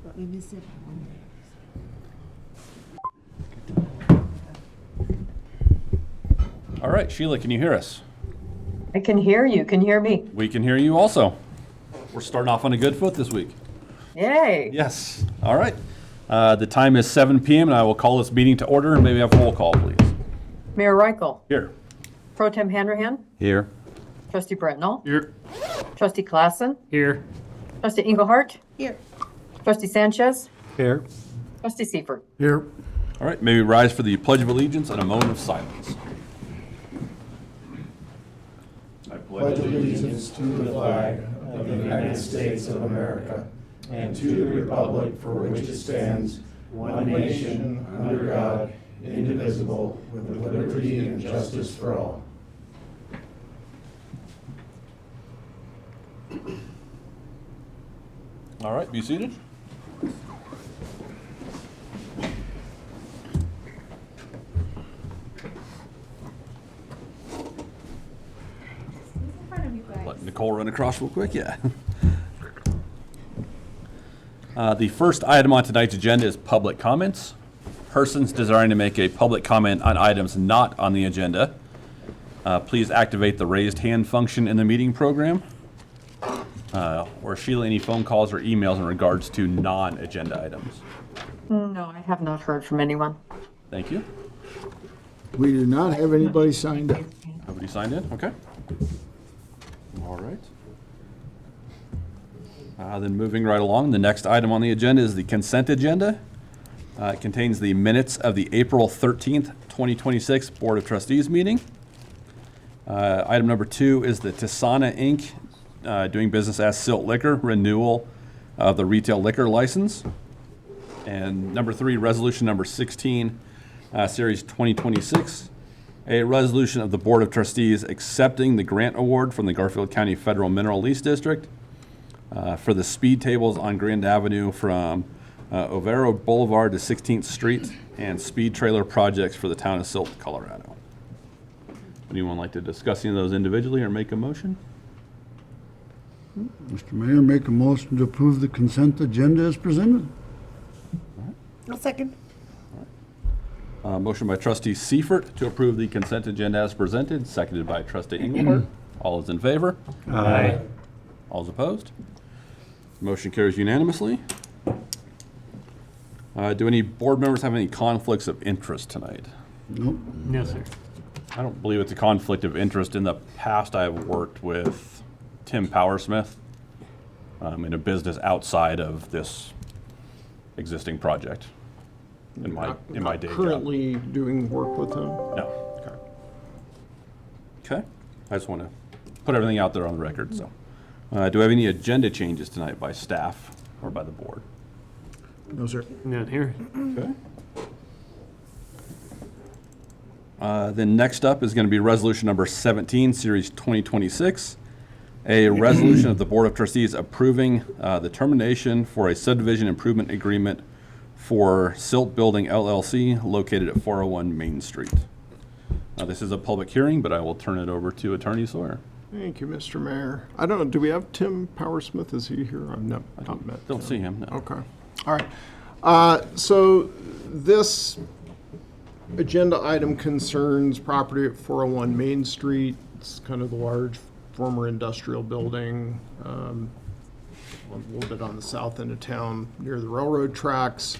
Let me see. All right, Sheila, can you hear us? I can hear you. Can you hear me? We can hear you also. We're starting off on a good foot this week. Yay. Yes. All right. The time is 7 p.m. and I will call this meeting to order. Maybe have a roll call, please. Mayor Reichel. Here. Pro Tem Hanrahan. Here. Trustee Bretnall. Here. Trustee Klassen. Here. Trustee Engelhardt. Here. Trustee Sanchez. Here. Trustee Seifert. Here. All right, may we rise for the Pledge of Allegiance and a moment of silence. I pledge allegiance to the flag of the United States of America and to the republic for which it stands, one nation, under God, indivisible, with liberty and justice for all. All right, be seated. Let Nicole run across real quick, yeah. The first item on tonight's agenda is public comments. Persons desiring to make a public comment on items not on the agenda, please activate the raised hand function in the meeting program. Or Sheila, any phone calls or emails in regards to non-agenda items? No, I have not heard from anyone. Thank you. We do not have anybody signed up. Nobody signed in? Okay. All right. Then moving right along, the next item on the agenda is the consent agenda. It contains the minutes of the April 13th, 2026 Board of Trustees meeting. Item number 2 is the Tisana Inc. Doing business as Silt Liquor, renewal of the retail liquor license. And number 3, resolution number 16, series 2026. A resolution of the Board of Trustees accepting the grant award from the Garfield County Federal Mineral Lease District for the speed tables on Grand Avenue from Overo Boulevard to 16th Street and speed trailer projects for the town of Silt, Colorado. Anyone like to discuss any of those individually or make a motion? Mr. Mayor, make a motion to approve the consent agenda as presented. I'll second. Motion by Trustee Seifert to approve the consent agenda as presented, seconded by Trustee Engelhardt. All is in favor? Aye. All is opposed? Motion carries unanimously. Do any board members have any conflicts of interest tonight? Nope. No, sir. I don't believe it's a conflict of interest. In the past, I've worked with Tim Powersmith in a business outside of this existing project in my day job. Currently doing work with him? No. Okay. I just want to put everything out there on the record. So, do we have any agenda changes tonight by staff or by the board? No, sir. Not here. Okay. Then next up is going to be resolution number 17, series 2026. A resolution of the Board of Trustees approving the termination for a subdivision improvement agreement for Silt Building LLC located at 401 Main Street. This is a public hearing, but I will turn it over to Attorney Sawyer. Thank you, Mr. Mayor. I don't know, do we have Tim Powersmith? Is he here? I've not met. Don't see him, no. Okay. All right. So this agenda item concerns property at 401 Main Street. It's kind of the large former industrial building, a little bit on the south end of town near the railroad tracks.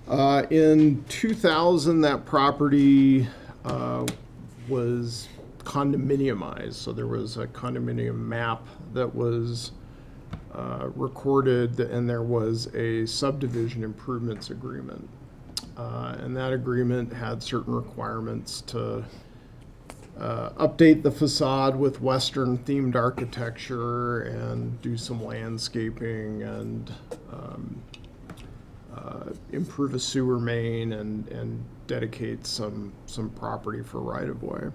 In 2000, that property was condominiumized. So there was a condominium map that was recorded, and there was a subdivision improvements agreement. And that agreement had certain requirements to update the facade with Western themed architecture and do some landscaping and improve a sewer main and dedicate some property for right-of-way.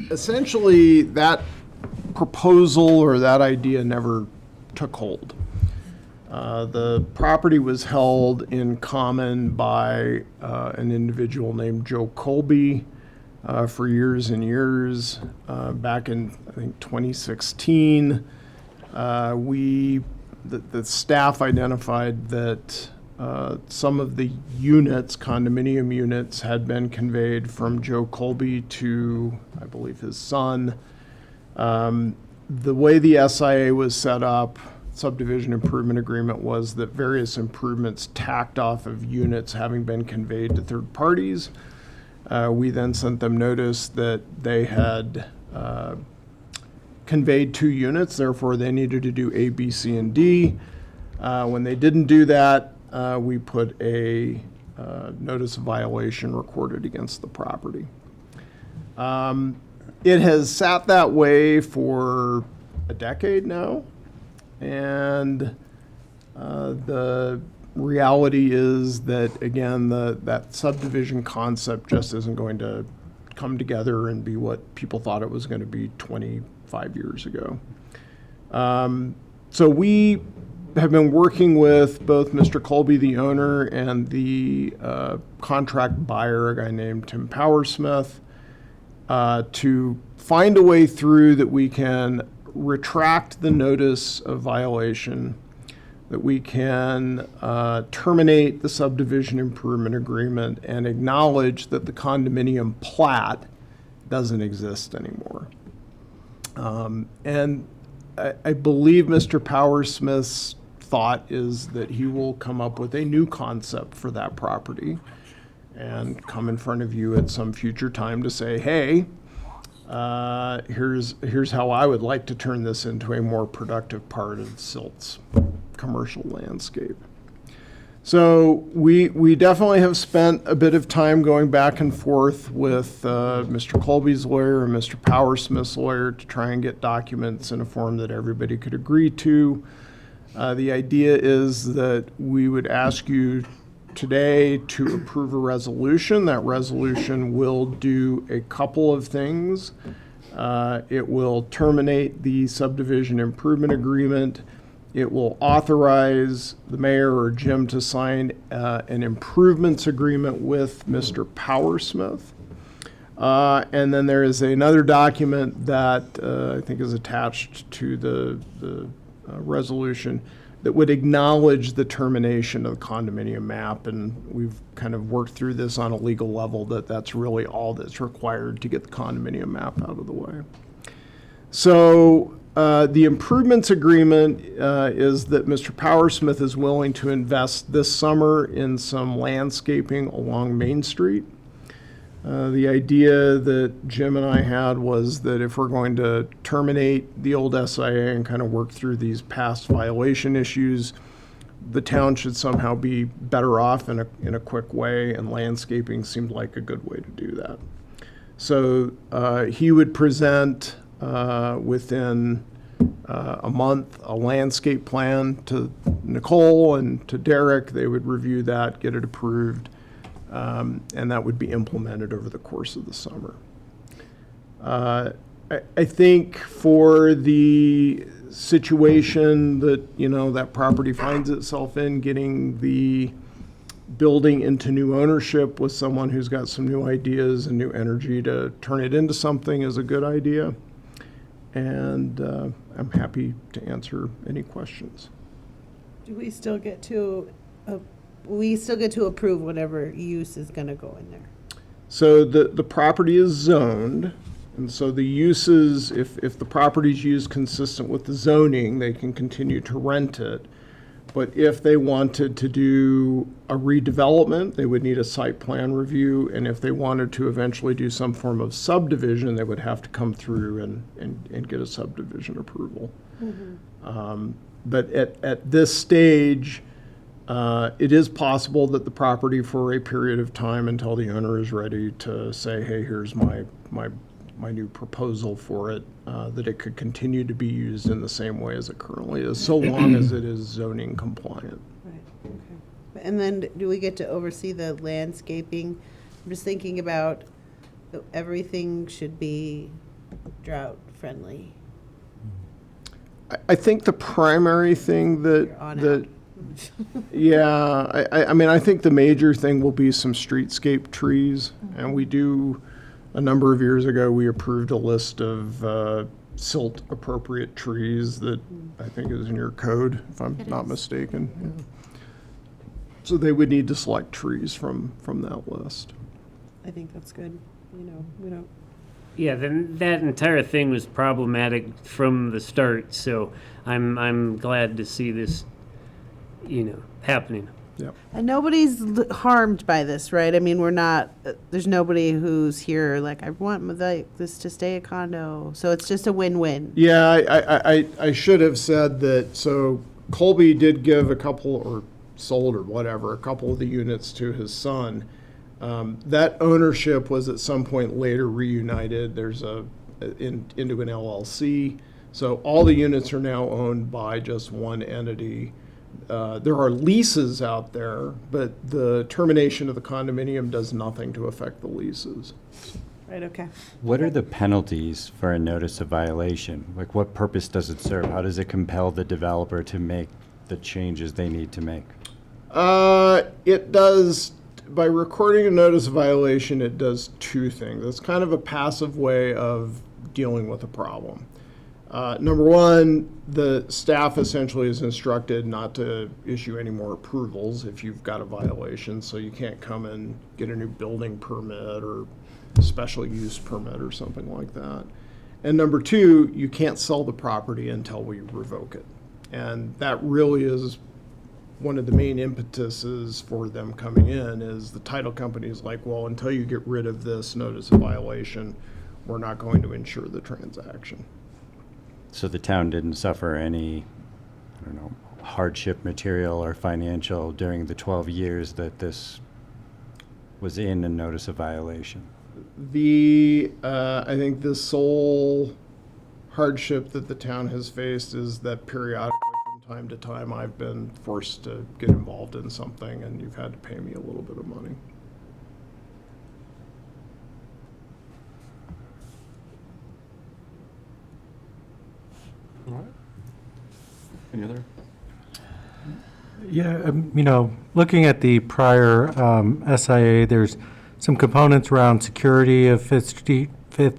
Essentially, that proposal or that idea never took hold. The property was held in common by an individual named Joe Colby for years and years. Back in, I think, 2016, we the staff identified that some of the units, condominium units, had been conveyed from Joe Colby to, I believe, his son. The way the SIA was set up, subdivision improvement agreement, was that various improvements tacked off of units having been conveyed to third parties. We then sent them notice that they had conveyed 2 units, therefore they needed to do A, B, C, and D. When they didn't do that, we put a notice of violation recorded against the property. It has sat that way for a decade now, and the reality is that, again, that subdivision concept just isn't going to come together and be what people thought it was going to be 25 years ago. So we have been working with both Mr. Colby, the owner, and the contract buyer, a guy named Tim Powersmith, to find a way through that we can retract the notice of violation, that we can terminate the subdivision improvement agreement and acknowledge that the condominium plat doesn't exist anymore. And I believe Mr. Powersmith's thought is that he will come up with a new concept for that property and come in front of you at some future time to say, hey, here's how I would like to turn this into a more productive part of Silt's commercial landscape. So we definitely have spent a bit of time going back and forth with Mr. Colby's lawyer and Mr. Powersmith's lawyer to try and get documents in a form that everybody could agree to. The idea is that we would ask you today to approve a resolution. That resolution will do a couple of things. It will terminate the subdivision improvement agreement. It will authorize the mayor or Jim to sign an improvements agreement with Mr. Powersmith. And then there is another document that I think is attached to the resolution that would acknowledge the termination of the condominium map. And we've kind of worked through this on a legal level that that's really all that's required to get the condominium map out of the way. So the improvements agreement is that Mr. Powersmith is willing to invest this summer in some landscaping along Main Street. The idea that Jim and I had was that if we're going to terminate the old SIA and kind of work through these past violation issues, the town should somehow be better off in a quick way, and landscaping seemed like a good way to do that. So he would present within a month a landscape plan to Nicole and to Derek. They would review that, get it approved. And that would be implemented over the course of the summer. I think for the situation that, that property finds itself in, getting the building into new ownership with someone who's got some new ideas and new energy to turn it into something is a good idea. And I'm happy to answer any questions. Do we still get to approve whatever use is going to go in there? So the property is zoned, and so the uses, if the property is used consistent with the zoning, they can continue to rent it. But if they wanted to do a redevelopment, they would need a site plan review, and if they wanted to eventually do some form of subdivision, they would have to come through and get a subdivision approval. Mm-hmm. But at this stage, it is possible that the property, for a period of time until the owner is ready to say, hey, here's my new proposal for it, that it could continue to be used in the same way as it currently is, so long as it is zoning compliant. Right, okay. And then do we get to oversee the landscaping? I'm just thinking about everything should be drought friendly. I think the primary thing yeah, I think the major thing will be some streetscape trees. Mm-hmm. And we do, a number of years ago, we approved a list of silt appropriate trees that I think is in your code, if I'm It not is. mistaken. Yeah. So they would need to select trees from that list. I think that's good. You know, we don't, Yeah, then that entire thing was problematic from the start, so I'm glad to see this, happening. Yep. and nobody's harmed by this, right? I mean, we're not, there's nobody who's here like, I want this to stay a condo. So it's just a win-win. Yeah, I should have said that, so Colby did give a couple, or sold or whatever, a couple of the units to his son. That ownership was at some point later reunited. There's into an LLC. So all the units are now owned by just one entity. There are leases out there, but the termination of the condominium does nothing to affect the leases. Right, okay. What are the penalties for a notice of violation? Like, what purpose does it serve? How does it compel the developer to make the changes they need to make? It does, by recording a notice of violation, it does two things. It's kind of a passive way of dealing with a problem. Number one, the staff essentially is instructed not to issue any more approvals if you've got a violation, so you can't come and get a new building permit or special use permit or something like that. And number two, you can't sell the property until we revoke it. And that really is one of the main impetuses for them coming in, is the title company is like, well, until you get rid of this notice of violation, we're not going to insure the transaction. So the town didn't suffer any, I don't know, hardship material or financial during the 12 years that this was in a notice of violation? I think the sole hardship that the town has faced is that periodically from time to time I've been forced to get involved in something and you've had to pay me a little bit of money. All right. Any other? Yeah, looking at the prior SIA, there's some components around security of Fifth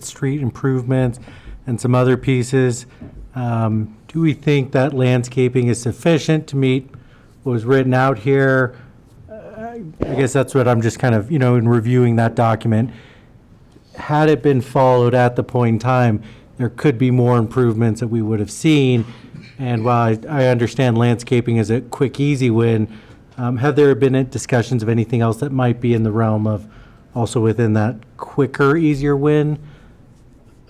Street improvements and some other pieces. Do we think that landscaping is sufficient to meet what was written out here? I guess that's what I'm just kind of, in reviewing that document. Had it been followed at the point in time, there could be more improvements that we would have seen. And while I understand landscaping is a quick, easy win, have there been discussions of anything else that might be in the realm of also within that quicker, easier win?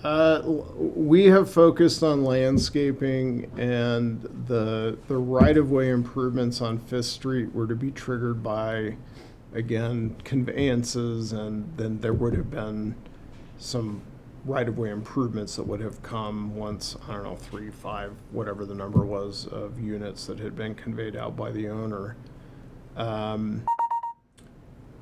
We have focused on landscaping, and the right-of-way improvements on Fifth Street were to be triggered by, again, conveyances, and then there would have been some right-of-way improvements that would have come once, 3, 5, whatever the number was of units that had been conveyed out by the owner.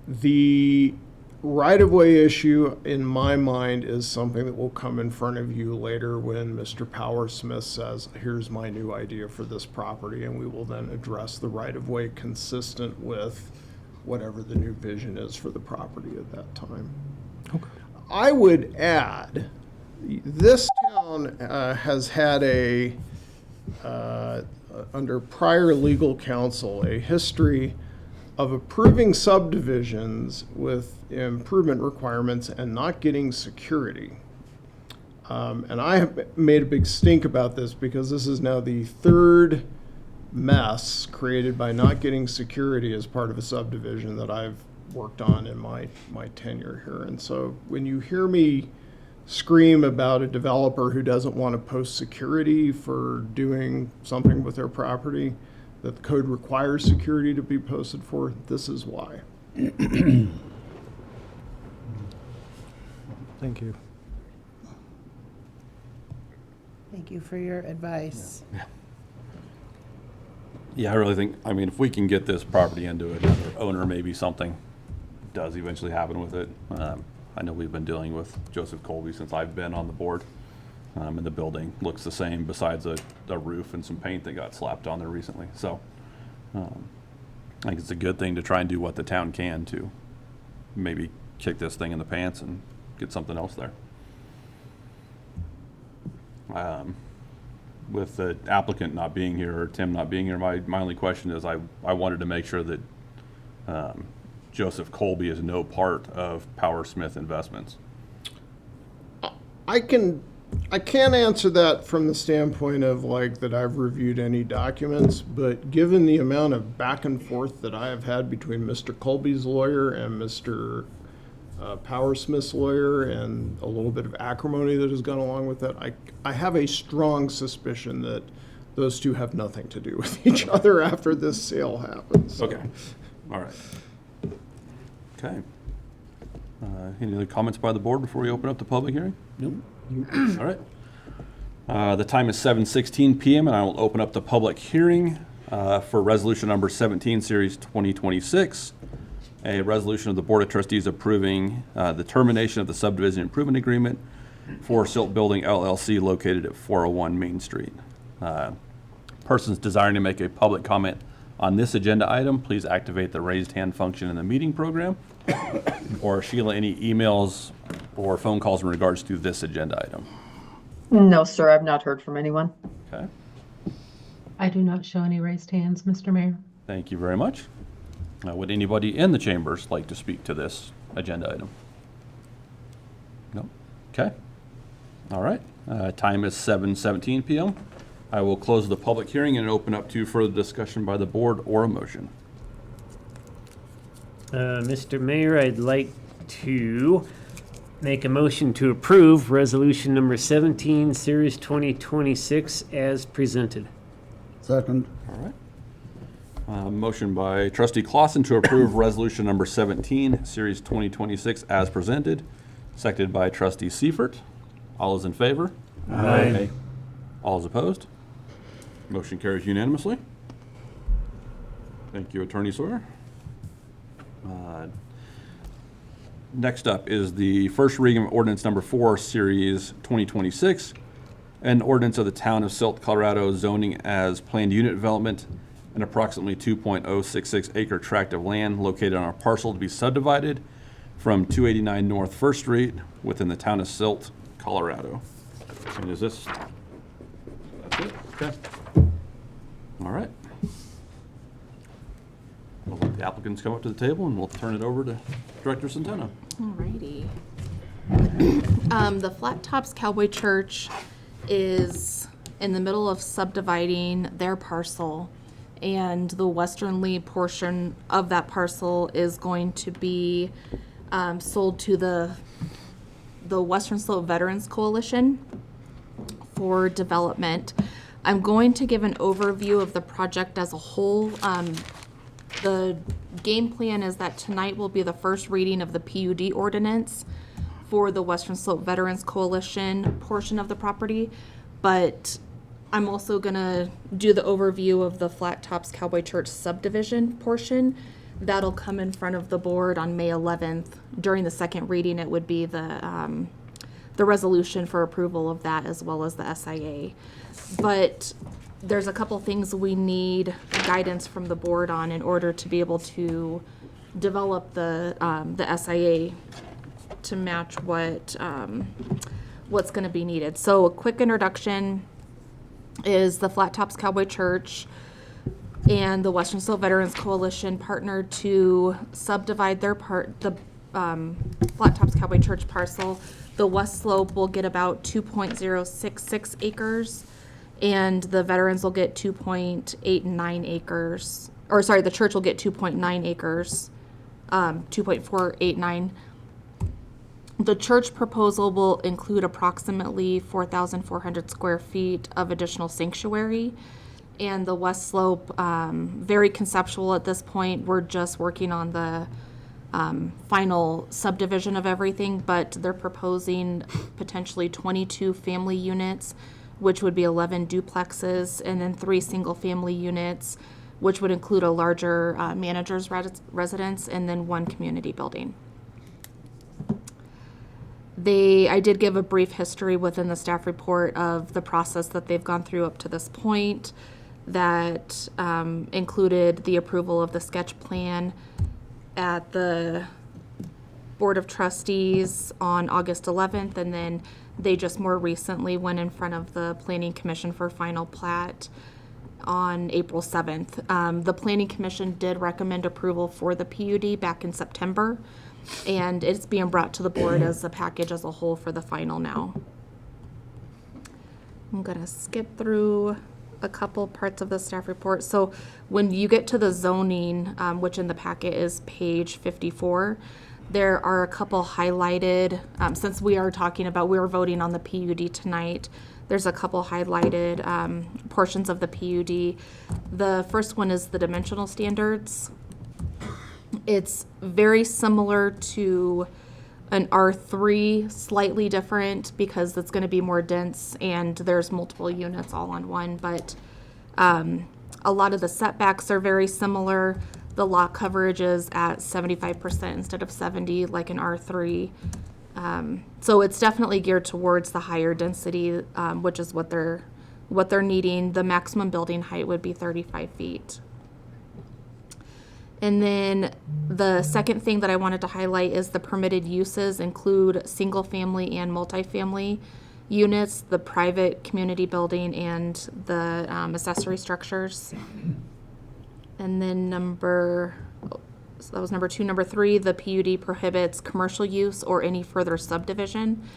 The right-of-way issue, in my mind, is something that will come in front of you later when Mr. Powersmith says, here's my new idea for this property, and we will then address the right-of-way consistent with whatever the new vision is for the property at that time. Okay. I would add, this town has had under prior legal counsel, a history of approving subdivisions with improvement requirements and not getting security. And I have made a big stink about this because this is now the third mess created by not getting security as part of a subdivision that I've worked on in my tenure here. And so when you hear me scream about a developer who doesn't want to post security for doing something with their property, that the code requires security to be posted for, this is why. Thank you. Thank you for your advice. Yeah, I really think, if we can get this property into another owner, maybe something does eventually happen with it. I know we've been dealing with Joseph Colby since I've been on the board. And the building looks the same besides a roof and some paint that got slapped on there recently. So I think it's a good thing to try and do what the town can to maybe kick this thing in the pants and get something else there. With the applicant not being here or Tim not being here, my only question is I wanted to make sure that Joseph Colby is no part of Powersmith Investments. I can't answer that from the standpoint of like that I've reviewed any documents, but given the amount of back and forth that I have had between Mr. Colby's lawyer and Mr. Powersmith's lawyer and a little bit of acrimony that has gone along with that, I have a strong suspicion that those two have nothing to do with each other after this sale happens. Okay. All right. Okay. Any other comments by the board before we open up the public hearing? Nope. All right. The time is 7:16 p.m. and I will open up the public hearing for resolution number 17, series 2026. A resolution of the Board of Trustees approving the termination of the subdivision improvement agreement for Silt Building LLC located at 401 Main Street. Persons desiring to make a public comment on this agenda item, please activate the raised hand function in the meeting program. Or Sheila, any emails or phone calls in regards to this agenda item? No, sir, I've not heard from anyone. Okay, I do not show any raised hands, Mr. Mayor. thank you very much. Would anybody in the chambers like to speak to this agenda item? No? Okay. All right. Time is 7:17 p.m. I will close the public hearing and open up to further discussion by the board or a motion. Mr. Mayor, I'd like to make a motion to approve resolution number 17, series 2026 as presented. Second. All right. Motion by trustee Clausen to approve resolution number 17, series 2026 as presented. Seconded by trustee Seifert. All is in favor? Aye. All is opposed? Motion carries unanimously. Thank you, Attorney Sawyer. Next up is the first reading of ordinance number 4, series 2026, an ordinance of the town of Silt, Colorado, zoning as planned unit development, an approximately 2.066 acre tract of land located on a parcel to be subdivided from 289 North First Street within the town of Silt, Colorado. And is this, that's it? Okay. All right. We'll let the applicants come up to the table and we'll turn it over to Director Centeno. Alrighty. The Flat Tops Cowboy Church is in the middle of subdividing their parcel, and the westernly portion of that parcel is going to be sold to the Western Slope Veterans Coalition for development. I'm going to give an overview of the project as a whole. The game plan is that tonight will be the first reading of the PUD ordinance for the Western Slope Veterans Coalition portion of the property, but I'm also gonna do the overview of the Flat Tops Cowboy Church subdivision portion. That'll come in front of the board on May 11th. During the second reading, it would be the resolution for approval of that as well as the SIA. But there's a couple things we need guidance from the board on in order to be able to develop the SIA to match what's going to be needed. So a quick introduction is the Flat Tops Cowboy Church and the Western Slope Veterans Coalition partnered to subdivide their the Flat Tops Cowboy Church parcel. The West Slope will get about 2.066 acres. And the veterans will get 2.89 acres, or sorry, the church will get 2.9 acres, 2.489. The church proposal will include approximately 4,400 square feet of additional sanctuary. And the West Slope, very conceptual at this point. We're just working on the final subdivision of everything, but they're proposing potentially 22 family units, which would be 11 duplexes, and then 3 single-family units, which would include a larger manager's residence, and then 1 community building. I did give a brief history within the staff report of the process that they've gone through up to this point that included the approval of the sketch plan at the Board of Trustees on August 11th, and then They just more recently went in front of the Planning Commission for final plat on April 7th. The Planning Commission did recommend approval for the PUD back in September, and it's being brought to the board as a package as a whole for the final now. I'm gonna skip through a couple parts of the staff report. So when you get to the zoning, which in the packet is page 54, there are a couple highlighted, since we are voting on the PUD tonight, there's a couple highlighted portions of the PUD. The first one is the dimensional standards. It's very similar to an R3, slightly different because it's going to be more dense and there's multiple units all on one, but a lot of the setbacks are very similar. The lot coverage is at 75% instead of 70 like an R3. So it's definitely geared towards the higher density, which is what they're needing. The maximum building height would be 35 feet. And then the second thing that I wanted to highlight is the permitted uses include single-family and multifamily units, the private community building, and the accessory structures. And then so that was number 2. Number 3, the PUD prohibits commercial use or any further subdivision.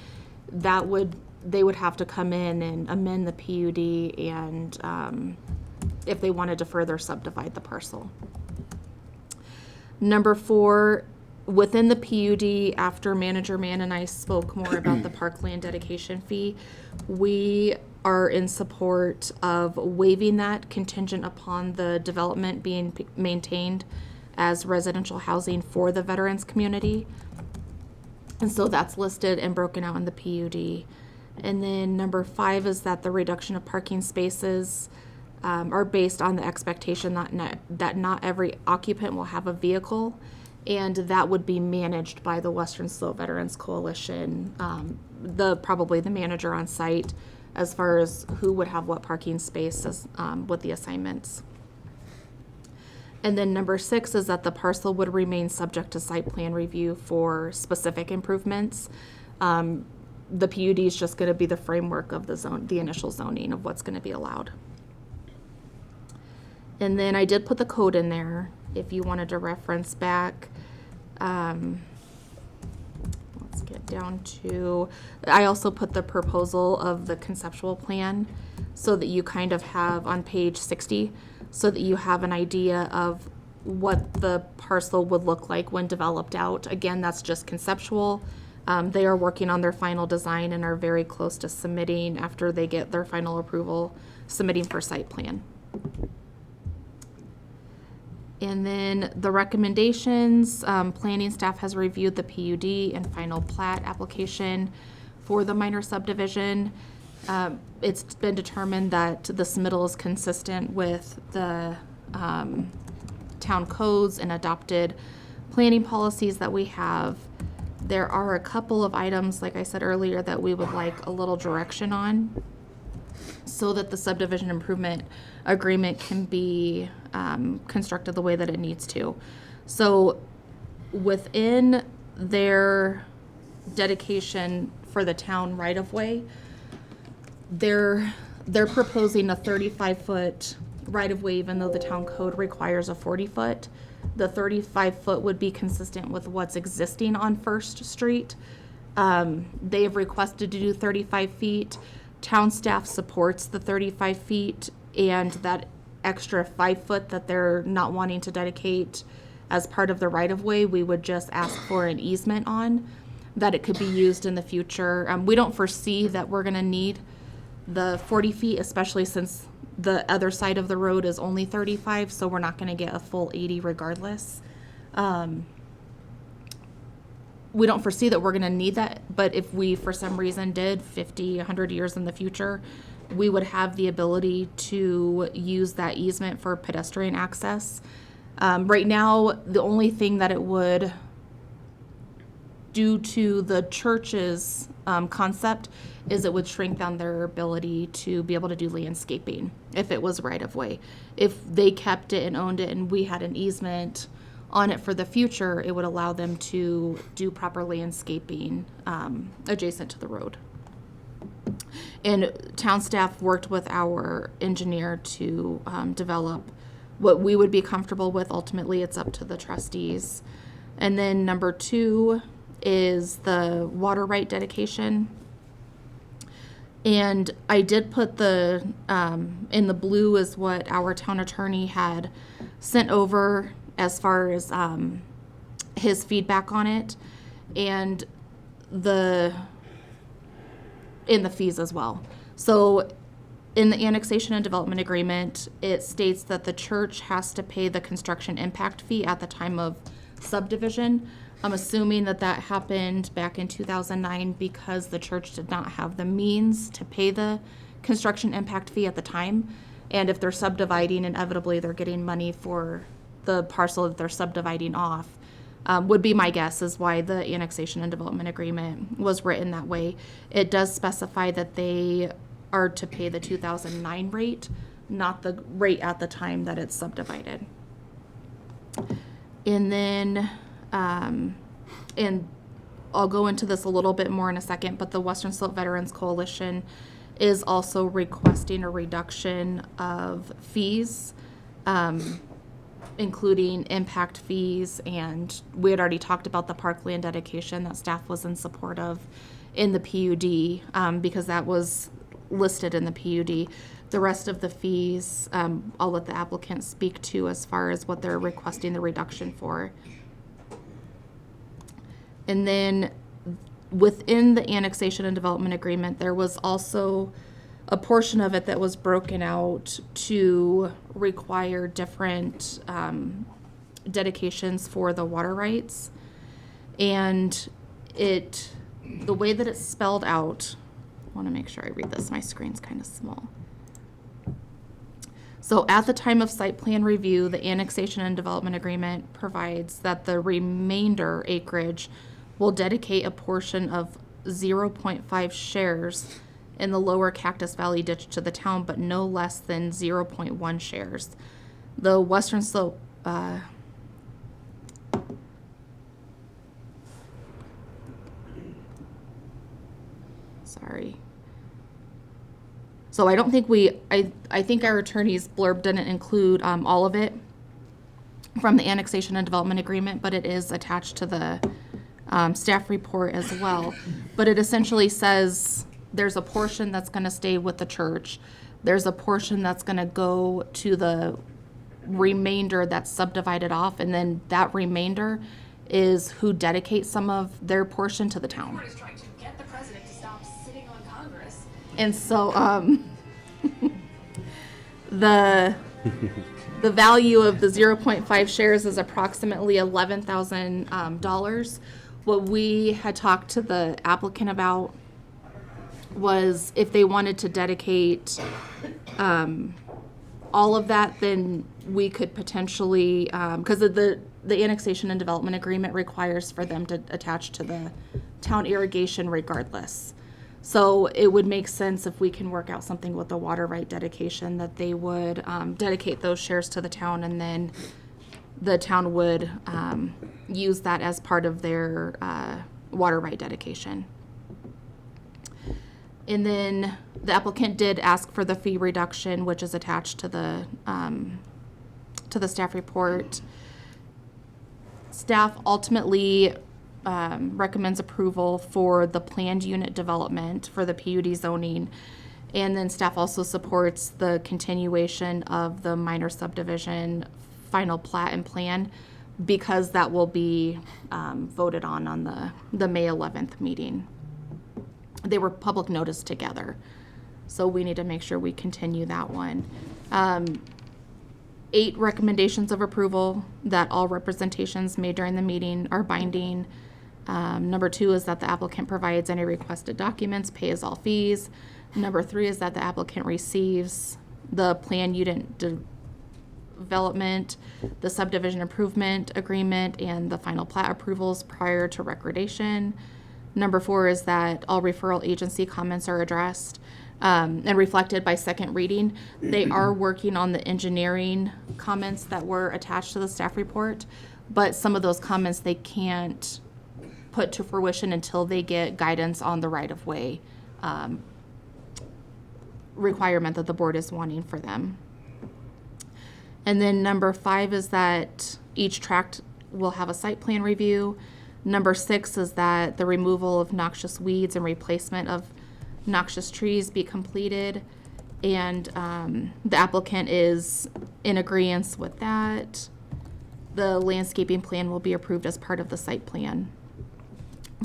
They would have to come in and amend the PUD and if they wanted to further subdivide the parcel. Number 4, within the PUD, after Manager Mann and I spoke more about the parkland dedication fee, we are in support of waiving that contingent upon the development being maintained as residential housing for the veterans community. And so that's listed and broken out in the PUD. And then number 5 is that the reduction of parking spaces are based on the expectation that not every occupant will have a vehicle, and that would be managed by the Western Slope Veterans Coalition, probably the manager on site, as far as who would have what parking spaces with the assignments. And then number 6 is that the parcel would remain subject to site plan review for specific improvements. The PUD is just going to be the framework of the initial zoning of what's going to be allowed. And then I did put the code in there if you wanted to reference back. Let's get down to, I also put the proposal of the conceptual plan so that you kind of have on page 60, so that you have an idea of what the parcel would look like when developed out. Again, that's just conceptual. They are working on their final design and are very close to submitting, after they get their final approval, submitting for site plan. And then the recommendations, planning staff has reviewed the PUD and final plat application for the minor subdivision. It's been determined that the submittal is consistent with the town codes and adopted planning policies that we have. There are a couple of items, like I said earlier, that we would like a little direction on, so that the subdivision improvement agreement can be constructed the way that it needs to. So within their dedication for the town right-of-way, they're proposing a 35-foot right-of-way, even though the town code requires a 40-foot. The 35-foot would be consistent with what's existing on First Street. They have requested to do 35 feet. Town staff supports the 35 feet, and that extra 5 foot that they're not wanting to dedicate as part of the right-of-way, we would just ask for an easement on, that it could be used in the future. We don't foresee that we're gonna need the 40 feet, especially since the other side of the road is only 35, so we're not gonna get a full 80 regardless. We don't foresee that we're gonna need that, but if we, for some reason, did 50, 100 years in the future, we would have the ability to use that easement for pedestrian access. Right now, the only thing that it would do to the church's concept is it would shrink down their ability to be able to do landscaping if it was right of way. If they kept it and owned it and we had an easement on it for the future, it would allow them to do proper landscaping adjacent to the road. And town staff worked with our engineer to develop what we would be comfortable with. Ultimately, it's up to the trustees. And then number 2 is the water right dedication. And I did put the, in the blue is what our town attorney had sent over as far as his feedback on it, and in the fees as well. So in the annexation and development agreement, it states that the church has to pay the construction impact fee at the time of subdivision. I'm assuming that that happened back in 2009 because the church did not have the means to pay the construction impact fee at the time. And if they're subdividing, inevitably they're getting money for the parcel that they're subdividing off. Would be my guess is why the annexation and development agreement was written that way. It does specify that they are to pay the 2009 rate, not the rate at the time that it's subdivided. And then, and I'll go into this a little bit more in a second, but the Western Slope Veterans Coalition is also requesting a reduction of fees, including impact fees, and we had already talked about the parkland dedication that staff was in support of in the PUD, because that was listed in the PUD. The rest of the fees, I'll let the applicant speak to as far as what they're requesting the reduction for. And then within the annexation and development agreement, there was also a portion of it that was broken out to require different dedications for the water rights. And the way that it's spelled out, I want to make sure I read this, my screen's kind of small. So at the time of site plan review, the annexation and development agreement provides that the remainder acreage will dedicate a portion of 0.5 shares in the lower Cactus Valley ditch to the town, but no less than 0.1 shares. The Western Slope, sorry. So I don't think I think our attorney's blurb didn't include all of it from the annexation and development agreement, but it is attached to the staff report as well. But it essentially says there's a portion that's going to stay with the church. There's a portion that's going to go to the remainder that's subdivided off, and then that remainder is who dedicates some of their portion to the town. And so the value of the 0.5 shares is approximately $11,000. What we had talked to the applicant about was if they wanted to dedicate all of that, then we could potentially, because the annexation and development agreement requires for them to attach to the town irrigation regardless. So it would make sense if we can work out something with the water right dedication that they would dedicate those shares to the town, and then the town would use that as part of their water right dedication. And then the applicant did ask for the fee reduction, which is attached to the staff report. Staff ultimately recommends approval for the planned unit development for the PUD zoning. And then staff also supports the continuation of the minor subdivision final plat and plan, because that will be voted on the May 11th meeting. They were public notice together, so we need to make sure we continue that one. 8 recommendations of approval that all representations made during the meeting are binding. Number 2 is that the applicant provides any requested documents, pays all fees. Number 3 is that the applicant receives the plan unit development, the subdivision improvement agreement, and the final plat approvals prior to recordation. Number 4 is that all referral agency comments are addressed and reflected by second reading. They are working on the engineering comments that were attached to the staff report, but some of those comments they can't put to fruition until they get guidance on the right-of-way requirement that the board is wanting for them. And then number 5 is that each tract will have a site plan review. Number 6 is that the removal of noxious weeds and replacement of noxious trees be completed. And the applicant is in agreement with that. The landscaping plan will be approved as part of the site plan.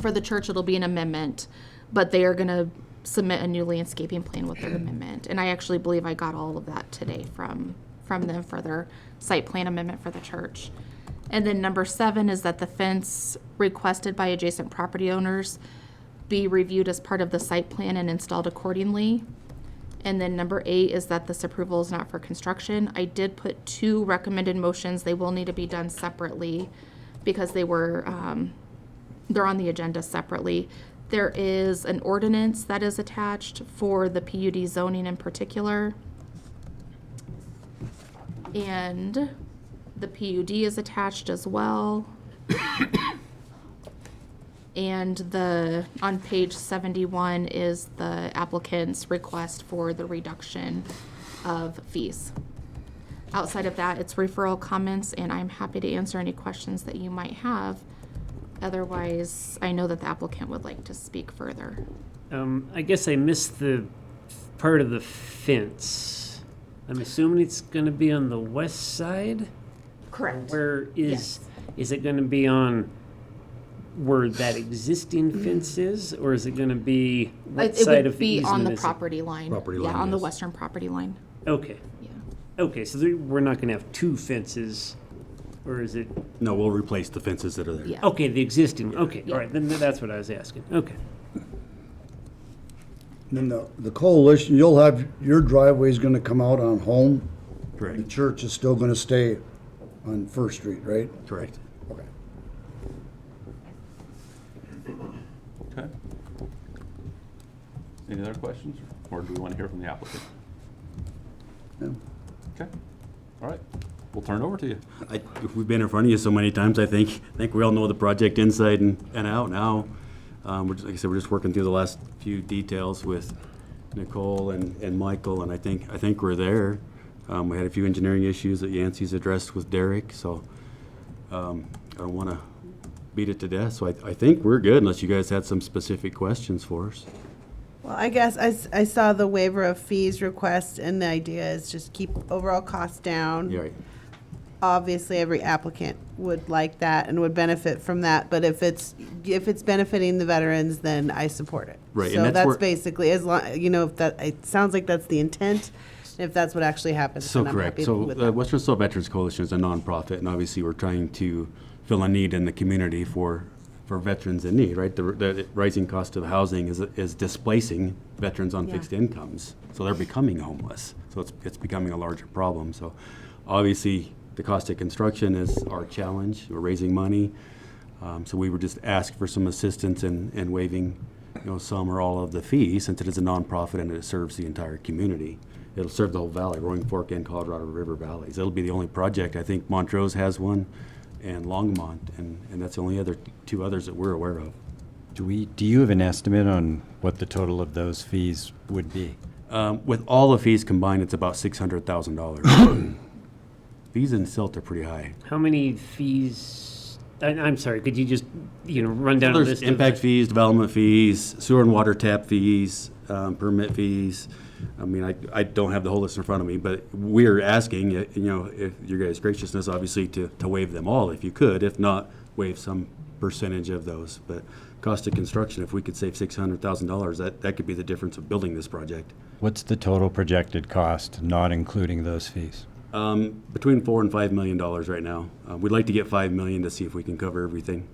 For the church, it'll be an amendment, but they are going to submit a new landscaping plan with their amendment. And I actually believe I got all of that today from them for their site plan amendment for the church. And then number 7 is that the fence requested by adjacent property owners be reviewed as part of the site plan and installed accordingly. And then number 8 is that this approval is not for construction. I did put 2 recommended motions. They will need to be done separately because they were, they're on the agenda separately. There is an ordinance that is attached for the PUD zoning in particular. And the PUD is attached as well. And on page 71 is the applicant's request for the reduction of fees. Outside of that, it's referral comments, and I'm happy to answer any questions that you might have. Otherwise, I know that the applicant would like to speak further. I guess I missed the part of the fence. I'm assuming it's going to be on the west side? Correct. Where Yes. is it going to be on where that existing fence is, or is it going to be what It side would of the be easement on the is it? property line. Property Yeah, line, on the yes. western property line. Okay. Yeah. Okay, so we're not going to have 2 fences, or is it? No, we'll replace the fences that are there. Yeah. Okay, the existing. Okay, Yeah. all right. Then that's what I was asking. Okay. Then the coalition, you'll have, your driveway's gonna come out on Home. The Correct. church is still gonna stay on First Street, right? Correct. Okay. Okay. Any other questions, or do we want to hear from the applicant? Yeah. Okay. All right. We'll turn it over to you. We've been in front of you so many times, I think we all know the project inside and out now. Like I said, we're just working through the last few details with Nicole and Michael, and I think we're there. We had a few engineering issues that Yancey's addressed with Derek, so I don't want to beat it to death. So I think we're good, unless you guys had some specific questions for us. Well, I guess I saw the waiver of fees request, and the idea is just keep overall costs down. Yeah, right. Obviously, every applicant would like that and would benefit from that, but if it's benefiting the veterans, then I support it. Right, and So that's that's where- basically, as long, if that, it sounds like that's the intent. If that's what actually happens, So then I'm correct. happy So with that. Western Slope Veterans Coalition is a nonprofit, and obviously we're trying to fill a need in the community for veterans in need, right? The rising cost of housing is displacing veterans on Yeah. fixed incomes, so they're becoming homeless. So it's becoming a larger problem. So obviously, the cost of construction is our challenge. We're raising money, so we were just asked for some assistance in waiving, some or all of the fees, since it is a nonprofit and it serves the entire community. It'll serve the whole valley, Roaring Fork and Colorado River valleys. It'll be the only project. I think Montrose has one, and Longmont, and that's the only 2 others that we're aware of. Do you have an estimate on what the total of those fees would be? With all the fees combined, it's about $600,000. Fees in Silt are pretty high. How many fees? I'm sorry. Could you just run down a There's list impact of fees, development fees, sewer and water tap fees, permit fees. I mean, I don't have the whole list in front of me, but we're asking, if your guys' graciousness, obviously, to waive them all if you could. If not, waive some percentage of those. But cost of construction, if we could save $600,000, that could be the difference of building this project. What's the total projected cost, not including those fees? Between $4 and $5 million right now. We'd like to get $5 million to see if we can cover everything.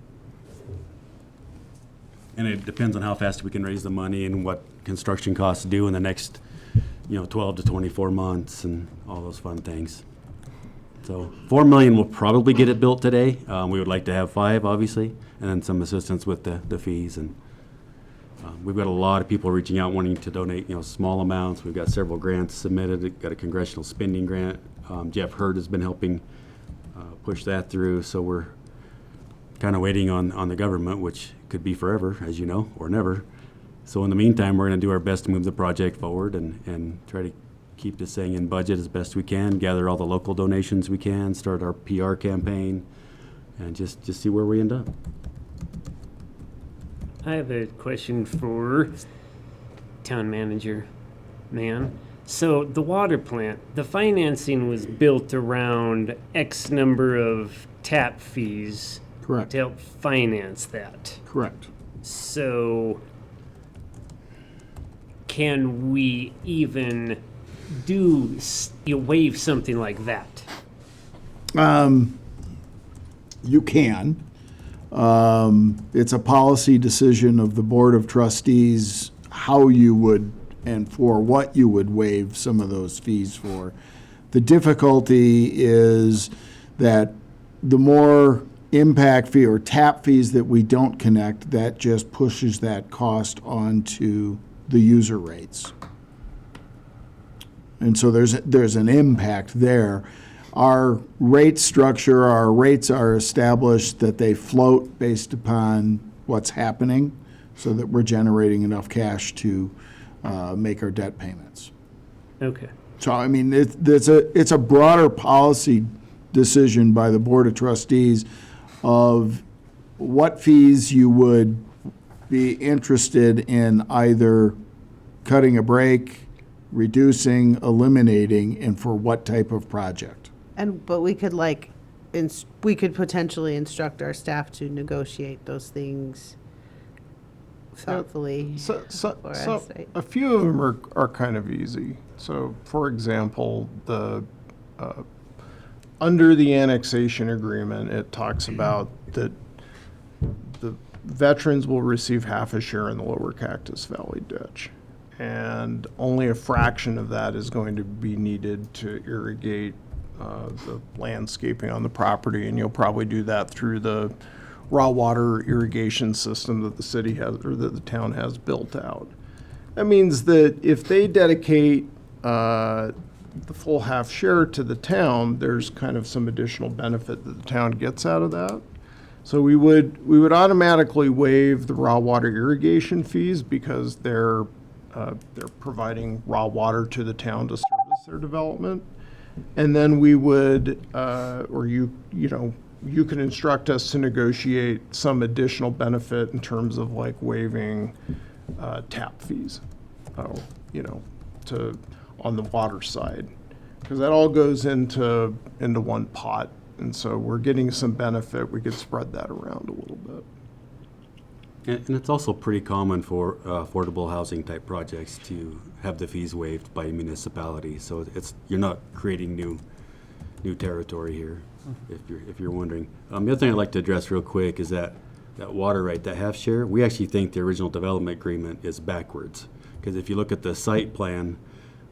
And it depends on how fast we can raise the money and what construction costs do in the next, 12 to 24 months and all those fun things. So $4 million will probably get it built today. We would like to have 5, obviously, and then some assistance with the fees. And we've got a lot of people reaching out wanting to donate, small amounts. We've got several grants submitted. We've got a congressional spending grant. Jeff Hurd has been helping push that through. So we're kind of waiting on the government, which could be forever, as you know, or never. So in the meantime, we're going to do our best to move the project forward and try to keep this thing in budget as best we can, gather all the local donations we can, start our PR campaign, and just see where we end up. I have a question for town manager, man. So the water plant, the financing was built around X number of tap fees Correct. to help finance that. Correct. So can we even waive something like that? You can. It's a policy decision of the Board of Trustees how you would and for what you would waive some of those fees for. The difficulty is that the more impact fee or tap fees that we don't connect, that just pushes that cost onto the user rates. And so there's an impact there. Our rate structure, our rates are established that they float based upon what's happening so that we're generating enough cash to make our debt payments. Okay. So, I mean, it's a broader policy decision by the Board of Trustees of what fees you would be interested in either cutting a break, reducing, eliminating, and for what type of project. But we could we could potentially instruct our staff to negotiate those things thoughtfully. So for us, right? a few of them are kind of easy. So, for example, under the annexation agreement, it talks about that the veterans will receive half a share in the Lower Cactus Valley ditch. And only a fraction of that is going to be needed to irrigate the landscaping on the property, and you'll probably do that through the raw water irrigation system that the city has, or that the town has built out. That means that if they dedicate the full half share to the town, there's kind of some additional benefit that the town gets out of that. So we would automatically waive the raw water irrigation fees because they're providing raw water to the town to service their development. And then we would, or you can instruct us to negotiate some additional benefit in terms of like waiving tap fees, on the water side, because that all goes into one pot. And so we're getting some benefit. We could spread that around a little bit. And it's also pretty common for affordable housing type projects to have the fees waived by municipality. So you're not creating new territory here, if you're wondering. The other thing I'd like to address real quick is that water right, that half share. We actually think the original development agreement is backwards, because if you look at the site plan,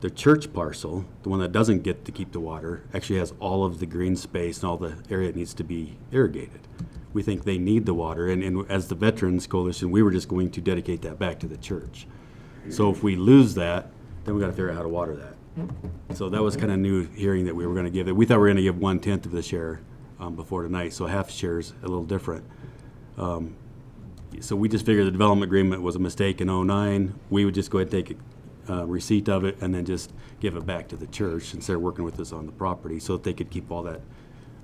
the church parcel, the one that doesn't get to keep the water, actually has all of the green space and all the area that needs to be irrigated. We think they need the water, and as the Veterans Coalition, we were just going to dedicate that back to the church. So if we lose that, then we got to figure out how to water that. So that was kind of new hearing that we were going to give it. We thought we were going to give 1/10 of the share before tonight, so half share's a little different. So we just figured the development agreement was a mistake in 2009. We would just go ahead and take receipt of it and then just give it back to the church since they're working with us on the property so that they could keep all that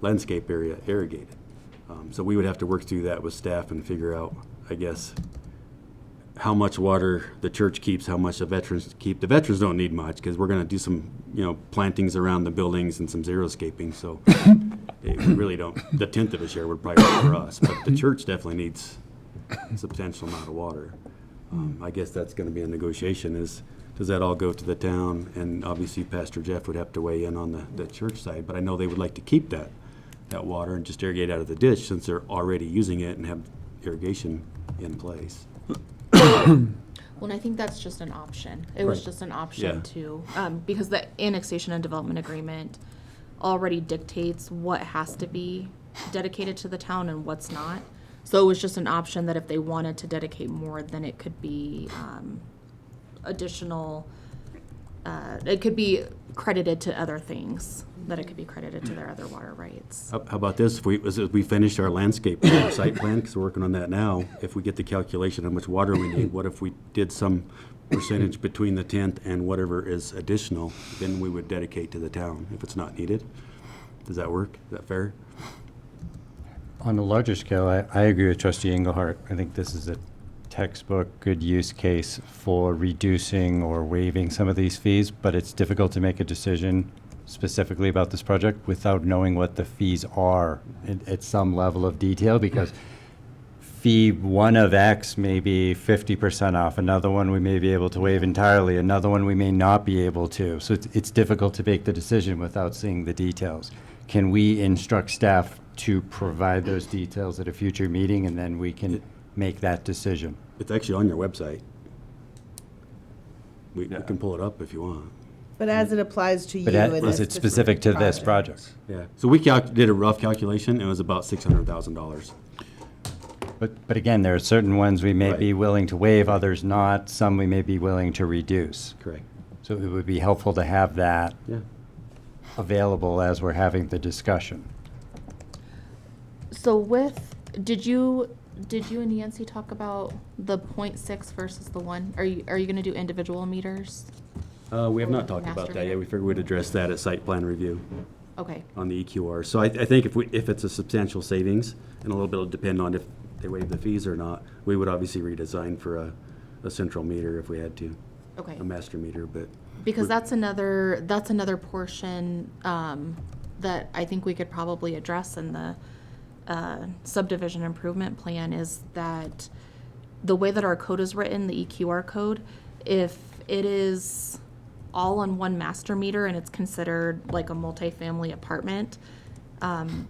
landscape area irrigated. So we would have to work through that with staff and figure out, I guess, how much water the church keeps, how much the veterans keep. The veterans don't need much because we're going to do some, plantings around the buildings and some xeriscaping. So we really don't. The 1/10 of a share would probably work for us, but the church definitely needs a substantial amount of water. I guess that's going to be a negotiation. Does that all go to the town? And obviously, Pastor Jeff would have to weigh in on the church side. But I know they would like to keep that water and just irrigate out of the ditch since they're already using it and have irrigation in place. Well, and I think that's just an option. It was Right. just an option Yeah. to, because the annexation and development agreement already dictates what has to be dedicated to the town and what's not. So it was just an option that if they wanted to dedicate more, then it could be additional, it could be credited to other things. that it could be credited to their other water rights. How about this, if we finish our landscape site plan, because we're working on that now, if we get the calculation how much water we need, what if we did some percentage between the 10th and whatever is additional, then we would dedicate to the town if it's not needed? Does that work? Is that fair? On a larger scale, I agree with Trustee Engelhardt. I think this is a textbook good use case for reducing or waiving some of these fees, but it's difficult to make a decision specifically about this project without knowing what the fees are at some level of detail, because fee one of X may be 50% off, another one we may be able to waive entirely, another one we may not be able to. So it's difficult to make the decision without seeing the details. Can we instruct staff to provide those details at a future meeting, and then we can make that decision? It's actually on your website. We can pull it up if you want. But as it applies to you But in is this it specific to this project? Yeah. So we did a rough calculation, and it was about $600,000. But again, there are certain ones we may Right. be willing to waive, others not. Some we may be willing to reduce. Correct. So it would be helpful to have that Yeah. available as we're having the discussion. So did you and Yancy talk about the 0.6 versus the 1? Are you gonna do individual meters? We have Or not talked about master that yet. meter? We figured we'd address that at site plan review Okay, on the EQR. So I think if it's a substantial savings, and a little bit will depend on if they waive the fees or not, we would obviously redesign for a central meter if we had to, okay. a master meter, but. Because that's another portion that I think we could probably address in the subdivision improvement plan, is that the way that our code is written, the EQR code, if it is all on one master meter and it's considered like a multifamily apartment,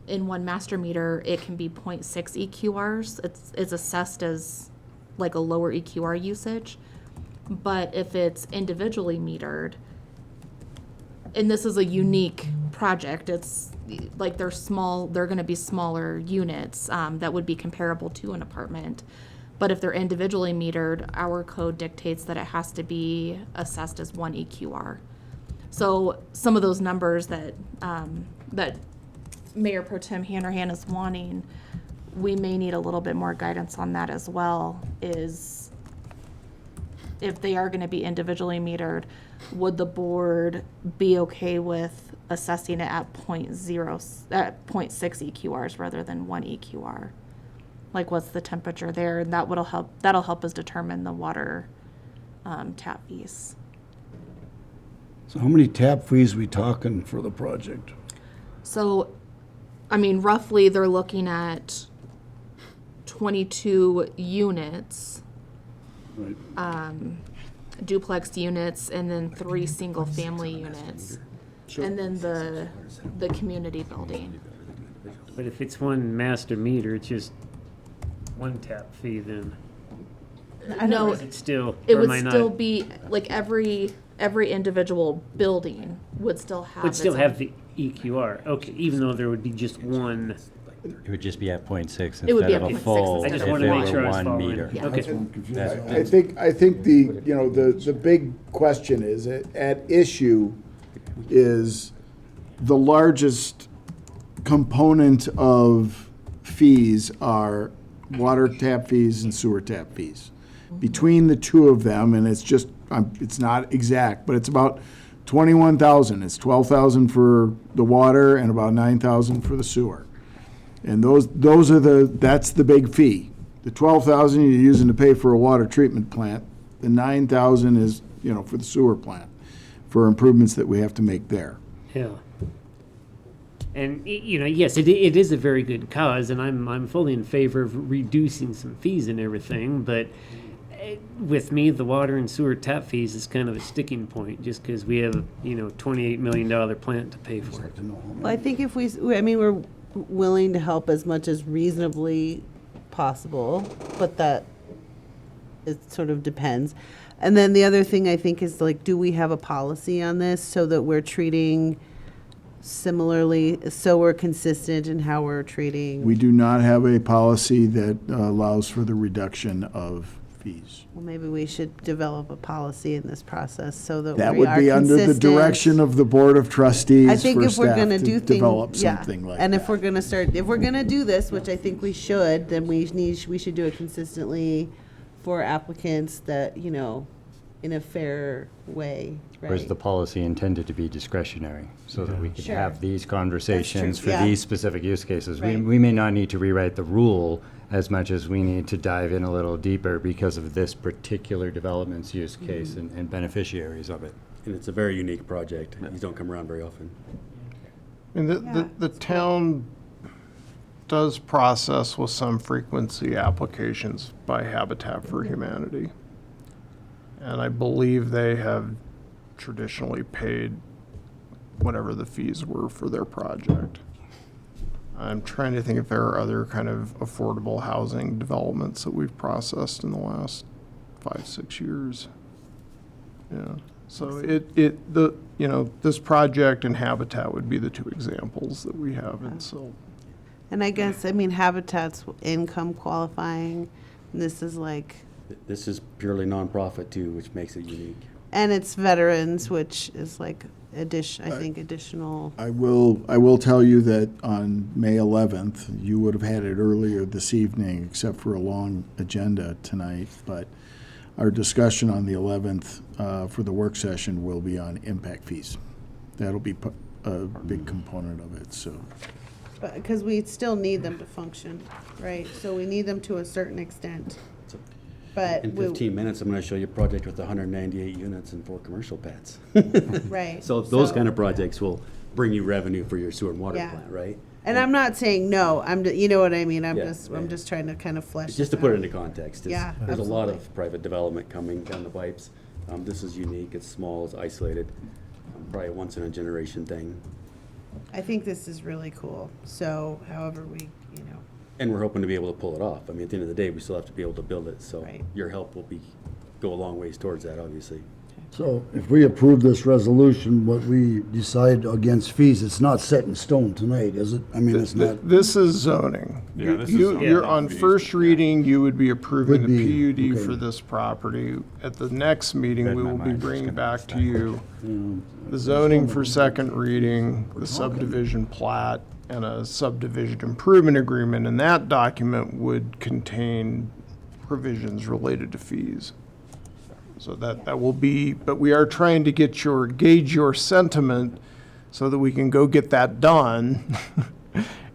in one master meter, it can be 0.6 EQRs. It's assessed as like a lower EQR usage. But if it's individually metered, and this is a unique project, it's like they're gonna be smaller units that would be comparable to an apartment. But if they're individually metered, our code dictates that it has to be assessed as one EQR. So some of those numbers that Mayor Pro Tem Hanrahan is wanting, we may need a little bit more guidance on that as well, is if they are gonna be individually metered, would the board be okay with assessing it at 0.6 EQRs rather than one EQR? Like, what's the temperature there? And that'll help us determine the water tap fees. So how many tap fees we talking for the project? So, I mean, roughly, they're looking at 22 units, Right. duplex units, and then 3 single-family units, and then the community building. But if it's one master meter, it's just one tap fee, then No, is it still, it or would am I still not? be, like, every individual building would still have. Would still its have the EQR, okay, even though there would be just one. It would just be at 0.6 It would instead be of a at 0.6 full, I if just it wanted to make were sure I was 1 following. meter. Yeah. Okay. I think the big question is, at issue is the largest component of fees are water tap fees and sewer tap fees. Between the two of them, and it's not exact, but it's about 21,000. It's 12,000 for the water and about 9,000 for the sewer. And that's the big fee. The 12,000 you're using to pay for a water treatment plant. The 9,000 is, for the sewer plant, for improvements that we have to make there. Yeah. And, yes, it is a very good cause, and I'm fully in favor of reducing some fees and everything, but with me, the water and sewer tap fees is kind of a sticking point, just because we have, $28 million plant to pay for it. Well, I think if we're willing to help as much as reasonably possible, but that it sort of depends. And then the other thing I think is, like, do we have a policy on this so that we're treating similarly, so we're consistent in how we're treating? We do not have a policy that allows for the reduction of fees. Well, maybe we should develop a policy in this process so that That we would are be under the consistent. direction of the Board of Trustees I think for if we're staff gonna to do develop things, yeah. something like And that. if we're gonna do this, which I think we should, then we should do it consistently for applicants that, you know, in a fair way, Or is right? the policy intended to be discretionary, so that we can Sure. have these conversations for yeah. these specific use cases? Right. We may not need to rewrite the rule as much as we need to dive in a little deeper because of this particular development's use case and beneficiaries of it. And it's a very unique project. These don't come around very often. And Yeah, the town does process with some frequency applications by Habitat for Humanity. And I believe they have traditionally paid whatever the fees were for their project. I'm trying to think if there are other kind of affordable housing developments that we've processed in the last 5-6 years. Yeah, so this project and Habitat would be the two examples that we have in Silt. And I guess, I mean, Habitat's income qualifying, and this is like, This is purely nonprofit too, which makes it unique. and it's veterans, which is like additional. I will tell you that on May 11th, you would have had it earlier this evening, except for a long agenda tonight, but our discussion on the 11th for the work session will be on impact fees. That'll be a big component of it, so. But, because we still need them to function, right? So we need them to a certain extent. But In 15 minutes, I'm going to show you a project with 198 units and 4 commercial pads. Right. So those kind of projects will bring you revenue for your sewer and water Yeah. plant, right? And I'm not saying no, you know what I mean? I'm Yeah, I'm yeah. just trying to kind of flesh Just to this put it out. into context, Yeah, there's a lot absolutely. of private development coming down the pipes. This is unique, it's small, it's isolated, probably a once in a generation thing. I think this is really cool. So however we, you know, And we're hoping to be able to pull it off. I mean, at the end of the day, we still have to be able to build it, so Right. your help will go a long ways towards that, obviously. So if we approve this resolution, what we decide against fees, it's not set in stone tonight, is it? I mean, it's not. This is zoning. Yeah, this is You- zoning, You're not on fees. first reading, you would be approving Would the be, PUD okay. for this property. At the next meeting, Read we my will be mind, just bringing gonna back to stack you the zoning for second reading, the subdivision plat, and a subdivision improvement agreement. And that document would contain provisions related to fees. So that will be, but we are trying to gauge your sentiment so that we can go get that done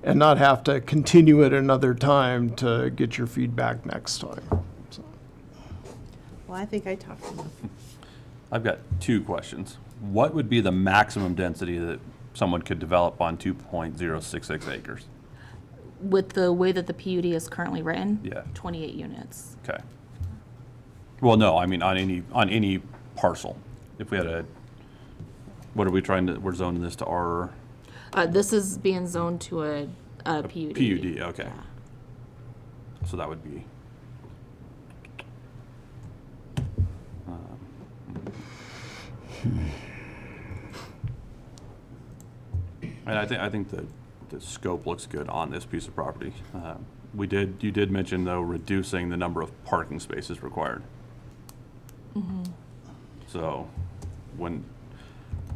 and not have to continue it another time to get your feedback next time. So, well, I think I talked enough. I've got 2 questions. What would be the maximum density that someone could develop on 2.066 acres? With the way that the PUD is currently written? Yeah. 28 units. Okay. Well, no, I mean on any parcel. If we had we're zoning this to R This is being zoned to a PUD. PUD, okay. Yeah. So that would be. And I think the scope looks good on this piece of property. You did mention though reducing the number of parking spaces required. So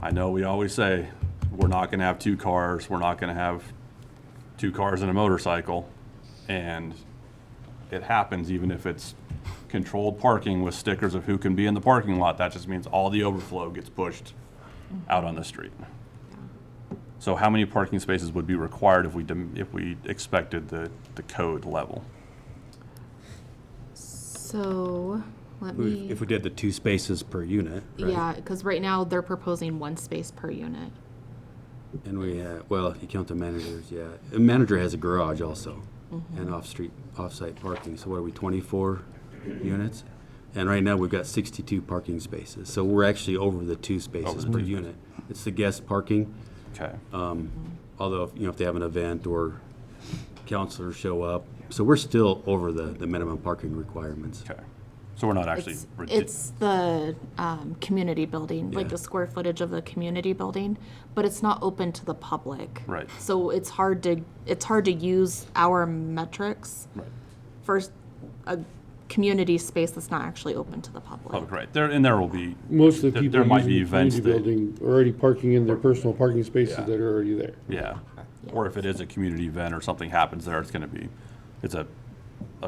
I know we always say we're not gonna have 2 cars, we're not gonna have 2 cars and a motorcycle, and it happens even if it's controlled parking with stickers of who can be in the parking lot. That just means all the overflow gets pushed out on the street. So how many parking spaces would be required if we expected the code level? So, let me, If we did the 2 spaces per unit, right? yeah, because right now they're proposing 1 space per unit. And we, well, if you count the managers, yeah. A manager has a garage also, and off-site parking. So what are we, 24 units? And right now, we've got 62 parking spaces. So we're actually over the 2 spaces the per 2 unit. It's the guest parking. Okay. Although, if they have an event or counselors show up. So we're still over the minimum parking requirements. Okay. So we're not actually. It's the community building, like Yeah. the square footage of the community building, but it's not open to the public. Right. So it's hard to use our metrics Right. for a community space that's not actually open to the public. Oh, right, there will be. Most of the there- people there might be using the events community that- building are already parking in their personal parking spaces Yeah. that are already there. Yeah, or if it is a community event or something happens there, it's a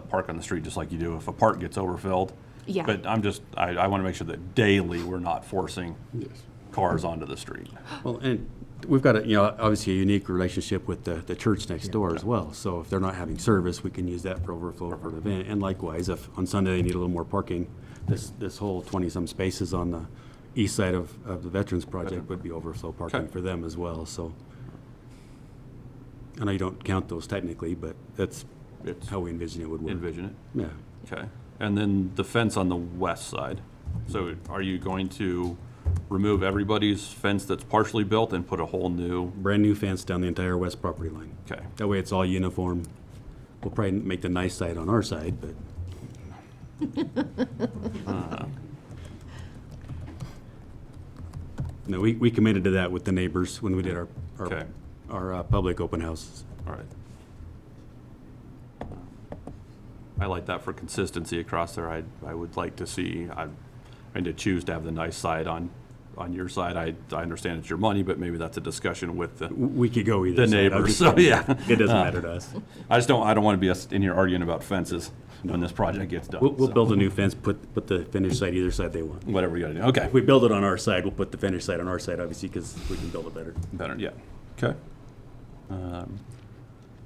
park on the street, just like you do if a park gets overfilled. Yeah. But I want to make sure that daily we're not forcing Yes. cars onto the street. Well, and we've got obviously a unique relationship with the church next door as well. So if they're not having service, we can use that for overflow for the event. And likewise, if on Sunday they need a little more parking, this whole 20-some spaces on the east side of the Veterans Project would be overflow parking Okay. for them as well, so. I know you don't count those technically, but that's It's how we envision it would work. envision it. Yeah. Okay, and then the fence on the west side. So are you going to remove everybody's fence that's partially built and put a whole new? Brand-new fence down the entire west property line. Okay, That way it's all uniform. We'll probably make the nice side on our side, but no, we committed to that with the neighbors when we did Okay. our public open houses. all right. I like that for consistency across there. I would like to see, and to choose to have the nice side on your side. I understand it's your money, but maybe that's a discussion with We could go either the side. I'm neighbors, just so saying, yeah. It doesn't matter to us. I don't want to be us in here arguing about fences when this project gets done. We'll so. build a new fence, put the finished side either side they want. Whatever we gotta do, okay. If we build it on our side, we'll put the finished side on our side, obviously, because we can build it better. Better, yeah, okay.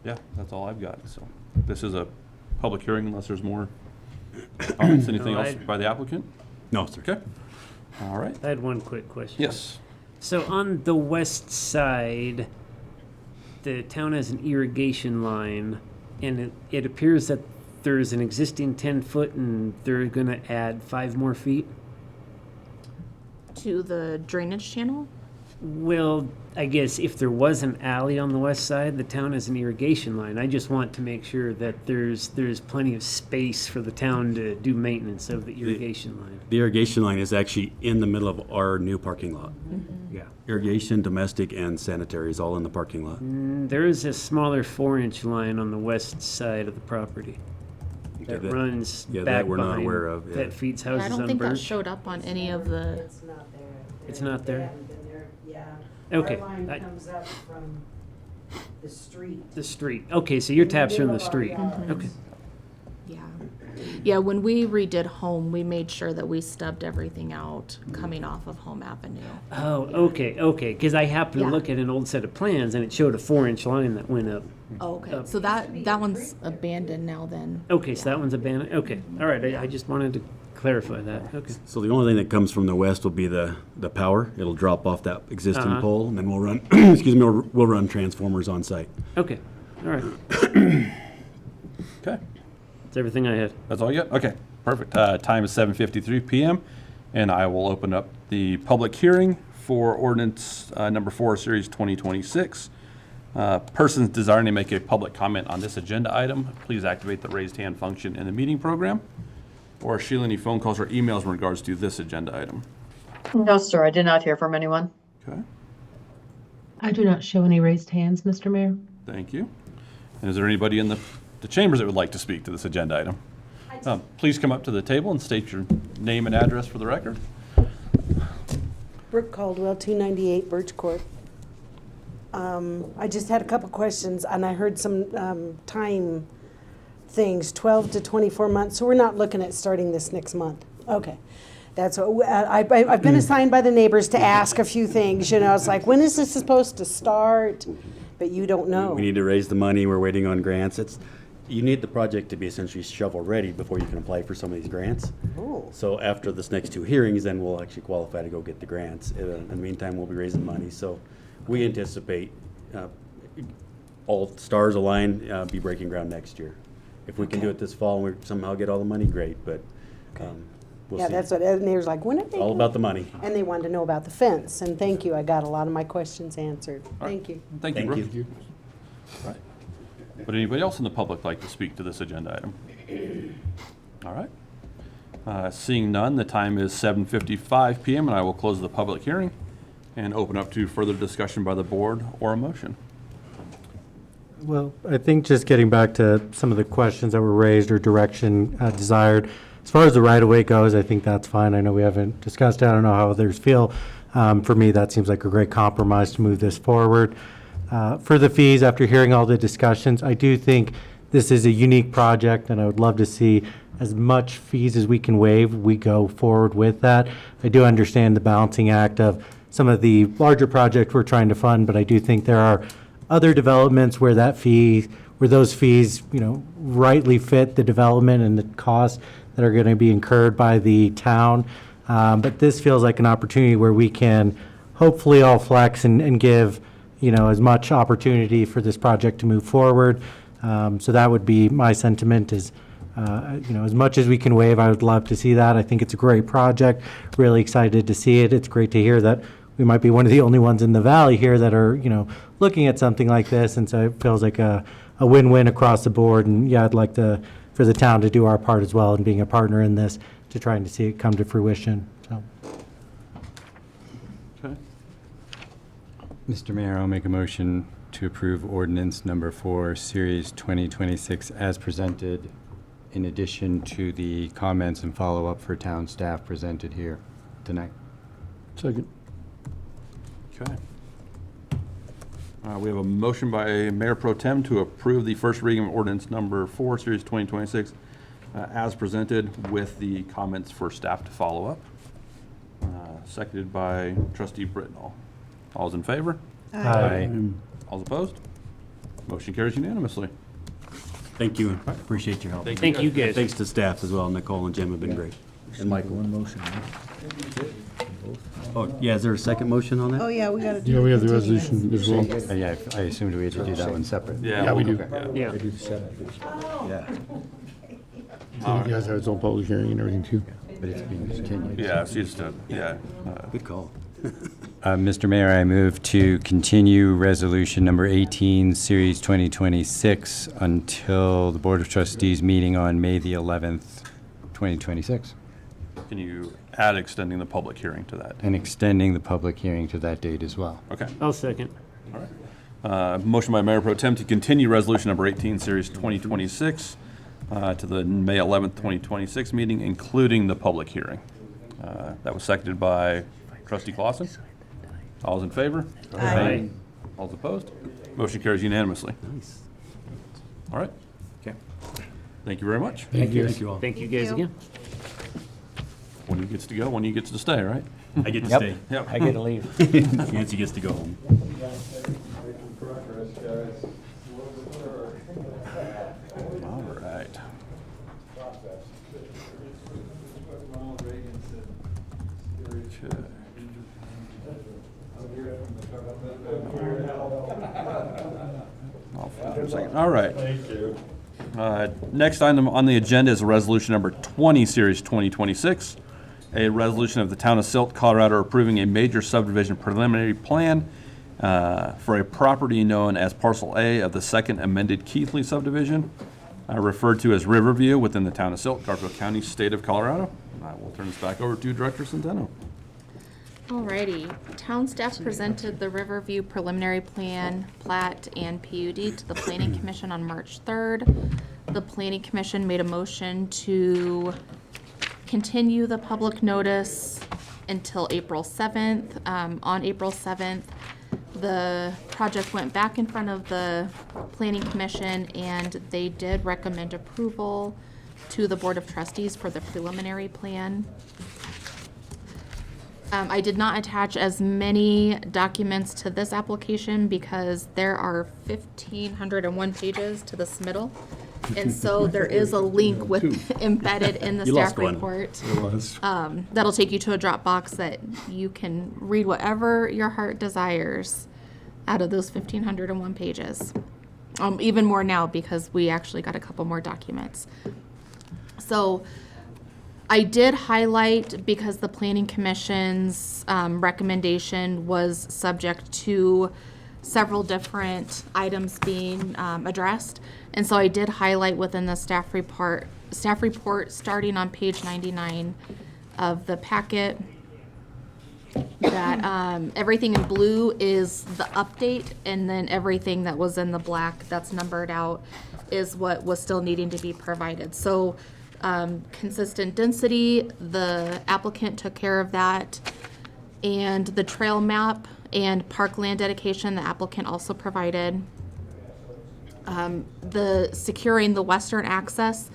Yeah, that's all I've got, so. This is a public hearing unless there's more comments, anything No, else by the applicant? No, sir. Okay, all right, I had one quick question. yes. So on the west side, the town has an irrigation line, and it appears that there's an existing 10-foot, and they're gonna add 5 more feet. To the drainage channel? Well, I guess if there was an alley on the west side, the town has an irrigation line. I just want to make sure that there's plenty of space for the town to do maintenance of the irrigation line. The irrigation line is actually in the middle of our new parking lot. Yeah. Irrigation, domestic, and sanitary is all in the parking lot. There is a smaller 4-inch line on the west side of the property that that- runs yeah, that back we're not behind, aware of, yeah. that feeds I houses don't on think that Birch. showed up on any of the, It's not there. It's not there? They haven't been there, yeah. Okay, Our line I- comes up from the street. The street. Okay, so your taps are in the Middle of our street. yard. Okay. yeah. Yeah, when we redid Home, we made sure that we stubbed everything out coming off of Home Avenue. Oh, okay. Because I happened Yeah. to look at an old set of plans and it showed a 4-inch line that went up. Oh, okay, so that one's abandoned now then. Okay, so that one's abandoned. Okay, all right. I just wanted to clarify that. Okay. So the only thing that comes from the west will be the power. It'll drop off that existing Uh-huh. pole, and then we'll run, excuse me, we'll run transformers on site. Okay. All right. Okay, That's everything I had. that's all you got? Okay, perfect. Time is 7:53 PM, and I will open up the public hearing for ordinance number 4, series 2026. Persons desiring to make a public comment on this agenda item, please activate the raised hand function in the meeting program, or Sheila, any phone calls or emails in regards to this agenda item. No, sir, I did not hear from anyone. Okay, I do not show any raised hands, Mr. Mayor. thank you. And is there anybody in the chambers that would like to speak to this agenda item? Please come up to the table and state your name and address for the record. Brooke Caldwell, 298 Birch Court. I just had a couple questions, and I heard some time things, 12 to 24 months. So we're not looking at starting this next month. Okay. That's what, I've been assigned by the neighbors to ask a few things. You know, it's like, when is this supposed to start? But you don't know. We need to raise the money. We're waiting on grants. You need the project to be essentially shovel-ready before you can apply for some of these grants. Oh. So after this next 2 hearings, then we'll actually qualify to go get the grants. In the meantime, we'll be raising money. So we anticipate all stars align, be breaking ground next year. If we can do it this fall and we somehow get all the money, great, but we'll Yeah, see. that's what, and they was like, when are they? All about the money. And they wanted to know about the fence, and thank you, I got a lot of my questions answered. Thank you. Thank you, Thank Brooke. you. Right. Would anybody else in the public like to speak to this agenda item? All right. Seeing none, the time is 7:55 PM, and I will close the public hearing and open up to further discussion by the board or a motion. Well, I think just getting back to some of the questions that were raised or direction desired, as far as the right-of-way goes, I think that's fine. I know we haven't discussed it. I don't know how others feel. For me, that seems like a great compromise to move this forward. For the fees, after hearing all the discussions, I do think this is a unique project, and I would love to see as much fees as we can waive, we go forward with that. I do understand the balancing act of some of the larger projects we're trying to fund, but I do think there are other developments where those fees, rightly fit the development and the costs that are going to be incurred by the town. But this feels like an opportunity where we can hopefully all flex and give, as much opportunity for this project to move forward. So that would be my sentiment is, as much as we can waive, I would love to see that. I think it's a great project. Really excited to see it. It's great to hear that we might be one of the only ones in the valley here that are, looking at something like this. And so it feels like a win-win across the board. And yeah, I'd like for the town to do our part as well in being a partner in this to trying to see it come to fruition. So. Okay. Mr. Mayor, I'll make a motion to approve ordinance number 4, series 2026 as presented, in addition to the comments and follow-up for town staff presented here tonight. Second. Okay. We have a motion by Mayor Pro Tem to approve the first reading of ordinance number 4, series 2026, as presented with the comments for staff to follow up. Seconded by Trustee Britnall. All's in favor? Aye. All's opposed? Motion carries unanimously. Thank you. Appreciate your help. Thank you, guys. Thanks to staff as well. Nicole and Jim have been great. And Michael, one motion. Oh, yeah, is there a second motion on that? Oh, yeah, we got to do. Yeah, we have the resolution as well. Yeah, I assumed we had to do that one separate. Yeah, we do. Yeah. I do the 7th. Yeah. You guys have its own public hearing and everything too. But it's being continued. Yeah, she's done, yeah. Good call. Mr. Mayor, I move to continue resolution number 18, series 2026, until the Board of Trustees meeting on May the 11th, 2026, Can you add extending the public hearing to that? and extending the public hearing to that date as well. Okay. I'll second. All right. Motion by Mayor Pro Tem to continue resolution number 18, series 2026, to the May 11th, 2026 meeting, including the public hearing. That was seconded by Trustee Clausen. All's in favor? Aye. All's opposed? Motion carries unanimously. Nice. All right. Okay. Thank you very much. Thank you. Thank you all. Thank you guys again. One of you gets to go, one of you gets to stay, right? I get to stay. Yep. I get to leave. Nancy gets to go home. All right. Okay. I'll find it in a second. All right. Thank you. Next item on the agenda is resolution number 20, series 2026. A resolution of the town of Silt, Colorado, approving a major subdivision preliminary plan for a property known as Parcel A of the second amended Keithley subdivision, referred to as Riverview within the town of Silt, Garfield County, state of Colorado. I will turn this back over to Director Centeno. Alrighty, town staff presented the Riverview preliminary plan, plat, and PUD to the Planning Commission on March 3rd. The Planning Commission made a motion to continue the public notice until April 7th. On April 7th, the project went back in front of the Planning Commission, and they did recommend approval to the Board of Trustees for the preliminary plan. I did not attach as many documents to this application because there are 1,501 pages to the submittal. And so there is a link with embedded in the You staff lost one. report. It was. That'll take you to a Dropbox that you can read whatever your heart desires out of those 1,501 pages. Even more now because we actually got a couple more documents. So I did highlight, because the Planning Commission's recommendation was subject to several different items being addressed. And so I did highlight within the staff report starting on page 99 of the packet, that everything in blue is the update, and then everything that was in the black that's numbered out is what was still needing to be provided. So consistent density, the applicant took care of that. And the trail map and parkland dedication, the applicant also provided. The securing the western access,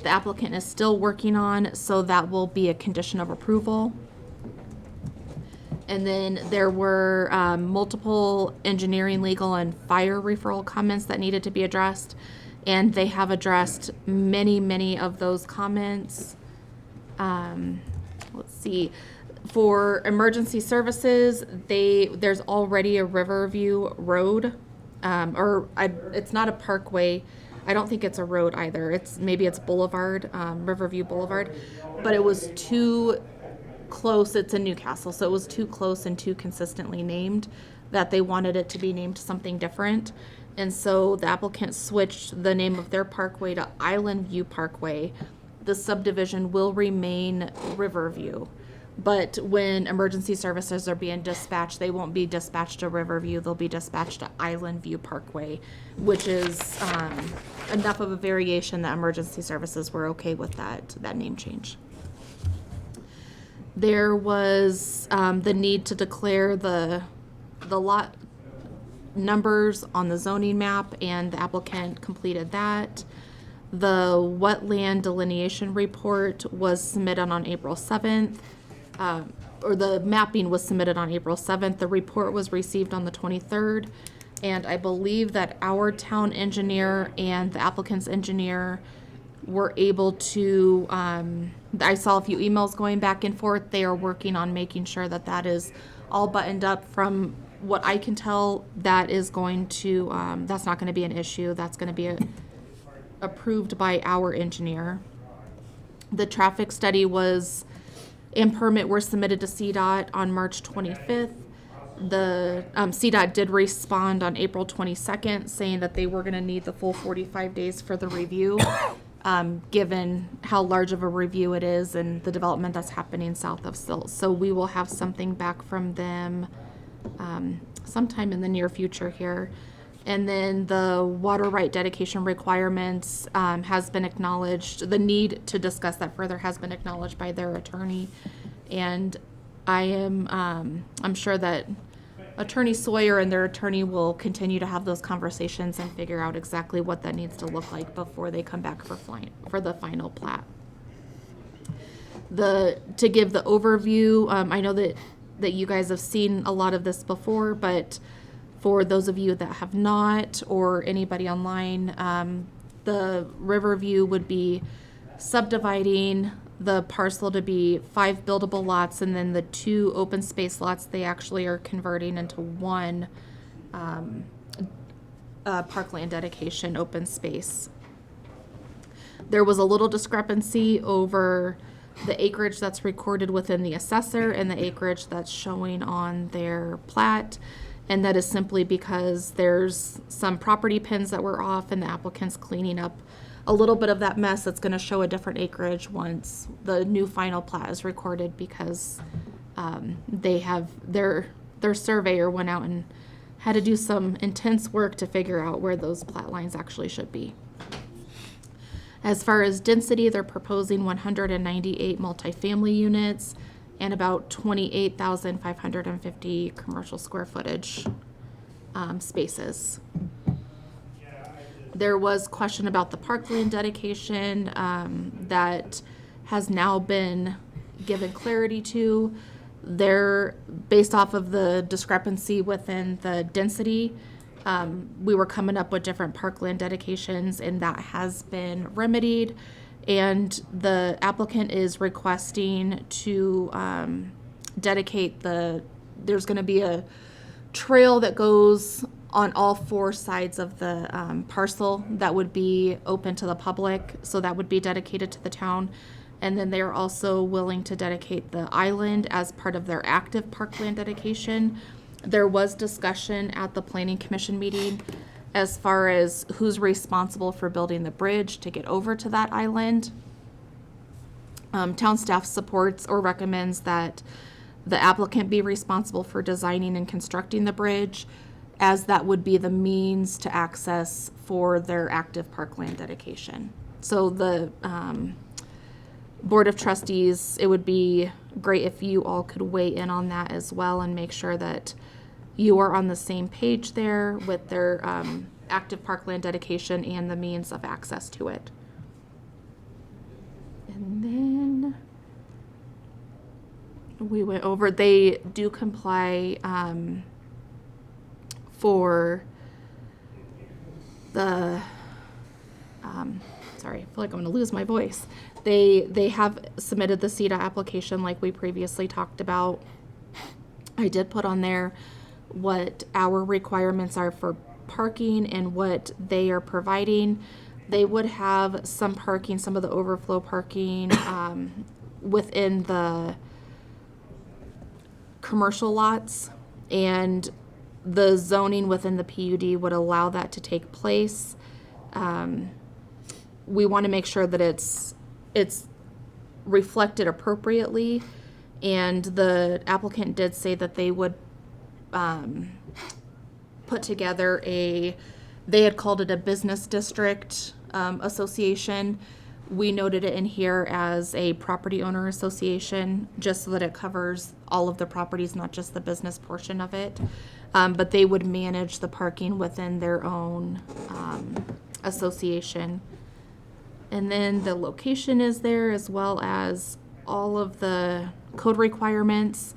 the applicant is still working on, so that will be a condition of approval. And then there were multiple engineering, legal, and fire referral comments that needed to be addressed. And they have addressed many of those comments. Let's see. For emergency services, there's already a Riverview Road, it's not a parkway. I don't think it's a road either. Maybe it's Boulevard, Riverview Boulevard, but it was too close. It's in Newcastle, so it was too close and too consistently named that they wanted it to be named something different. And so the applicant switched the name of their parkway to Island View Parkway. The subdivision will remain Riverview. But when emergency services are being dispatched, they won't be dispatched to Riverview, they'll be dispatched to Island View Parkway, which is enough of a variation that emergency services were okay with that name change. There was the need to declare the lot numbers on the zoning map, and the applicant completed that. The wetland delineation report was submitted on April 7th. Or the mapping was submitted on April 7th. The report was received on the 23rd. And I believe that our town engineer and the applicant's engineer were able to, I saw a few emails going back and forth. They are working on making sure that that is all buttoned up. From what I can tell, that is going to, that's not going to be an issue. That's going to be approved by our engineer. The traffic study and permit were submitted to CDOT on March 25th. The CDOT did respond on April 22nd, saying that they were going to need the full 45 days for the review, given how large of a review it is and the development that's happening south of Silt. So we will have something back from them sometime in the near future here. And then the water right dedication requirements has been acknowledged. The need to discuss that further has been acknowledged by their attorney. And I'm sure that Attorney Sawyer and their attorney will continue to have those conversations and figure out exactly what that needs to look like before they come back for the final plat. To give the overview, I know that you guys have seen a lot of this before, but for those of you that have not, or anybody online, the Riverview would be subdividing the parcel to be 5 buildable lots, and then the 2 open space lots they actually are converting into 1 parkland dedication open space. There was a little discrepancy over the acreage that's recorded within the assessor and the acreage that's showing on their plat. And that is simply because there's some property pins that were off, and the applicant's cleaning up a little bit of that mess. That's going to show a different acreage once the new final plat is recorded, because they have their surveyor went out and had to do some intense work to figure out where those plat lines actually should be. As far as density, they're proposing 198 multifamily units and about 28,550 commercial square footage spaces. There was question about the parkland dedication that has now been given clarity to. They're based off of the discrepancy within the density. We were coming up with different parkland dedications, and that has been remedied. And the applicant is requesting to dedicate there's going to be a trail that goes on all 4 sides of the parcel that would be open to the public. So that would be dedicated to the town. And then they're also willing to dedicate the island as part of their active parkland dedication. There was discussion at the Planning Commission meeting as far as who's responsible for building the bridge to get over to that island. Town staff supports or recommends that the applicant be responsible for designing and constructing the bridge, as that would be the means to access for their active parkland dedication. So the Board of Trustees, it would be great if you all could weigh in on that as well and make sure that you are on the same page there with their active parkland dedication and the means of access to it. And then we went over, they do comply for the, sorry, I feel like I'm gonna lose my voice. They have submitted the CEDA application like we previously talked about. I did put on there what our requirements are for parking and what they are providing. They would have some parking, some of the overflow parking within the commercial lots, and the zoning within the PUD would allow that to take place. We want to make sure that it's reflected appropriately, and the applicant did say that they would put together they had called it a business district association. We noted it in here as a property owner association, just so that it covers all of the properties, not just the business portion of it. But they would manage the parking within their own association. And then the location is there, as well as all of the code requirements.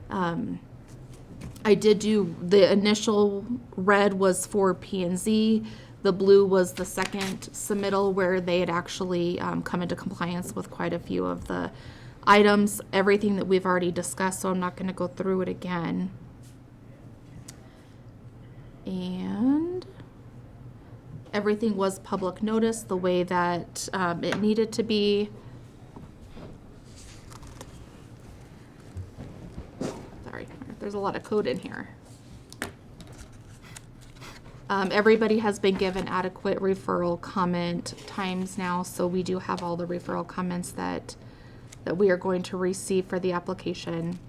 I did do, the initial red was for P&Z. The blue was the second submittal where they had actually come into compliance with quite a few of the items, everything that we've already discussed, so I'm not going to go through it again. And everything was public notice the way that it needed to be. Sorry, there's a lot of code in here. Everybody has been given adequate referral comment times now, so we do have all the referral comments that we are going to receive for the application.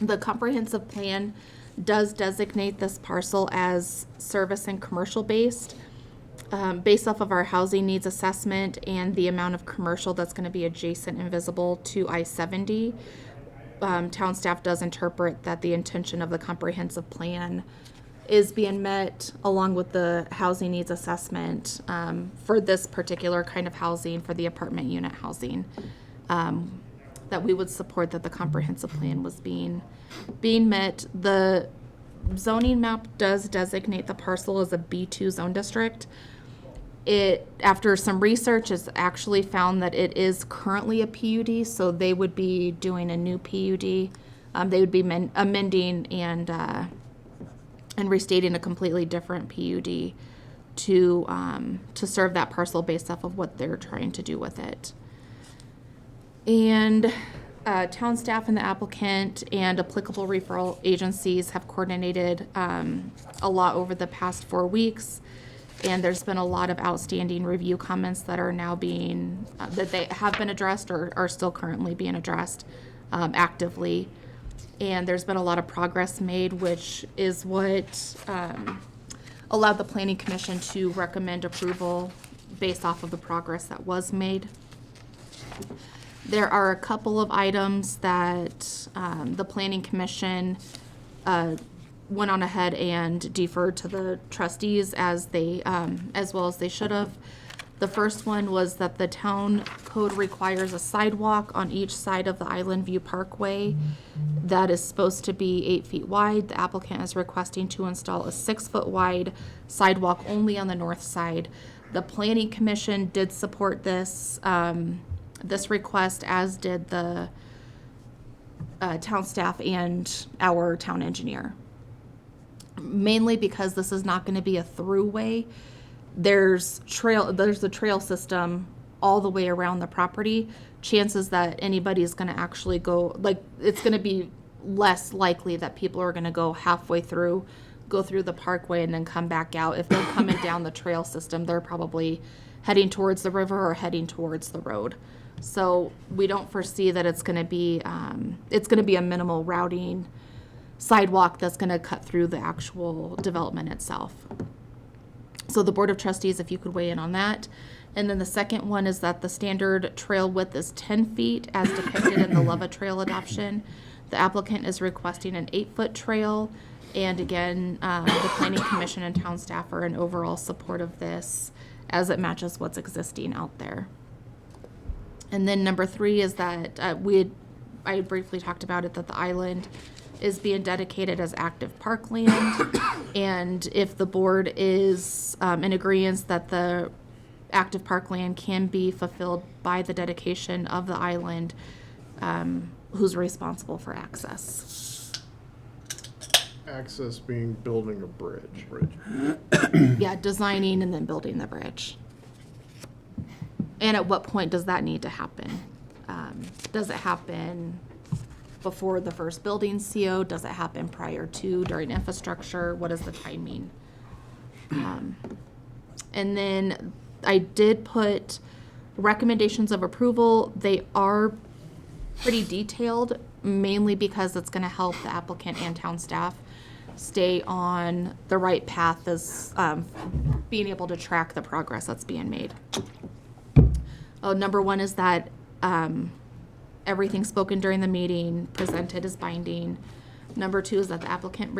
The comprehensive plan does designate this parcel as service and commercial based. Based off of our housing needs assessment and the amount of commercial that's going to be adjacent and visible to I-70, town staff does interpret that the intention of the comprehensive plan is being met along with the housing needs assessment for this particular kind of housing, for the apartment unit housing, that we would support that the comprehensive plan was being met. The zoning map does designate the parcel as a B2 zone district. It, after some research, is actually found that it is currently a PUD, so they would be doing a new PUD. They would be amending and restating a completely different PUD to serve that parcel based off of what they're trying to do with it. And town staff and the applicant and applicable referral agencies have coordinated a lot over the past 4 weeks. And there's been a lot of outstanding review comments that are now being, that they have been addressed or are still currently being addressed actively. And there's been a lot of progress made, which is what allowed the Planning Commission to recommend approval based off of the progress that was made. There are a couple of items that the Planning Commission went on ahead and deferred to the trustees as well as they should have. The first one was that the town code requires a sidewalk on each side of the Island View Parkway that is supposed to be 8 feet wide. The applicant is requesting to install a 6-foot wide sidewalk only on the north side. The Planning Commission did support this request, as did the town staff and our town engineer. Mainly because this is not going to be a throughway. There's a trail system all the way around the property. Chances that anybody is going to actually go, like, it's going to be less likely that people are going to go halfway through, go through the parkway and then come back out. If they're coming down the trail system, they're probably heading towards the river or heading towards the road. So we don't foresee that it's going to be a minimal routing sidewalk that's going to cut through the actual development itself. So the Board of Trustees, if you could weigh in on that. And then the second one is that the standard trail width is 10 feet as depicted in the Lova Trail adoption. The applicant is requesting an 8-foot trail. And again, the Planning Commission and town staff are in overall support of this as it matches what's existing out there. And then number 3 is that I had briefly talked about it, that the island is being dedicated as active parkland. And if the board is in agreement that the active parkland can be fulfilled by the dedication of the island, who's responsible for access? Access being building a bridge. Yeah, designing and then building the bridge. And at what point does that need to happen? Does it happen before the first building CO? Does it happen prior to, during infrastructure? What is the timing? And then I did put recommendations of approval. They are pretty detailed, mainly because it's going to help the applicant and town staff stay on the right path as being able to track the progress that's being made. Number 1 is that everything spoken during the meeting presented is binding. Number 2 is that the applicant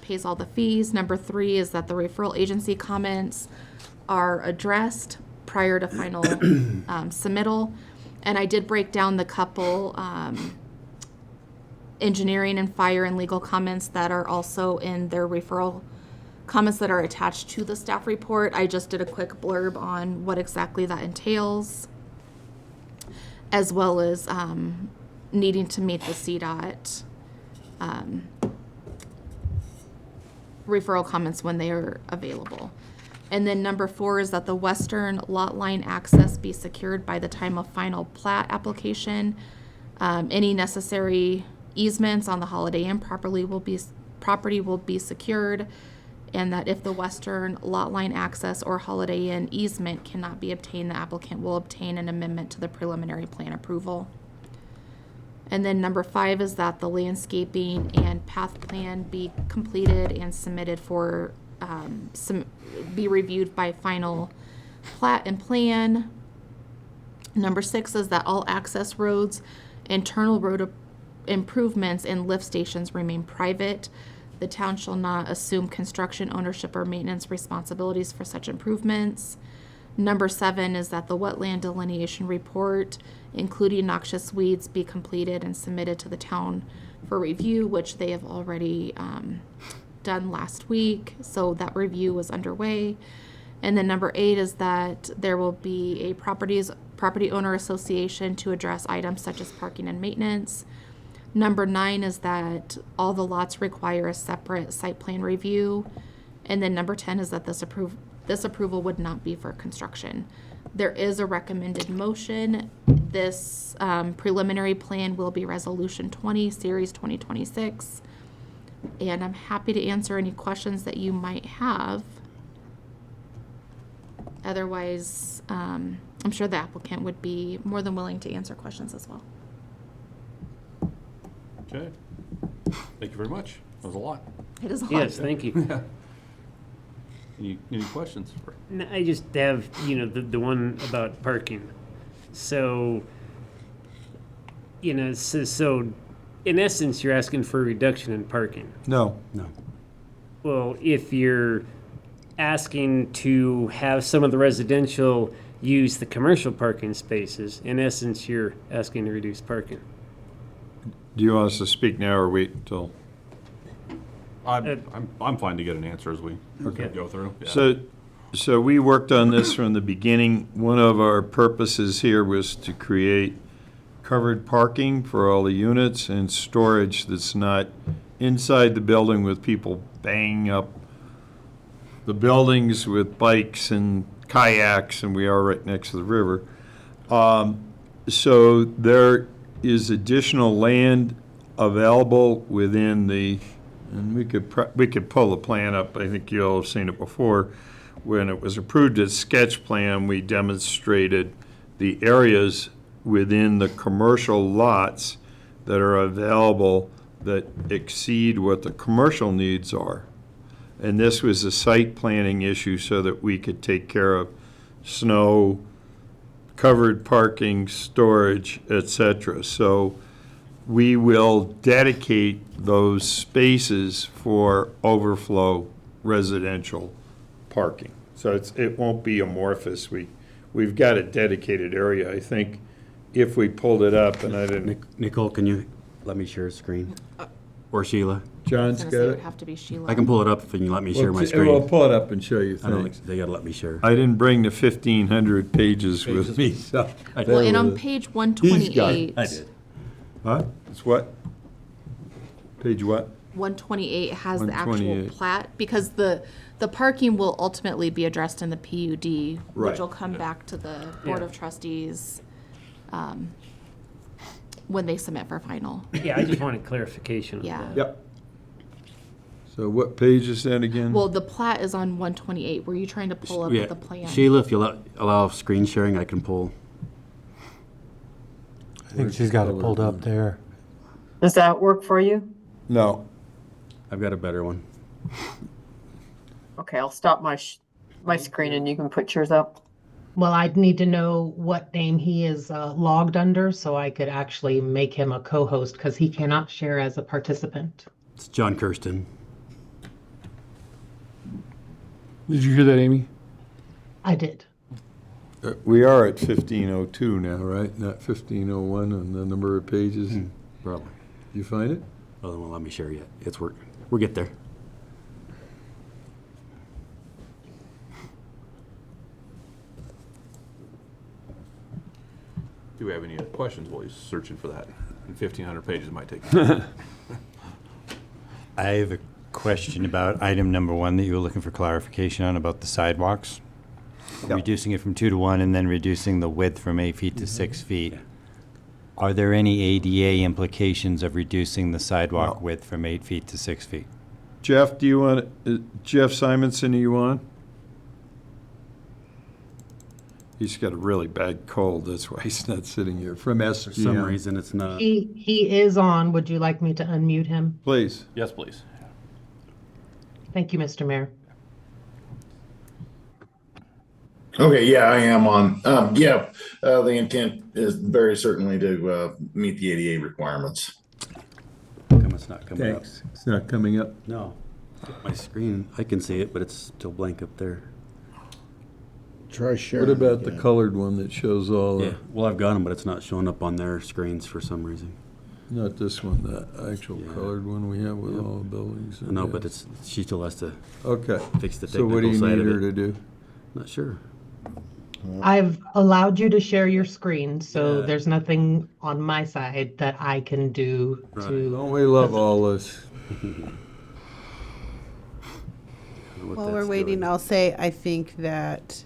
pays all the fees. Number 3 is that the referral agency comments are addressed prior to final submittal. And I did break down the couple engineering and fire and legal comments that are also in their referral comments that are attached to the staff report. I just did a quick blurb on what exactly that entails, as well as needing to meet the CDOT referral comments when they are available. And then number 4 is that the western lot line access be secured by the time of final plat application. Any necessary easements on the Holiday Inn property will be secured, and that if the western lot line access or Holiday Inn easement cannot be obtained, the applicant will obtain an amendment to the preliminary plan approval. And then number 5 is that the landscaping and path plan be completed and submitted for be reviewed by final plat and plan. Number 6 is that all access roads, internal road improvements, and lift stations remain private. The town shall not assume construction, ownership, or maintenance responsibilities for such improvements. Number 7 is that the wetland delineation report, including noxious weeds, be completed and submitted to the town for review, which they have already done last week. So that review was underway. And then number 8 is that there will be a property owner association to address items such as parking and maintenance. Number 9 is that all the lots require a separate site plan review. And then number 10 is that this approval would not be for construction. There is a recommended motion. This preliminary plan will be Resolution 20, Series 2026. And I'm happy to answer any questions that you might have. Otherwise, I'm sure the applicant would be more than willing to answer questions as well. Okay. Thank you very much. That was a lot. It is a lot. Yes, thank you. Any questions? No, I just have, the one about parking. So, so in essence, you're asking for a reduction in parking. No. No. Well, if you're asking to have some of the residential use the commercial parking spaces, in essence, you're asking to reduce parking. Do you want us to speak now or wait until? I'm fine to get an answer as we go through. Yeah. So we worked on this from the beginning. One of our purposes here was to create covered parking for all the units and storage that's not inside the building with people banging up the buildings with bikes and kayaks, and we are right next to the river. So there is additional land available within the and we could pull the plan up, I think you all have seen it before. When it was approved as sketch plan, we demonstrated the areas within the commercial lots that are available that exceed what the commercial needs are. And this was a site planning issue so that we could take care of snow, covered parking, storage, etc. So we will dedicate those spaces for overflow residential parking. So it won't be amorphous. We've got a dedicated area. I think if we pulled it up, and I didn't. Nicole, can you let me share a screen? Or Sheila? John's I was got gonna say it would it. have to be Sheila. I can pull it up if you let me share my We'll screen. pull it up and show you I don't things. think they gotta let me share. I didn't bring the 1,500 pages with me, so. Well, and on page He's 128. I did. Huh? It's what? Page what? 128 has the actual 128. plat, because the parking will ultimately be addressed in the PUD, Right. which will come back to the Board Yeah. of Trustees when they submit for final. Yeah, I just wanted clarification of Yeah. that. Yep. So what page is that again? Well, the plat is on 128. Were you trying to pull up Yeah. the plan? Sheila, if you allow screen sharing, I can pull. I think she's got it pulled up there. Does that work for you? No. I've got a better one. Okay, I'll stop my screen and you can put yours up. Well, I'd need to know what name he is logged under so I could actually make him a co-host because he cannot share as a participant. It's John Kirsten. Did you hear that, Amy? I did. We are at 1502 now, right? Not 1501 on the number of pages. Probably. You find it? Oh, they won't let me share yet. It's working. We'll get there. Do we have any questions while he's searching for that? And 1,500 pages might take. I have a question about item number 1 that you were looking for clarification on about the sidewalks. Yep. Reducing it from 2 to 1 and then reducing the width from 8 feet to 6 feet. Are there any ADA implications of reducing the sidewalk No. width from 8 feet to 6 feet? Jeff, do you want, Jeff Simonson, are you on? He's got a really bad cold, that's why he's not sitting here, from SGM. For some reason, it's not. He is on. Would you like me to unmute him? Please. Yes, please. Thank you, Mr. Mayor. Okay, yeah, I am on. The intent is very certainly to meet the ADA requirements. How come it's not coming up? Thanks. It's not coming up. No. My screen, I can see it, but it's still blank up there. Try sharing. What about the again. colored one that shows all, Yeah, well, I've got them, but it's not showing up on their screens for some reason. not this one, the actual Yeah. colored one we have with Yep. all the buildings? I know, but it's, she still has to Okay. fix the So what do technical you side need of her to it. do? Not sure. I've allowed you to share your screen, so Yeah. there's nothing on my side that I can do to. Don't we love all this? What While that's we're waiting, doing. I'll say I think that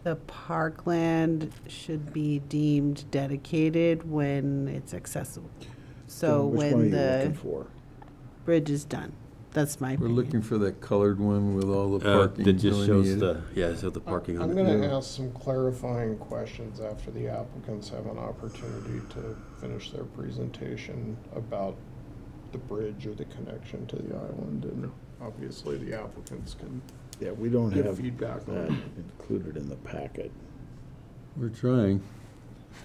the parkland should be deemed dedicated when it's accessible. So Which one are when you the looking for? bridge is done. That's my We're opinion. looking for that colored one with all the parking That just shows delineated. the parking on I'm it. going to ask some clarifying questions after the applicants have an opportunity to finish their presentation about the bridge or the connection to the island, and obviously the applicants can Yeah, we don't give have feedback on that it. included in the packet. We're trying.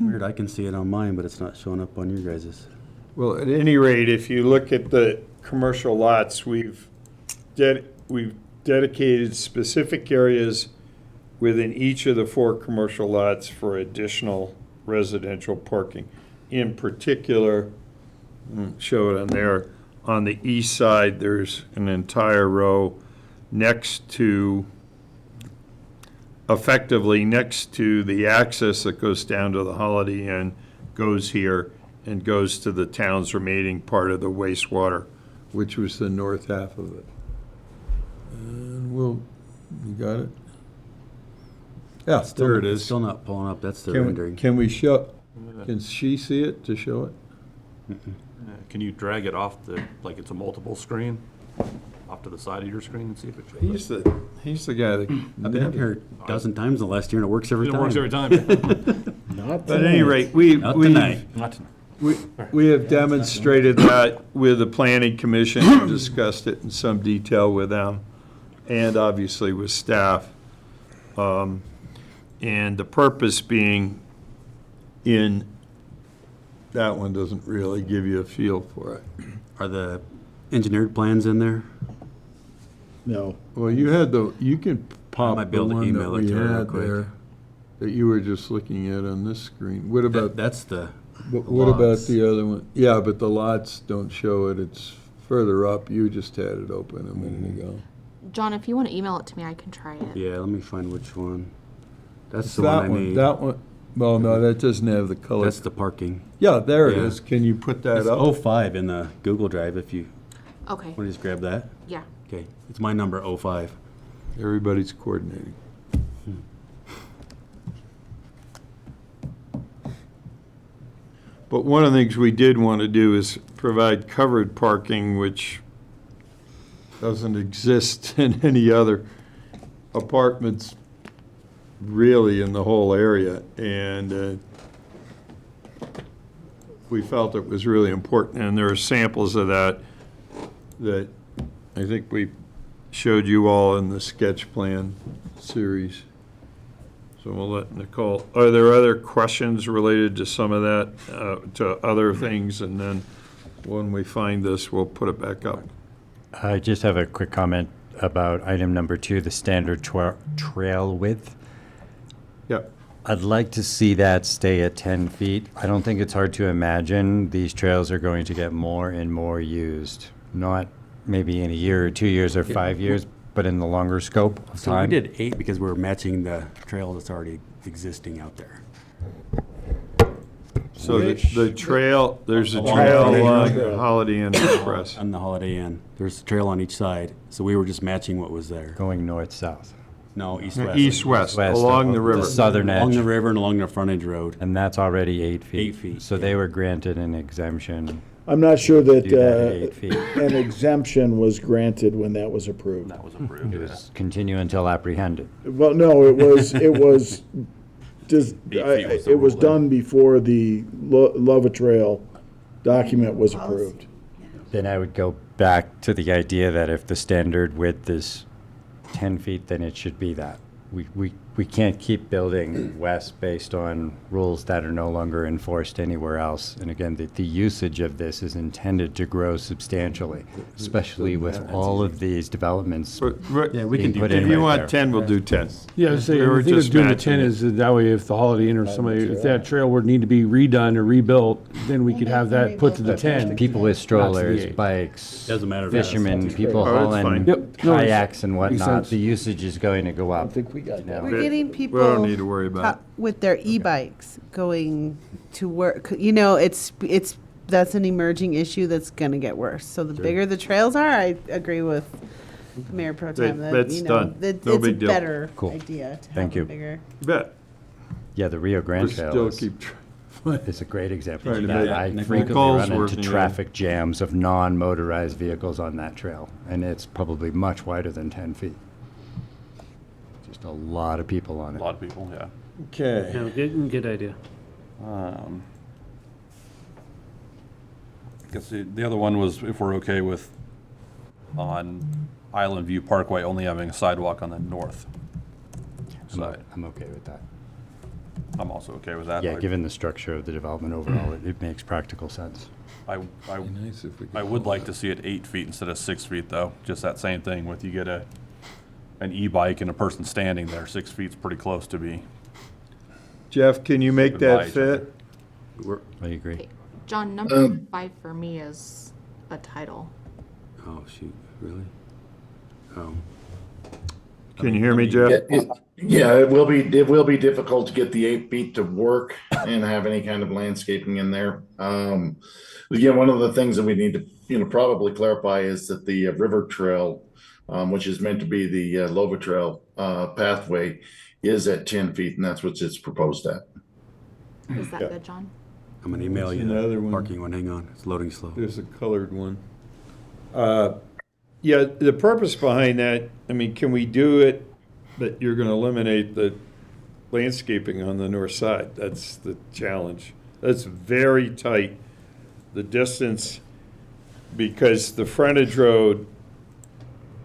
Weird, I can see it on mine, but it's not showing up on your guys's. Well, at any rate, if you look at the commercial lots, we've dedicated specific areas within each of the 4 commercial lots for additional residential parking. In particular, show it on there, on the east side, there's an entire row effectively next to the access that goes down to the Holiday Inn, goes here and goes to the town's remaining part of the wastewater, which was the north half of it. And you got it? Yeah, there it It's is. still not pulling up. That's the Can rendering. can we show, can she see it to show it? Can you drag it off like it's a multiple screen, off to the side of your screen and see if it shows up? He's the guy that. I've been up here a dozen times in the last year, and it works every It time. works every time. Not But at any rate, we tonight. we have demonstrated that with the planning commission, and discussed it in some detail with them, and obviously with staff. And the purpose being in, that one doesn't really give you a feel for it. Are the engineered plans in there? No. Well, you can pop might be the able to one that email it we to her real had quick. there that you were just looking at on this screen. What about, That's the what about lots. the other one? Yeah, but the lots don't show it. It's further up. You just had it open a minute ago. John, if you want to email it to me, I can try it. Yeah, let me find which one. That's It's the one that I one, need. that one. Well, no, that doesn't have the color. That's the parking. Yeah, there it Yeah. is. Can you put that It's up? 05 in the Google Drive if you Okay. want to just grab that. Yeah. Okay, it's my number 05. Everybody's coordinating. But one of the things we did want to do is provide covered parking, which doesn't exist in any other apartments really in the whole area. And we felt it was really important, and there are samples of that I think we showed you all in the sketch plan series. So we'll let Nicole, are there other questions related to some of that, to other things? And then when we find this, we'll put it back up. I just have a quick comment about item number 2, the standard trail width. Yep. I'd like to see that stay at 10 feet. I don't think it's hard to imagine these trails are going to get more and more used. Not maybe in a year or 2 years or 5 years, but in the longer scope of So time. we did 8 because we're matching the trail that's already existing out there. So the trail, there's a Along trail the along Holiday Inn. Holiday Inn Express. On the Holiday Inn. There's a trail on each side, so we were just matching what was there. Going north-south. No, east-west. East-west, West along of the river. southern Along edge. the river and along the frontage road. And that's already 8 feet. 8 feet, So they were granted an exemption. I'm not sure that Do that at 8 feet. an exemption was granted when that was approved. That was approved. It was continue until apprehended. Well, no, it was, just, 8 feet was the it was rule then. done before the Love a Trail document was approved. Then I would go back to the idea that if the standard width is 10 feet, then it should be that. We can't keep building west based on rules that are no longer enforced anywhere else. And again, the usage of this is intended to grow substantially, especially with all of these developments Yeah, we can do If that you right want there. 10, we'll do 10. Yeah, say, We were the thing of just doing the matching 10 it. is that way if the Holiday Inn or somebody, if that trail would need to be redone or rebuilt, then we could have that put to the 10. People with strollers, 8. bikes, Doesn't matter to us. fishermen, people Oh, that's fine. hauling Yep. No, it's- kayaks and makes whatnot, sense. the usage is going to go up. think we got that. We're getting people. We don't need to worry about it. With their e-bikes going to work. You know, that's an emerging issue that's gonna get worse. So the bigger the trails are, I agree with Mayor Pro Tem that, That's you know, done. that No it's a big deal. better Cool. idea to Thank have you. a bigger. You bet. Yeah, the Rio Grande We'll Trail still is, keep is a great example Trying of to that. make- I Nicole's frequently run into working on it. traffic jams of non-motorized vehicles on that trail, and it's probably much wider than 10 feet. Just a lot of people on A it. lot of people, yeah. Okay. No, good idea. I guess the other one was if we're okay with on Island View Parkway only having a sidewalk on the north side. I'm okay with that. I'm also okay with that. Yeah, given the structure of the development overall, it makes practical sense. I Nice if we could- I would like to see it 8 feet instead of 6 feet, though. Just that same thing with you get an e-bike and a person standing there. 6 feet's pretty close to be. Jeff, can you make that Advise, I fit? I agree. Okay. John, number 5 for me is a title. Oh, shoot, really? Oh. Can you hear me, Jeff? Yeah, it will be difficult to get the 8 feet to work and have any kind of landscaping in there. Again, one of the things that we need to, probably clarify is that the river trail, which is meant to be the Lova Trail pathway, is at 10 feet, and that's what it's proposed at. Is that good, John? I'm gonna email What's you another the one? parking one. Hang on, it's loading slow. There's a colored one. Yeah, the purpose behind that, I mean, can we do it that you're gonna eliminate the landscaping on the north side? That's the challenge. That's very tight, the distance, because the frontage road,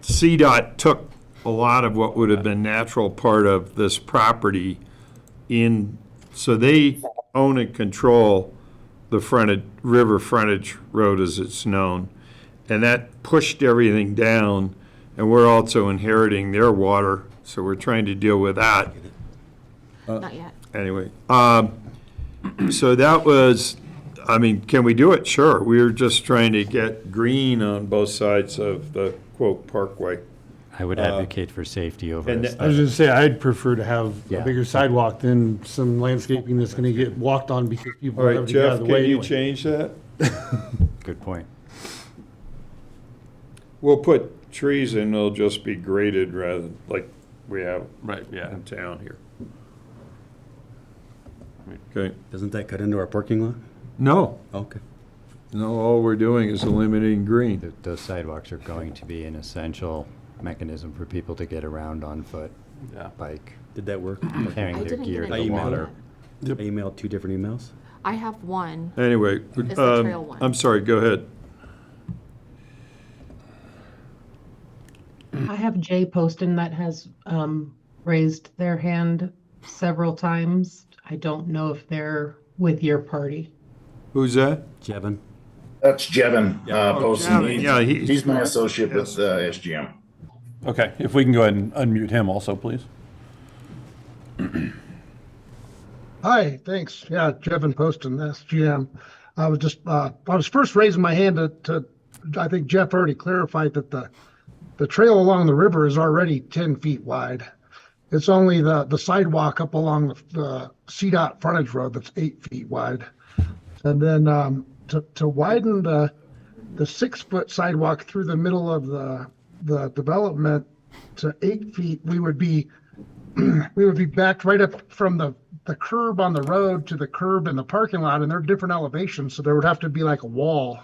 CDOT took a lot of what would have been natural part of this property in, so they own and control the river frontage road as it's known. And that pushed everything down, and we're also inheriting their water, so we're trying to deal with that. Not yet. Anyway, so that was, I mean, can we do it? Sure. We were just trying to get green on both sides of the quote parkway. I would advocate for safety over and aesthetics. I was gonna say, I'd prefer to have Yeah. a bigger sidewalk than some landscaping that's gonna get walked on because people All are right, having to get out Jeff, of the way can you anyway. change that? Good point. We'll put trees in, they'll just be graded rather than like we have Right, yeah. in town here. Okay. Doesn't that cut into our parking lot? No, Okay. no, all we're doing is eliminating green. Those sidewalks are going to be an essential mechanism for people to get around on foot, Yeah. bike, Did that work? carrying I their didn't gear get to any the email. water. I emailed 2 different emails. I have one. Anyway, It's the trail one. I'm sorry, go ahead. I have Jay Poston that has raised their hand several times. I don't know if they're with your party. Who's that? Jevin. That's Jevin, Oh, Poston. Jevin, yeah, He's my associate with SGM. Okay, if we can go ahead and unmute him also, please. Hi, thanks. Yeah, Jevin Poston, SGM. I was first raising my hand to I think Jeff already clarified that the trail along the river is already 10 feet wide. It's only the sidewalk up along the CDOT frontage road that's 8 feet wide. And then to widen the 6-foot sidewalk through the middle of the development to 8 feet, we would be backed right up from the curb on the road to the curb in the parking lot, and they're different elevations, so there would have to be like a wall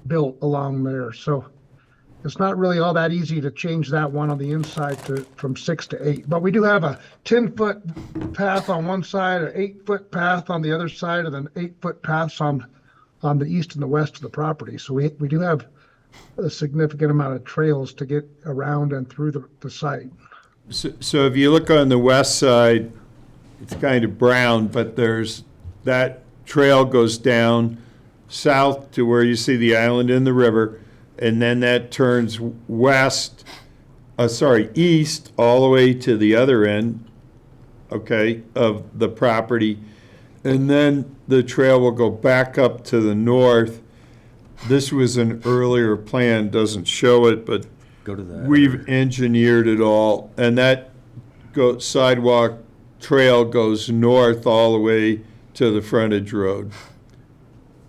built along there. So it's not really all that easy to change that one on the inside from 6 to 8. But we do have a 10-foot path on one side, an 8-foot path on the other side, and then 8-foot paths on the east and the west of the property. So we do have a significant amount of trails to get around and through the site. So if you look on the west side, it's kind of brown, but that trail goes down south to where you see the island in the river, and then that turns east all the way to the other end, okay, of the property. And then the trail will go back up to the north. This was an earlier plan, doesn't show it, but Go to the. we've engineered it all, and that sidewalk trail goes north all the way to the frontage road.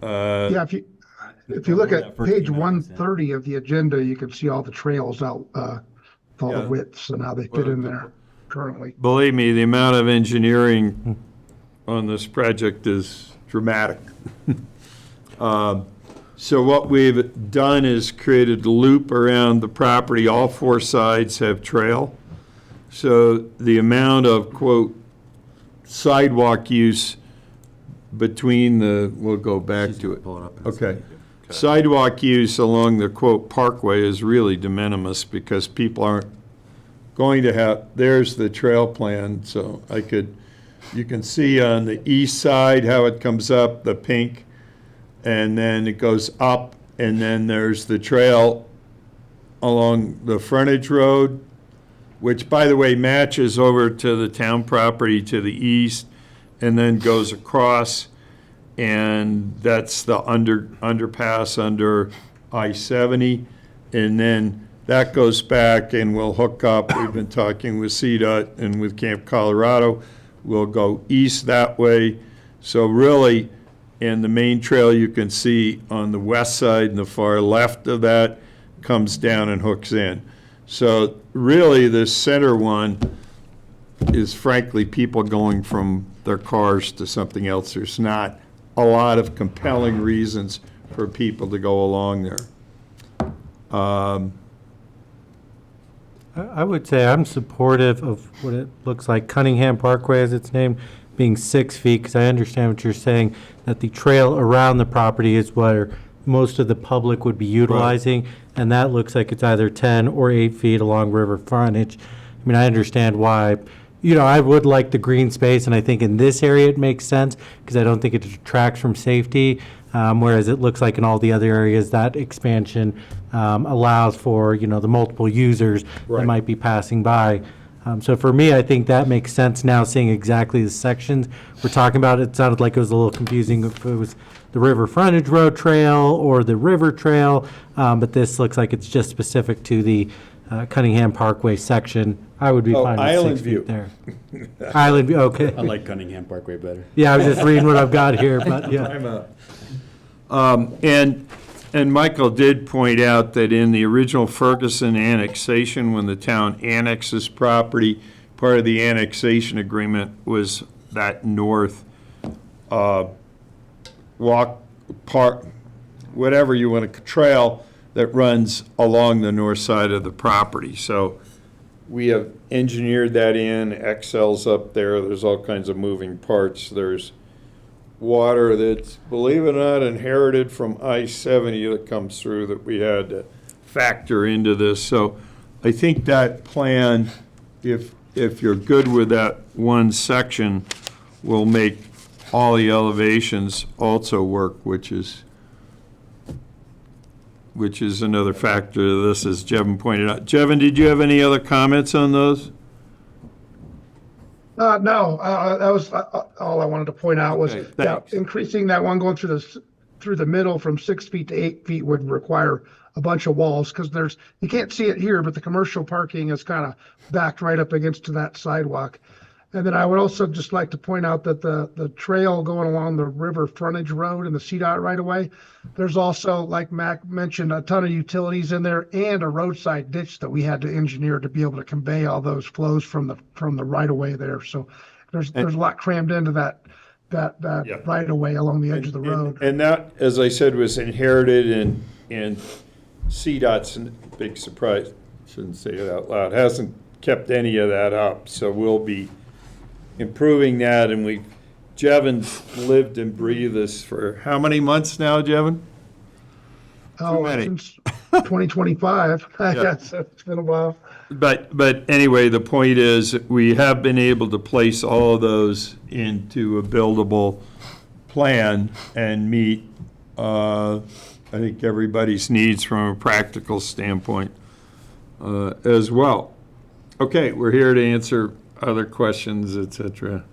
Yeah, if you look at page 130 of the agenda, you can see all the trails out, with all the widths and how they fit in there currently. Believe me, the amount of engineering on this project is dramatic. So what we've done is created a loop around the property. All 4 sides have trail. So the amount of, quote, sidewalk use between we'll go back to it. Pull it up and Okay. see. Sidewalk use along the, quote, parkway is really de minimis because people aren't going to have, there's the trail plan, so you can see on the east side how it comes up, the pink, and then it goes up, and then there's the trail along the frontage road, which, by the way, matches over to the town property to the east, and then goes across, and that's the underpass under I-70, and then that goes back and we'll hook up. We've been talking with CDOT and with Camp Colorado. We'll go east that way. So really, and the main trail you can see on the west side and the far left of that comes down and hooks in. So really, the center one is frankly people going from their cars to something else. There's not a lot of compelling reasons for people to go along there. I would say I'm supportive of what it looks like Cunningham Parkway, as it's named, being 6 feet, because I understand what you're saying, that the trail around the property is where most of the public would be utilizing, and that looks like it's either 10 or 8 feet along river frontage. I mean, I understand why. I would like the green space, and I think in this area it makes sense, because I don't think it detracts from safety, whereas it looks like in all the other areas, that expansion allows for, the multiple users that might be passing by. So for me, I think that makes sense now, seeing exactly the sections we're talking about. It sounded like it was a little confusing if it was the river frontage road trail or the river trail, but this looks like it's just specific to the Cunningham Parkway section. I would be fine with Island 6 View. feet there. Island View, okay. I like Cunningham Parkway better. Yeah, I was just reading what I've got here, but yeah. And Michael did point out that in the original Ferguson annexation, when the town annexes property, part of the annexation agreement was that north walk, park, whatever you want to, trail that runs along the north side of the property. So we have engineered that in. Excel's up there. There's all kinds of moving parts. There's water that's, believe it or not, inherited from I-70 that comes through that we had to factor into this. So I think that plan, if you're good with that one section, will make all the elevations also work, which is another factor to this, as Jevin pointed out. Jevin, did you have any other comments on those? No, that was all I wanted to point out was Okay, that thanks. increasing that one going through the middle from 6 feet to 8 feet would require a bunch of walls, because you can't see it here, but the commercial parking is kind of backed right up against to that sidewalk. And then I would also just like to point out that the trail going along the river frontage road and the CDOT right away, there's also, like Mac mentioned, a ton of utilities in there and a roadside ditch that we had to engineer to be able to convey all those flows from the right of way there. So there's a lot crammed into that Yeah. right of way along the edge of the road. And that, as I said, was inherited, and CDOT's a big surprise, shouldn't say it out loud, hasn't kept any of that up. So we'll be improving that, and Jevin's lived and breathed this for how many months now, Jevin? Since 2025, I Yeah. guess. It's been a while. But anyway, the point is, we have been able to place all of those into a buildable plan and meet, I think, everybody's needs from a practical standpoint as well. Okay, we're here to answer other questions, etc.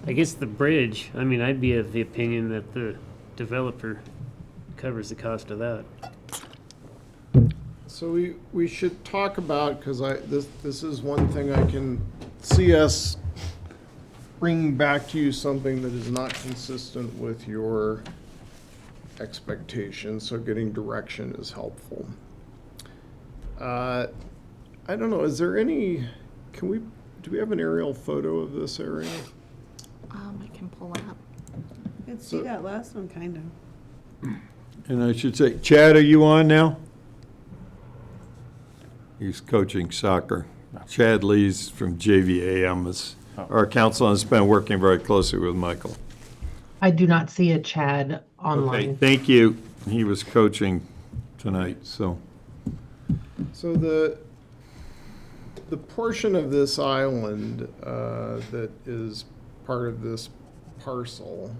I guess the bridge, I'd be of the opinion that the developer covers the cost of that. So we should talk about, because this is one thing I can see us bring back to you, something that is not consistent with your expectations, so getting direction is helpful. I don't know, is there any, do we have an aerial photo of this area? I can pull it up. I could see that last one, kind of. And I should say, Chad, are you on now? He's coaching soccer. Chad Lee's from JVAM, our council, and has been working very closely with Michael. I do not see a Chad online. Okay, thank you. He was coaching tonight, so. So the portion of this island that is part of this parcel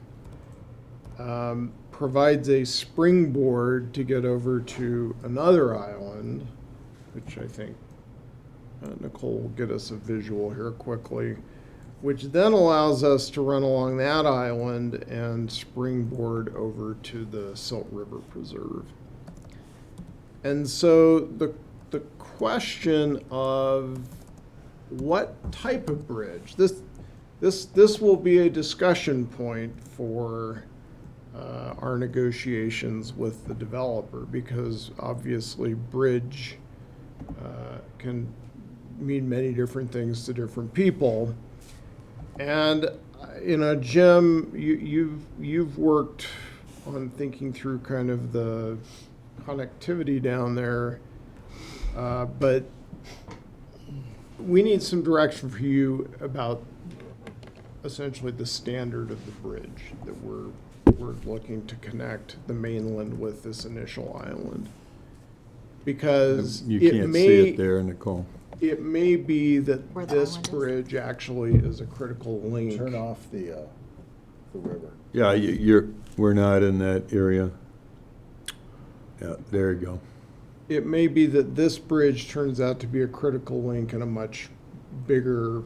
provides a springboard to get over to another island, which I think Nicole will get us a visual here quickly, which then allows us to run along that island and springboard over to the Silt River Preserve. And so the question of what type of bridge, this will be a discussion point for our negotiations with the developer, because obviously bridge can mean many different things to different people. And Jim, you've worked on thinking through kind of the connectivity down there, but we need some direction for you about essentially the standard of the bridge that we're looking to connect the mainland with this initial island. Because You it can't may, see it there, Nicole. it may be that Where the this island is? bridge actually is a critical link. Turn off the river. Yeah, we're not in that area. Yeah, there you go. It may be that this bridge turns out to be a critical link in a much bigger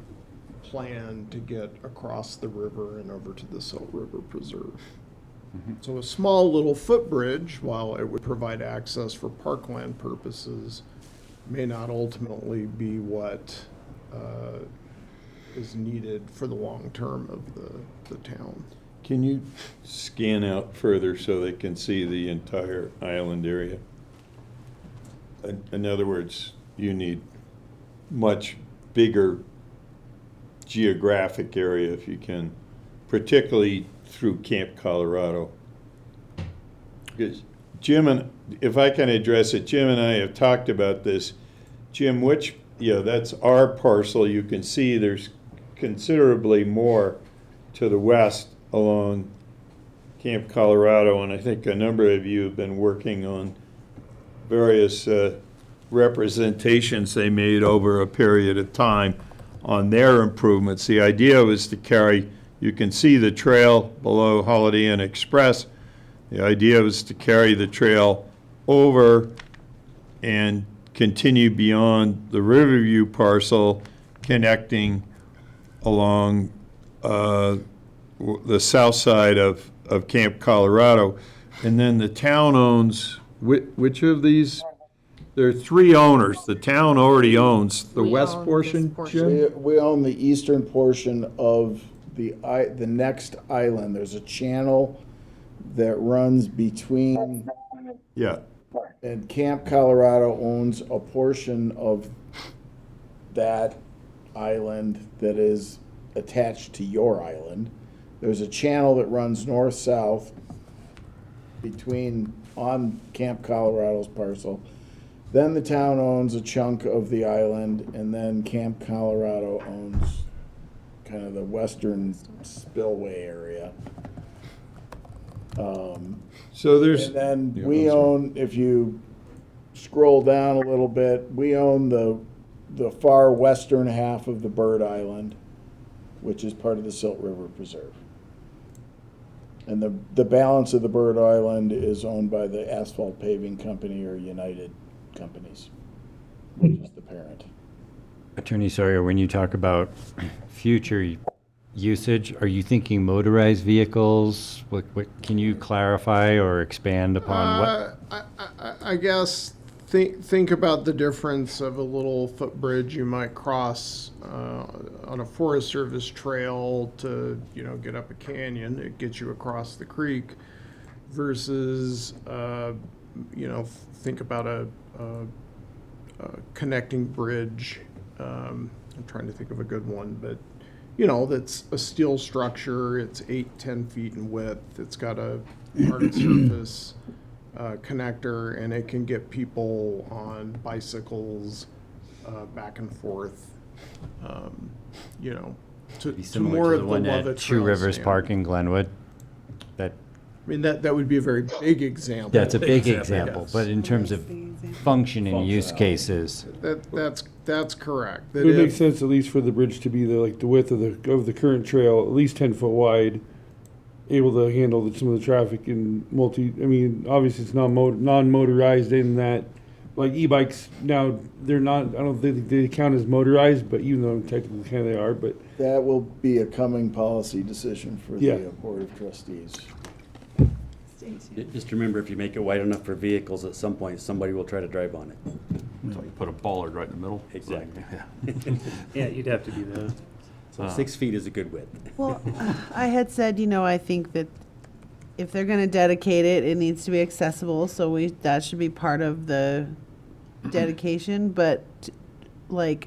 plan to get across the river and over to the Silt River Preserve. So a small little footbridge, while it would provide access for parkland purposes, may not ultimately be what is needed for the long term of the town. Can you scan out further so they can see the entire island area? In other words, you need much bigger geographic area if you can, particularly through Camp Colorado. Because Jim and, if I can address it, Jim and I have talked about this. Jim, that's our parcel. You can see there's considerably more to the west along Camp Colorado, and I think a number of you have been working on various representations they made over a period of time on their improvements. The idea was to carry, you can see the trail below Holiday Inn Express. The idea was to carry the trail over and continue beyond the Riverview parcel, connecting along the south side of Camp Colorado. And then the town owns, which of these? There are three owners. The town already owns the We west own portion, this portion. Jim? We own the eastern portion of the next island. There's a channel that runs between, Yeah. and Camp Colorado owns a portion of that island that is attached to your island. There's a channel that runs north-south on Camp Colorado's parcel. Then the town owns a chunk of the island, and then Camp Colorado owns kind of the western spillway area. So there's. And then Yeah, we I'm sorry. own, if you scroll down a little bit, we own the far western half of the Bird Island, which is part of the Silt River Preserve. And the balance of the Bird Island is owned by the Asphalt Paving Company or United Companies, which is the parent. Attorney Sawyer, when you talk about future usage, are you thinking motorized vehicles? What can you clarify or expand upon what? I guess think about the difference of a little footbridge you might cross on a Forest Service trail to get up a canyon. It gets you across the creek versus think about a connecting bridge. I'm trying to think of a good one, but that's a steel structure. It's 8-10 feet in width. It's got a hard surface connector, and it can get people on bicycles back and forth. To Be similar more to of the the one Lovett at Two Trail Rivers standard. Park in Glenwood? That I mean, that would be a very big example. That's a big Example, example, yes. but in terms of functioning use cases, That's correct. It would make sense at least for the bridge to be the width of the current trail, at least 10 foot wide, able to handle some of the traffic and obviously it's non-motorized in that, like e-bikes now, they're not, I don't think they count as motorized, but even though technically kind of they are, but That will be a coming policy decision for Yeah. the Board of Trustees. Just remember, if you make it wide enough for vehicles, at some point, somebody will try to drive on it. So you put a bollard right in the middle. Exactly. Yeah, you'd have to do that. So 6 feet is a good width. Well, I had said, I think that if they're going to dedicate it, it needs to be accessible. So that should be part of the dedication. But I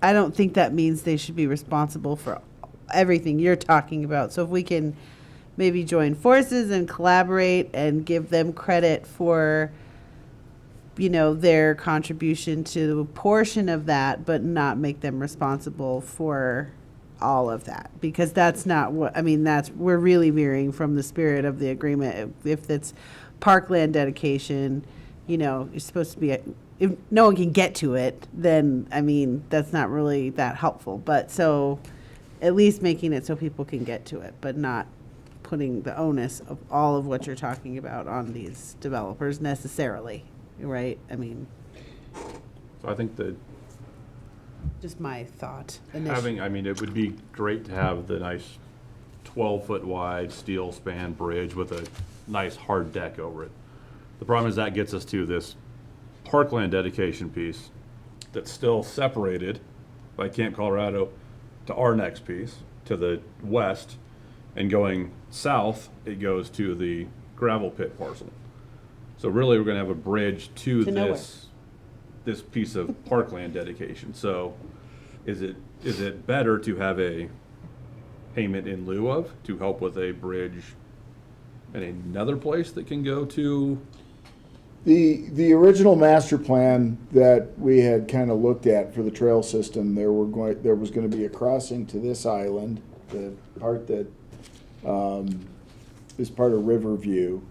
don't think that means they should be responsible for everything you're talking about. So if we can maybe join forces and collaborate and give them credit for, their contribution to a portion of that, but not make them responsible for all of that, because that's not what, we're really veering from the spirit of the agreement. If it's parkland dedication, you're supposed to be, if no one can get to it, then, that's not really that helpful. But so at least making it so people can get to it, but not putting the onus of all of what you're talking about on these developers necessarily, right? So I think that Just my thought. it would be great to have the nice 12-foot wide steel span bridge with a nice hard deck over it. The problem is that gets us to this parkland dedication piece that's still separated by Camp Colorado to our next piece to the west, and going south, it goes to the gravel pit parcel. So really, we're going to have a bridge to this piece of parkland dedication. So is it better to have a payment in lieu of to help with a bridge in another place that can go to? The original master plan that we had kind of looked at for the trail system, there was going to be a crossing to this island, the part that is part of Riverview,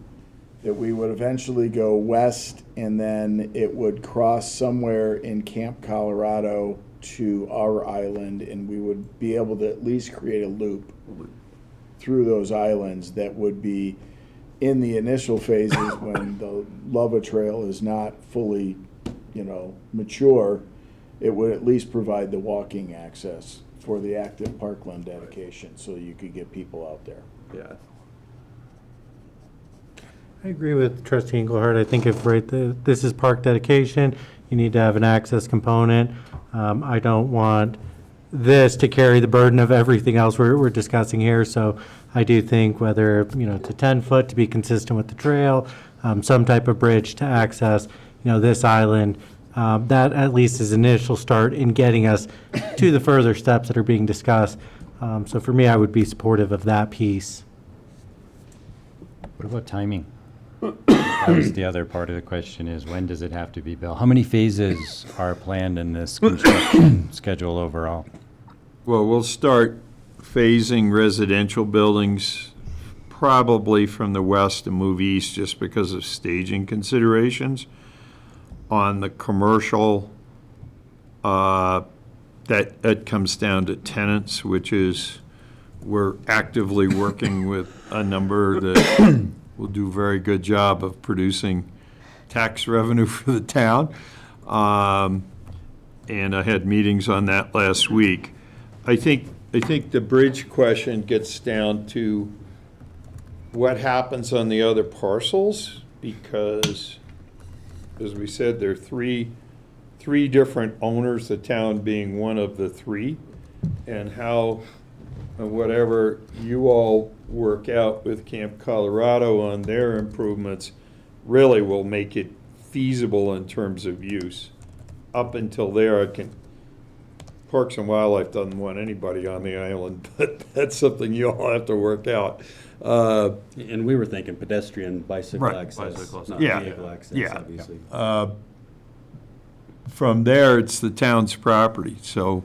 that we would eventually go west, and then it would cross somewhere in Camp Colorado to our island, and we would be able to at least create a loop through those islands that would be in the initial phases when the Lava Trail is not fully, mature. It would at least provide the walking access for the active parkland dedication, so you could get people out there. Yeah. I agree with Trustee Engelhardt. I think if this is park dedication, you need to have an access component. I don't want this to carry the burden of everything else we're discussing here. So I do think whether, to 10 foot to be consistent with the trail, some type of bridge to access, this island, that at least is an initial start in getting us to the further steps that are being discussed. So for me, I would be supportive of that piece. What about timing? That was the other part of the question, is when does it have to be built? How many phases are planned in this construction schedule overall? Well, we'll start phasing residential buildings probably from the west and move east just because of staging considerations. On the commercial, that comes down to tenants, which is we're actively working with a number that will do a very good job of producing tax revenue for the town. And I had meetings on that last week. I think the bridge question gets down to what happens on the other parcels, because, as we said, there are three different owners, the town being one of the three, and how whatever you all work out with Camp Colorado on their improvements really will make it feasible in terms of use. Up until there, Parks and Wildlife doesn't want anybody on the island, but that's something you all have to work out. And we were thinking pedestrian, bicycle access, not vehicle access, obviously. From there, it's the town's property, so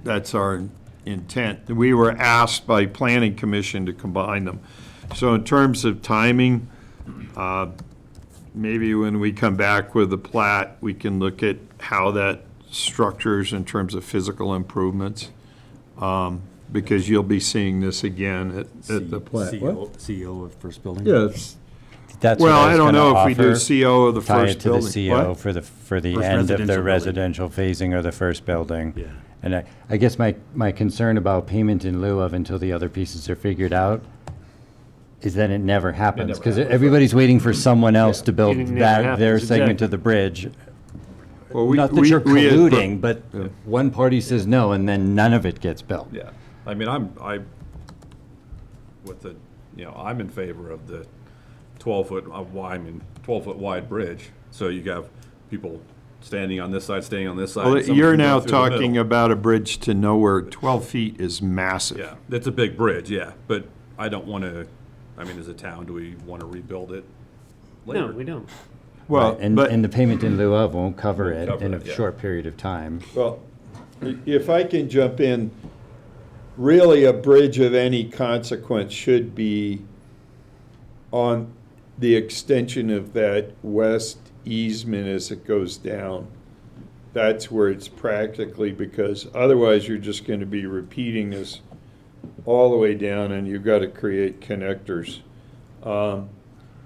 that's our intent. We were asked by Planning Commission to combine them. So in terms of timing, maybe when we come back with the plat, we can look at how that structures in terms of physical improvements, because you'll be seeing this again at the plat. CO of first building? Yes. That's well, what I don't know offer, if we do CO of the tie first it to building. the CO What? for the First end of the residential residential phasing of the first building. Yeah. And I guess my concern about payment in lieu of until the other pieces are figured out is that it never happens, because everybody's waiting for someone else to build It never their happens, segment exactly. of the bridge. Well, Not that you're colluding, but one party says no, and then none of it gets built. Yeah, I'm in favor of the 12-foot wide bridge. So you have people standing on this side, standing on this side. Well, someone you're can go now through the middle. talking about a bridge to nowhere. 12 feet is massive. Yeah, it's a big bridge, yeah, but I don't want to, I mean, as a town, do we want to rebuild it later? No, we don't. Well, Right, and, but and the payment in lieu of won't cover Won't it cover in a it, yeah. short period of time. well, if I can jump in, really a bridge of any consequence should be on the extension of that west easement as it goes down. That's where it's practically, because otherwise you're just going to be repeating this all the way down, and you've got to create connectors.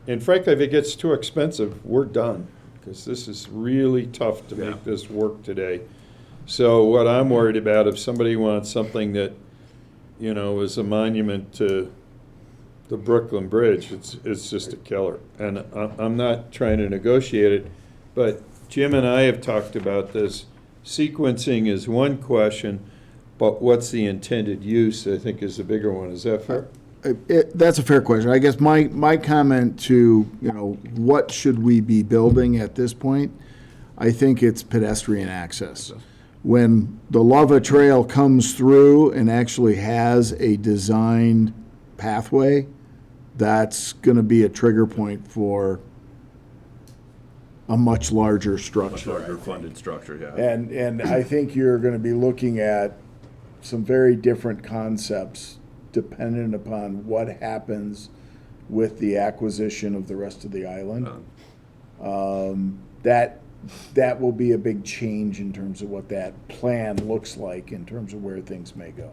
And frankly, if it gets too expensive, we're done, because this is really tough to make this work today. So what I'm worried about, if somebody wants something that, you know, is a monument to the Brooklyn Bridge, it's just a killer. And I'm not trying to negotiate it, but Jim and I have talked about this. Sequencing is one question, but what's the intended use, I think, is the bigger one. Is that fair? That's a fair question. I guess my comment to, you know, what should we be building at this point? I think it's pedestrian access. When the lava trail comes through and actually has a designed pathway, that's going to be a trigger point for a much larger structure. Much larger funded structure, yeah. And I think you're going to be looking at some very different concepts dependent upon what happens with the acquisition of the rest of the island. That will be a big change in terms of what that plan looks like in terms of where things may go.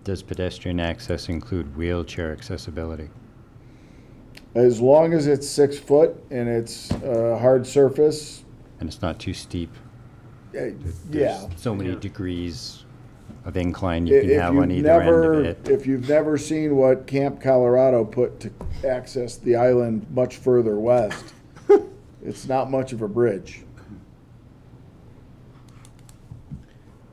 Does pedestrian access include wheelchair accessibility? As long as it's 6 foot and it's a hard surface. And it's not too steep? Yeah. There's so many degrees of incline you can have on either end of it. If you've never seen what Camp Colorado put to access the island much further west, it's not much of a bridge.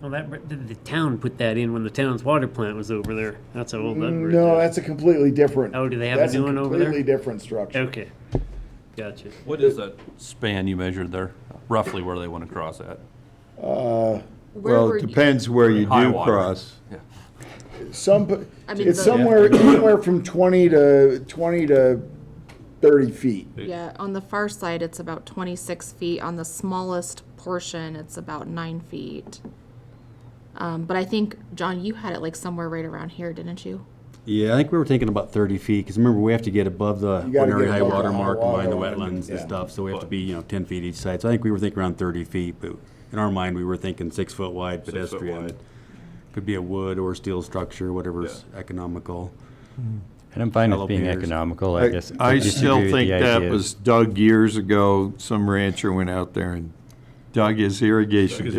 Well, the town put that in when the town's water plant was over there. That's how old that bridge No, is. that's a completely different. Oh, do they have that's a new one over there? Completely different structure. Okay, gotcha. What is that span you measured there, roughly where they want to cross at? Well, it depends where you High do water. cross. Yeah. It's somewhere anywhere from 20 to 30 feet. Yeah, on the far side, it's about 26 feet. On the smallest portion, it's about 9 feet. But I think, John, you had it like somewhere right around here, didn't you? Yeah, I think we were thinking about 30 feet, because remember, we have to get above the You gotta ordinary get high above the water high mark, water combine the line, wetlands and yeah. stuff, so we have to be, 10 feet each side. So I think we were thinking around 30 feet, but in our mind, we were thinking 6 foot wide 6 foot pedestrian. wide. Could be a wood or steel structure, whatever's economical. And I'm fine Shallow with being piers. economical, I guess. I disagree still with think the that idea. was dug years ago. Some rancher went out there and dug his irrigation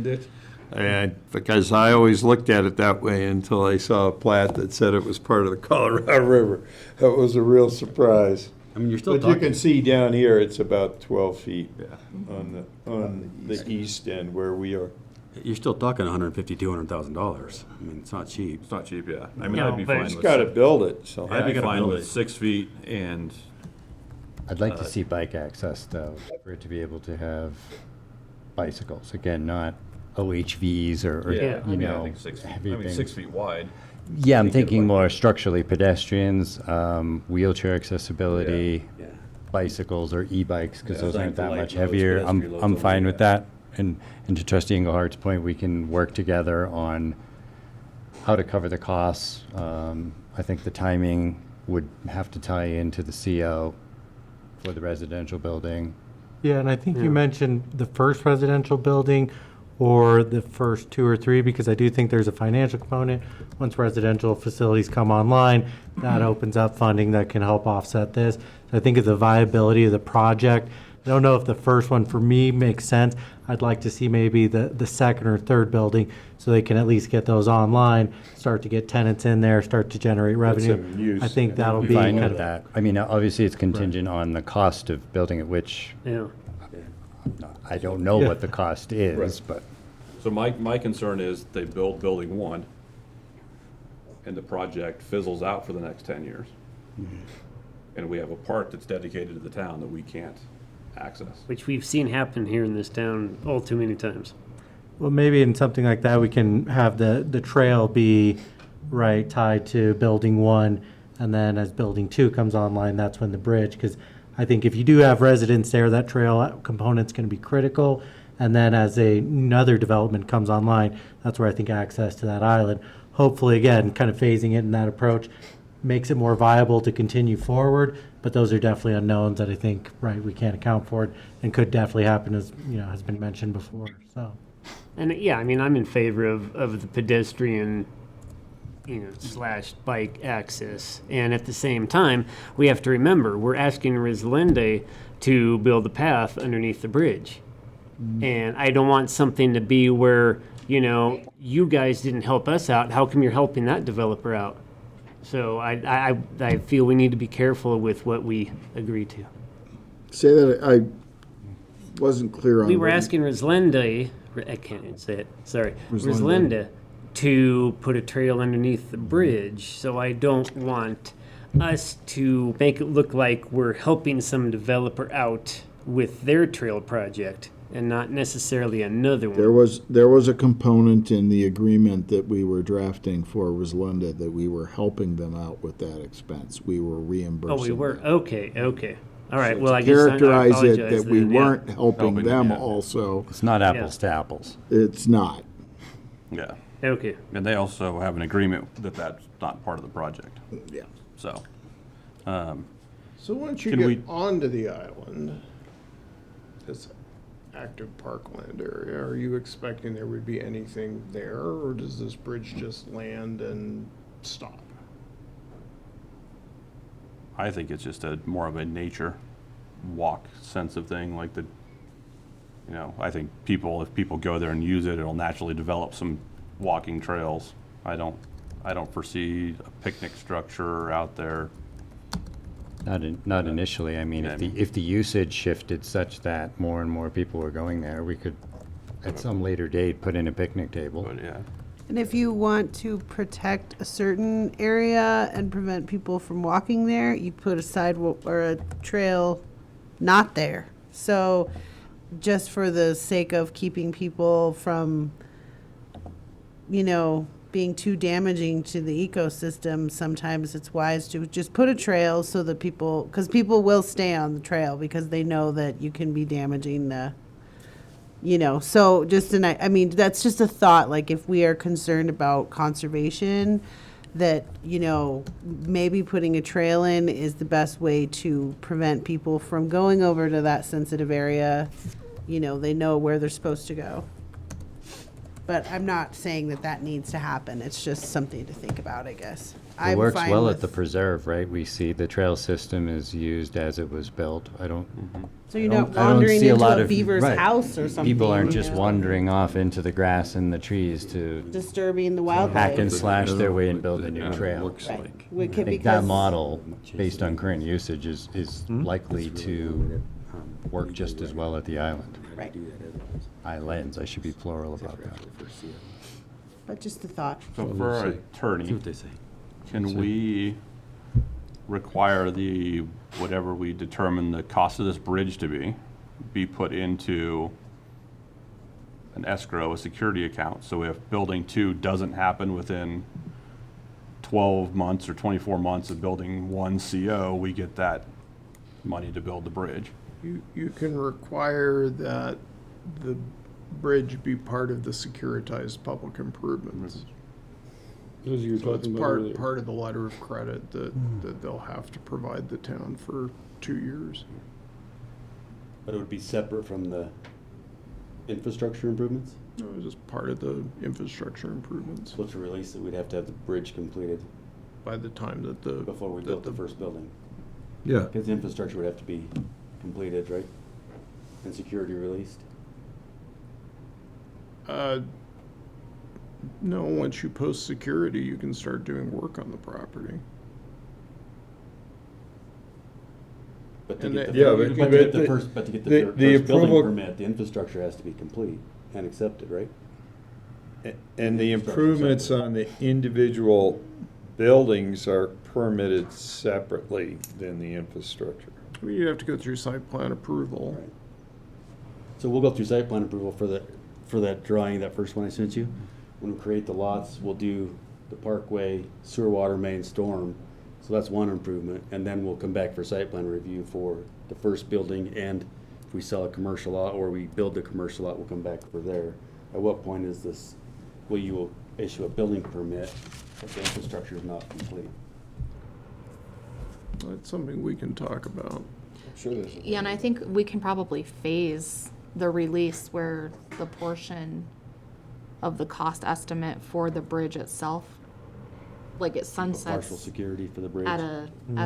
ditch. And because I always looked at it that way until I saw a plat that said it was part of the Colorado River. That was a real surprise. I mean, you're still But you talking, can see down here, it's about 12 feet on the east end where we are. you're still talking $150,000, $200,000. I mean, it's not cheap. It's not cheap, yeah. I mean, No, I'd be but fine it's with. Got to build it, so. I'd be I gotta fine build with it. 6 feet and, I'd like to see bike access, though, for it to be able to have bicycles. Again, not OHVs or yeah, I you mean, I know, think 6 feet, heavy I mean, things. 6 feet wide. Yeah, I'm You can get a thinking bike. more structurally pedestrians, wheelchair accessibility, bicycles or e-bikes, because those aren't that much heavier. I'm fine with that. And to Trustee Englehart's point, we can work together on how to cover the costs. I think the timing would have to tie into the CO for the residential building. Yeah, and I think you mentioned the first residential building or the first 2 or 3, because I do think there's a financial component. Once residential facilities come online, that opens up funding that can help offset this. So I think of the viability of the project. I don't know if the first one for me makes sense. I'd like to see maybe the second or third building so they can at least get those online, start to get tenants in there, start to generate revenue. some use. I think that'll I'm be fine kind with of that. I mean, obviously, it's contingent on the cost of building it, which Yeah. I don't know what the cost is, but So my concern is they build building 1 and the project fizzles out for the next 10 years. And we have a part that's dedicated to the town that we can't access. Which we've seen happen here in this town all too many times. Well, maybe in something like that, we can have the trail be, right, tied to building 1, and then as building 2 comes online, that's when the bridge, because I think if you do have residents there, that trail component's going to be critical. And then as another development comes online, that's where I think access to that island, hopefully, again, kind of phasing it in that approach, makes it more viable to continue forward. But those are definitely unknowns that I think, right, we can't account for it and could definitely happen, as has been mentioned before. So, And yeah, I mean, I'm in favor of the pedestrian, slash bike access. And at the same time, we have to remember, we're asking Rislende to build a path underneath the bridge. And I don't want something to be where, you guys didn't help us out. How come you're helping that developer out? So I feel we need to be careful with what we agree to. Say that I wasn't clear on. We were what you- asking Rislende, I can't even say it, sorry, Rislende. Rislende to put a trail underneath the bridge. So I don't want us to make it look like we're helping some developer out with their trail project and not necessarily another one. There was a component in the agreement that we were drafting for Rislenda that we were helping them out with that expense. We were reimbursing. Oh, we were? them. Okay. All right, So well, to I guess I characterize it apologize that we then, yeah. weren't helping them yeah. also. It's not apples to apples. It's not. Yeah. Okay. And they also have an agreement that that's not part of the project. Yeah. So, So once you Can get we- onto the island, this active parkland area, are you expecting there would be anything there, or does this bridge just land and stop? I think it's just more of a nature walk sense of thing, like I think if people go there and use it, it'll naturally develop some walking trails. I don't foresee a picnic structure out there. Not initially. I mean, if the usage shifted such that more and more people were going there, we could, at some later date, put in a picnic table. But yeah. And if you want to protect a certain area and prevent people from walking there, you put a sidewalk or a trail not there. So just for the sake of keeping people from, being too damaging to the ecosystem, sometimes it's wise to just put a trail so that because people will stay on the trail because they know that you can be damaging the, so that's just a thought. Like if we are concerned about conservation, that, maybe putting a trail in is the best way to prevent people from going over to that sensitive area. They know where they're supposed to go. But I'm not saying that needs to happen. It's just something to think about, I guess. It works well at the preserve, right? We see the trail system is used as it was built. So you're not wandering see a into lot a of beaver's right. house or something. People aren't just wandering off into the grass and the trees to disturbing the wildlife. hack and slash their way and build a new trail. Right. I think that model, based on current usage, is likely to work just as well at the island. Right. Islands, I should be plural about that. But just a thought. So for our attorney, See what they say. can we require whatever we determine the cost of this bridge to be put into an escrow, a security account? So if building 2 doesn't happen within 12 months or 24 months of building 1 CO, we get that money to build the bridge. You can require that the bridge be part of the securitized public improvements. As you were So it's talking about earlier. part of the letter of credit that they'll have to provide the town for 2 years. But it would be separate from the infrastructure improvements? No, it's just part of the infrastructure improvements So to release it, we'd have to have the bridge completed by the time that before we built the first building. Yeah. Because the infrastructure would have to be completed, right? And security released? No, once you post security, you can start doing work on the property. But to And get that- the, Yeah, but but to get the the- first, but to get the the first building approval- permit, the infrastructure has to be complete and accepted, right? And the improvements on the individual buildings are permitted separately than the infrastructure. You have to go through site plan approval. So we'll go through site plan approval for that drawing, that first one I sent you. When we create the lots, we'll do the parkway, sewer, water main, storm. So that's one improvement, and then we'll come back for site plan review for the first building, and if we sell a commercial lot or we build a commercial lot, we'll come back for there. At what point is this, will you issue a building permit if the infrastructure is not complete? That's something we can talk about. Sure there's. Yeah, and I think we can probably phase the release where the portion of the cost estimate for the bridge itself, like it Partial sunsets security for the bridge. at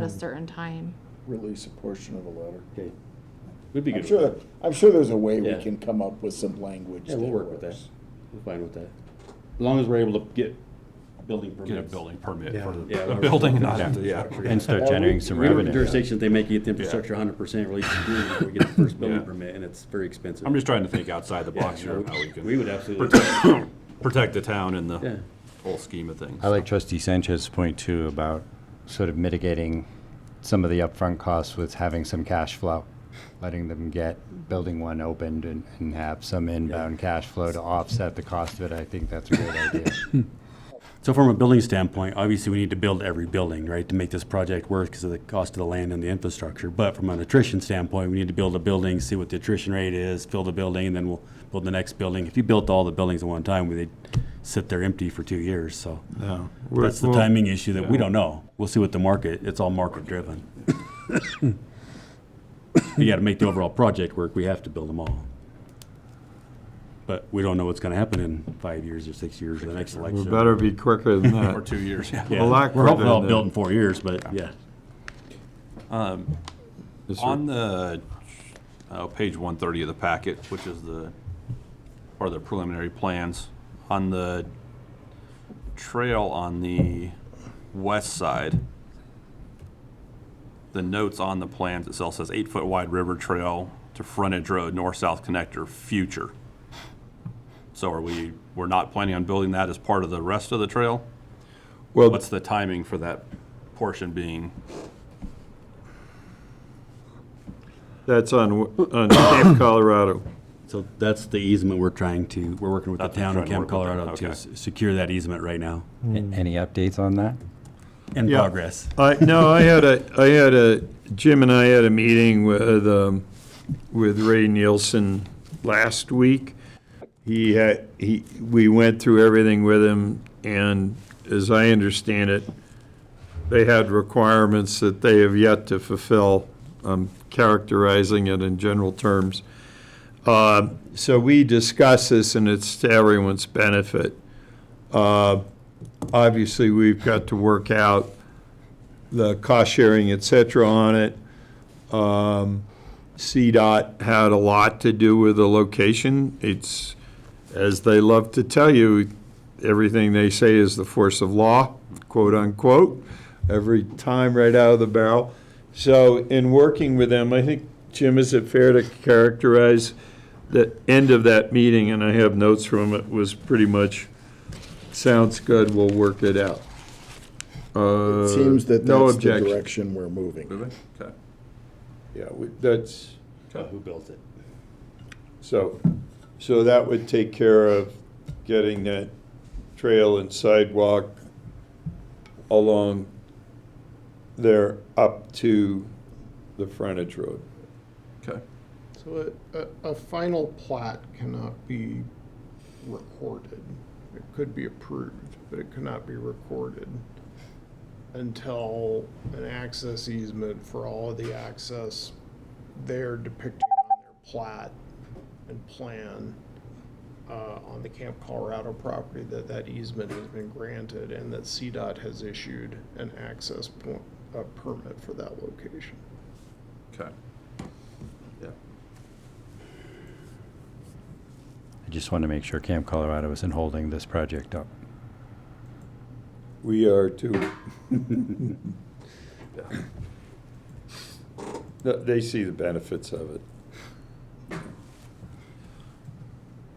a certain time. Release a portion of the letter. Okay. Would be I'm good. sure, I'm sure there's a way Yeah. we can come up with some language. Yeah, we'll work with that. We're fine with that. As long as we're able to get building permits. Get a building permit Yeah. for Yeah, the our- building, not, Yeah. And start generating some We work revenue. in jurisdictions, they make you get the infrastructure 100% release security, we get the first building Yeah. permit, and it's very expensive. I'm just trying to think outside the box Yeah, here of how we can. we would absolutely- Protect the town in Yeah. the whole scheme of things. I like Trustee Sanchez's point too about sort of mitigating some of the upfront costs with having some cash flow, letting them get building one opened and have some inbound cash flow to offset the cost of it. I think that's a great idea. So from a building standpoint, obviously we need to build every building, right, to make this project work because of the cost of the land and the infrastructure. But from an attrition standpoint, we need to build a building, see what the attrition rate is, fill the building, and then we'll build the next building. If you built all the buildings at one time, they'd sit there empty for 2 years, so. Yeah. That's the timing issue that we don't know. We'll see what the market, it's all market driven. You gotta make the overall project work, we have to build them all. But we don't know what's gonna happen in 5 years or 6 years or the next We election. better be quicker than that. Or 2 years, yeah. Yeah, A lot we're hoping quicker all than built that. in 4 years, but yeah. Yes, sir. On the, page 130 of the packet, which is part of the preliminary plans, on the trail on the west side, the notes on the plans itself says 8-foot wide river trail to frontage road, north-south connector, future. So we're not planning on building that as part of the rest of the trail? Well, What's the timing for that portion being? that's on Cape Colorado. So that's the easement we're working with the That's what town you're of trying to Camp work with Colorado them, to okay. secure that easement right now. Any updates on that? In Yeah. progress. No, Jim and I had a meeting with Ray Nielsen last week. We went through everything with him, and as I understand it, they had requirements that they have yet to fulfill. I'm characterizing it in general terms. So we discussed this, and it's to everyone's benefit. Obviously, we've got to work out the cost sharing, et cetera, on it. CDOT had a lot to do with the location. It's, as they love to tell you, everything they say is the force of law, quote unquote, every time right out of the barrel. So in working with them, I think, Jim, is it fair to characterize the end of that meeting, and I have notes from it, was pretty much, sounds good, we'll work it out. It seems that No that's the objection. direction we're moving. Okay. Yeah, that's, Who built it? so that would take care of getting that trail and sidewalk along there up to the frontage road. Okay. So a final plat cannot be recorded. It could be approved, but it cannot be recorded until an access easement for all of the access they're depicting on their plat and plan on the Camp Colorado property, that easement has been granted and that CDOT has issued an access permit for that location. Okay. Yeah. I just want to make sure Camp Colorado isn't holding this project up. We are too. They see the benefits of it.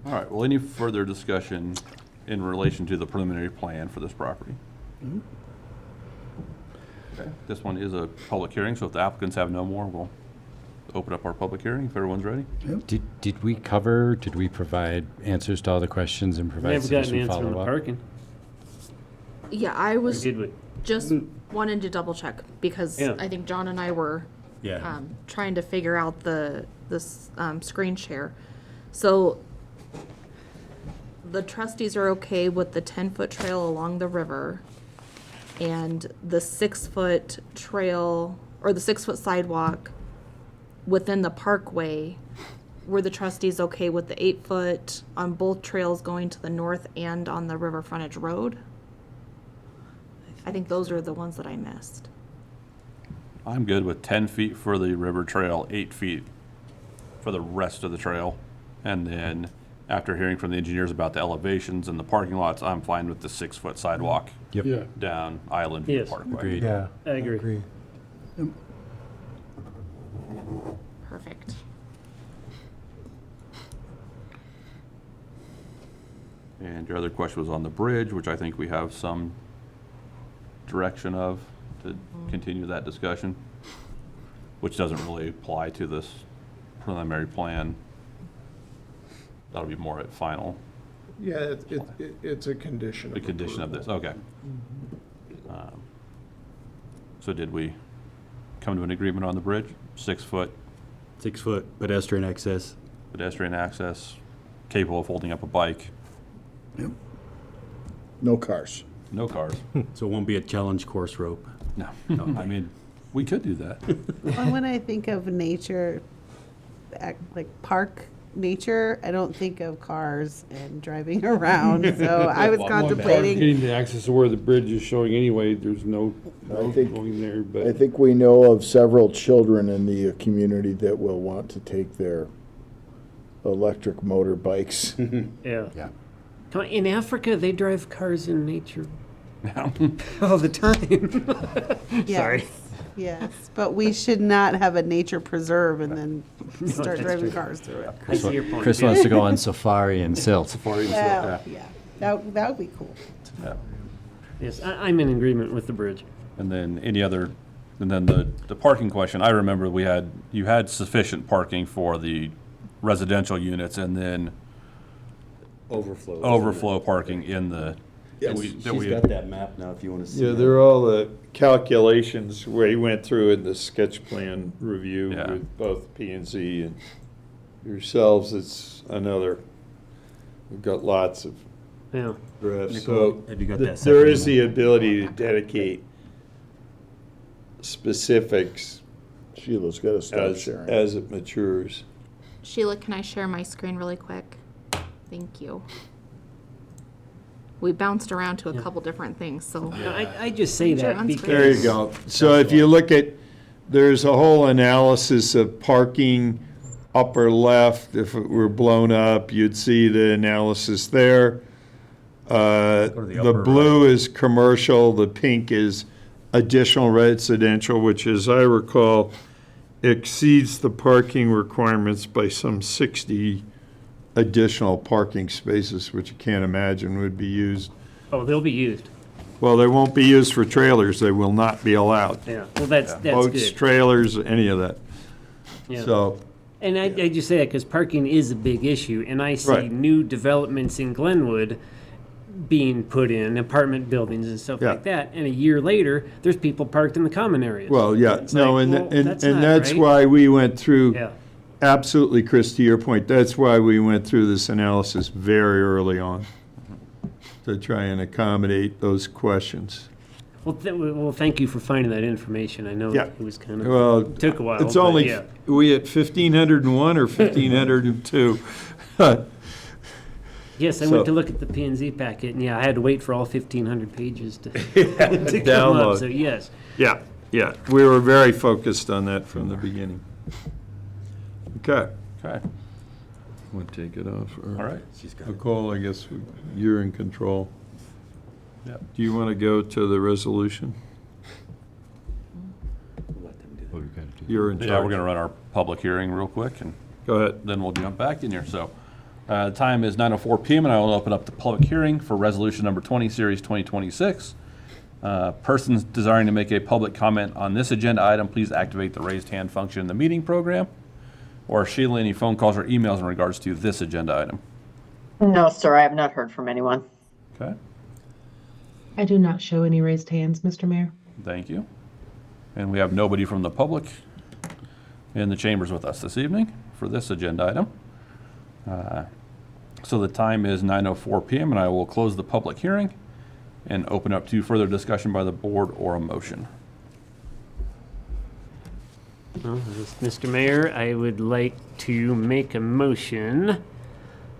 All right, well, any further discussion in relation to the preliminary plan for this property? Okay, this one is a public hearing, so if the applicants have no more, we'll open up our public hearing if everyone's ready. Did we provide answers to all the questions and provide Never got an sufficient answer on the follow-up? parking. Yeah, I Or was did we? just wanting to double check because Yeah. I think John and I were Yeah. trying to figure out this screen share. So the trustees are okay with the 10-foot trail along the river and the 6-foot trail or the 6-foot sidewalk within the parkway. Were the trustees okay with the 8-foot on both trails going to the north and on the river frontage road? I think those are the ones that I missed. I'm good with 10 feet for the river trail, 8 feet for the rest of the trail. And then after hearing from the engineers about the elevations and the parking lots, I'm fine with the 6-foot sidewalk Yep. Yeah. down Island View Yes. Parkway. Agreed. Yeah. I agree. Perfect. And your other question was on the bridge, which I think we have some direction of to continue that discussion, which doesn't really apply to this preliminary plan. That'll be more at final, Yeah, it's a condition. the condition of this, okay. So did we come to an agreement on the bridge? 6 foot 6 foot pedestrian access. pedestrian access, capable of holding up a bike, No cars. no cars. So it won't be a challenge course rope. No, I mean, we could do that. Well, when I think of nature, like park nature, I don't think of cars and driving around. So I was contemplating. Getting the access to where the bridge is showing anyway, there's no I think- going there, I but think we know of several children in the community that will want to take their electric motorbikes. Yeah. Yeah. Come on, in Africa, they drive cars in nature all the time. Sorry. Yes, but we should not have a nature preserve and then start that's driving true. cars through it. I see your point. Chris yeah. wants to go on safari in Silt. Safari and Well, stuff, yeah, that would be cool. yeah. Yes, I'm in agreement with the bridge. And then any other, and then the parking question, I remember you had sufficient parking for the residential units and then overflow parking in the. Yeah, that she's got that map now if you want to see Yeah, it. there are all the calculations where he went through in the sketch plan review Yeah. with both P and Z and yourselves. It's another, we've got lots of Yeah. drafts. Nicole, So have you got that there separate is the ability to dedicate specifics Sheila's got to start as, sharing. as it matures. Sheila, can I share my screen really quick? Thank you. We bounced around to a couple different things, so. No, I just say Sure, that on because. screen. There you go. So if you look at, there's a whole analysis of parking upper left. If it were blown up, you'd see the analysis there. to the The upper blue is commercial, the pink is additional residential, which as I recall, exceeds the parking requirements by some 60 additional parking spaces, which you can't imagine would be used. Oh, they'll be used. Well, they won't be used for trailers, they will not be allowed. Yeah. Well, that's Boats, good. trailers, any of that. Yeah. So, And I just say that because parking is a big issue, and I see Right. new developments in Glenwood being put in, apartment buildings and stuff Yeah. like that, and a year later, there's people parked in the common areas. well, yeah, It's no, like, and, well, and that's and not that's right. why we went through, Yeah. absolutely, Chris, to your point, that's why we went through this analysis very early on, to try and accommodate those questions. Well, thank you for finding that information. I know Yeah. it was kind of, Well, took a while. it's but only, yeah. we at 1,501 or 1,502? Yes, I So- went to look at the P and Z packet, and yeah, I had to wait for all 1,500 pages to, to come download. up, so yes. Yeah, yeah, we were very focused on that from the beginning. Okay. Okay, Want to take it off? or- all right. Nicole, I guess you're in control. Yep. Do you want to go to the resolution? What we've got to do. You're in charge. Yeah, we're gonna run our public hearing real quick and Go ahead. then we'll jump back in here. So, the time is 9:04 PM and I will open up the public hearing for resolution number 20, series 2026. Persons desiring to make a public comment on this agenda item, please activate the raised hand function in the meeting program. Or Sheila, any phone calls or emails in regards to this agenda item? No, sir, I have not heard from anyone. Okay, I do not show any raised hands, Mr. Mayor. thank you. And we have nobody from the public in the chambers with us this evening for this agenda item. So the time is 9:04 p.m. and I will close the public hearing and open up to further discussion by the board or a motion. Well, Mr. Mayor, I would like to make a motion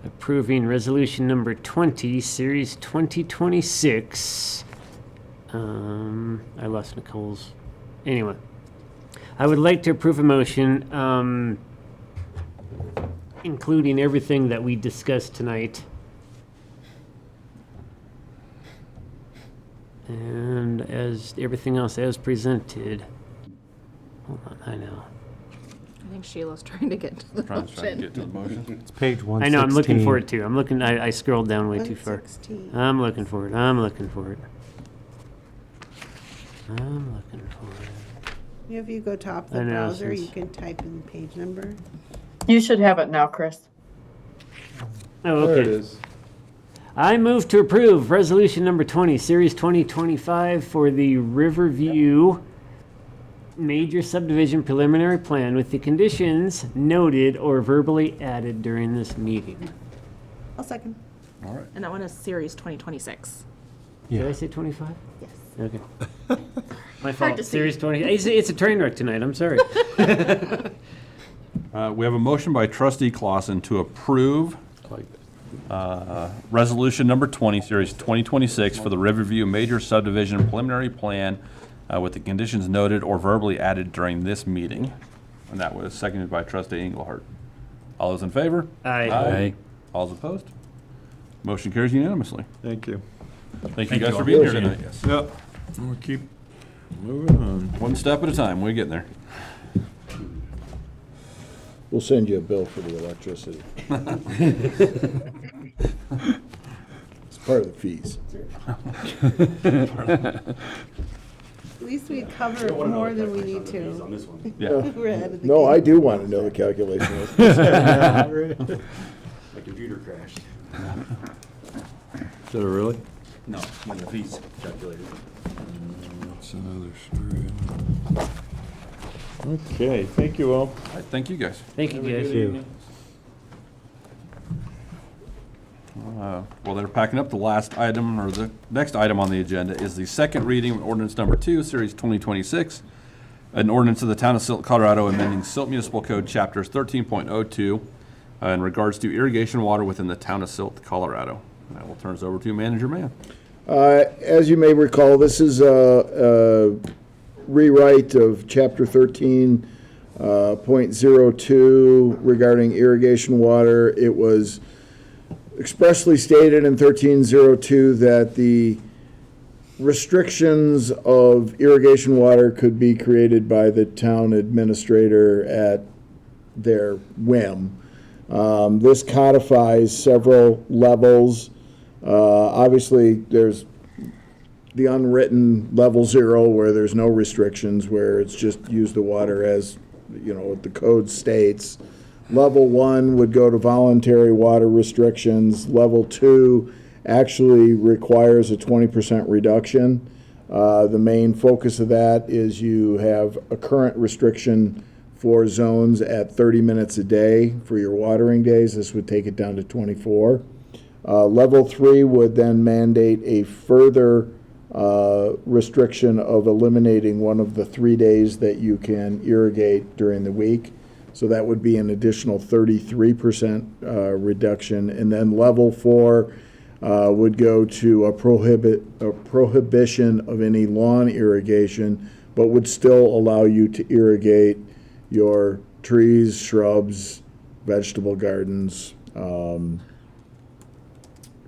approving resolution number 20, series 2026. I lost Nicole's. Anyway, I would like to approve a motion including everything that we discussed tonight. And as everything else as presented. Hold on, I know. I think Sheila's trying to get to the Trying to motion. get to the motion. It's page 116. I know, I'm looking for it too. I'm looking, I scrolled down way too far. 116. I'm looking for it. I'm looking for it. I'm looking for it. If you go top of I the know, browser, you since- can type in the page number. You should have it now, Chris. Oh, There it okay. is. I move to approve resolution number 20, series 2025 for the Riverview Major Subdivision Preliminary Plan with the conditions noted or verbally added during this meeting. I'll second. All right. And that one is series 2026. Did I say 25? Yes. Okay. My Hard fault. to see. Series 20. It's a train wreck tonight. I'm sorry. We have a motion by trustee Clausen to approve resolution number 20, series 2026 for the Riverview Major Subdivision Preliminary Plan with the conditions noted or verbally added during this meeting. And that was seconded by trustee Engelhardt. All those in favor? Aye. All those opposed? Motion carries unanimously. Thank you. Thank you guys for being here tonight. Yep. We'll keep moving on. One step at a time. We're getting there. We'll send you a bill for the electricity. It's part of the fees. At least we cover more than we need to. Yeah. We're ahead of the No, game. I do want to know the calculation. My computer crashed. Did it really? No, when the fees calculated. That's another story. Okay, thank you all. All right, thank you guys. Thank you, guys. Well, they're packing up. The last item, or the next item on the agenda, is the second reading of ordinance number 2, series 2026, an ordinance of the town of Silt, Colorado, amending Silt Municipal Code chapters 13.02 in regards to irrigation water within the town of Silt, Colorado. And I will turn this over to Manager Mann. As you may recall, this is a rewrite of chapter 13.02 regarding irrigation water. It was expressly stated in 1302 that the restrictions of irrigation water could be created by the town administrator at their whim. This codifies several levels. Obviously, there's the unwritten level 0 where there's no restrictions, where it's just use the water as, you know, the code states. Level 1 would go to voluntary water restrictions. Level 2 actually requires a 20% reduction. The main focus of that is you have a current restriction for zones at 30 minutes a day for your watering days. This would take it down to 24. Level 3 would then mandate a further restriction of eliminating one of the 3 days that you can irrigate during the week. So that would be an additional 33% reduction. And then level 4 would go to a prohibition of any lawn irrigation, but would still allow you to irrigate your trees, shrubs, vegetable gardens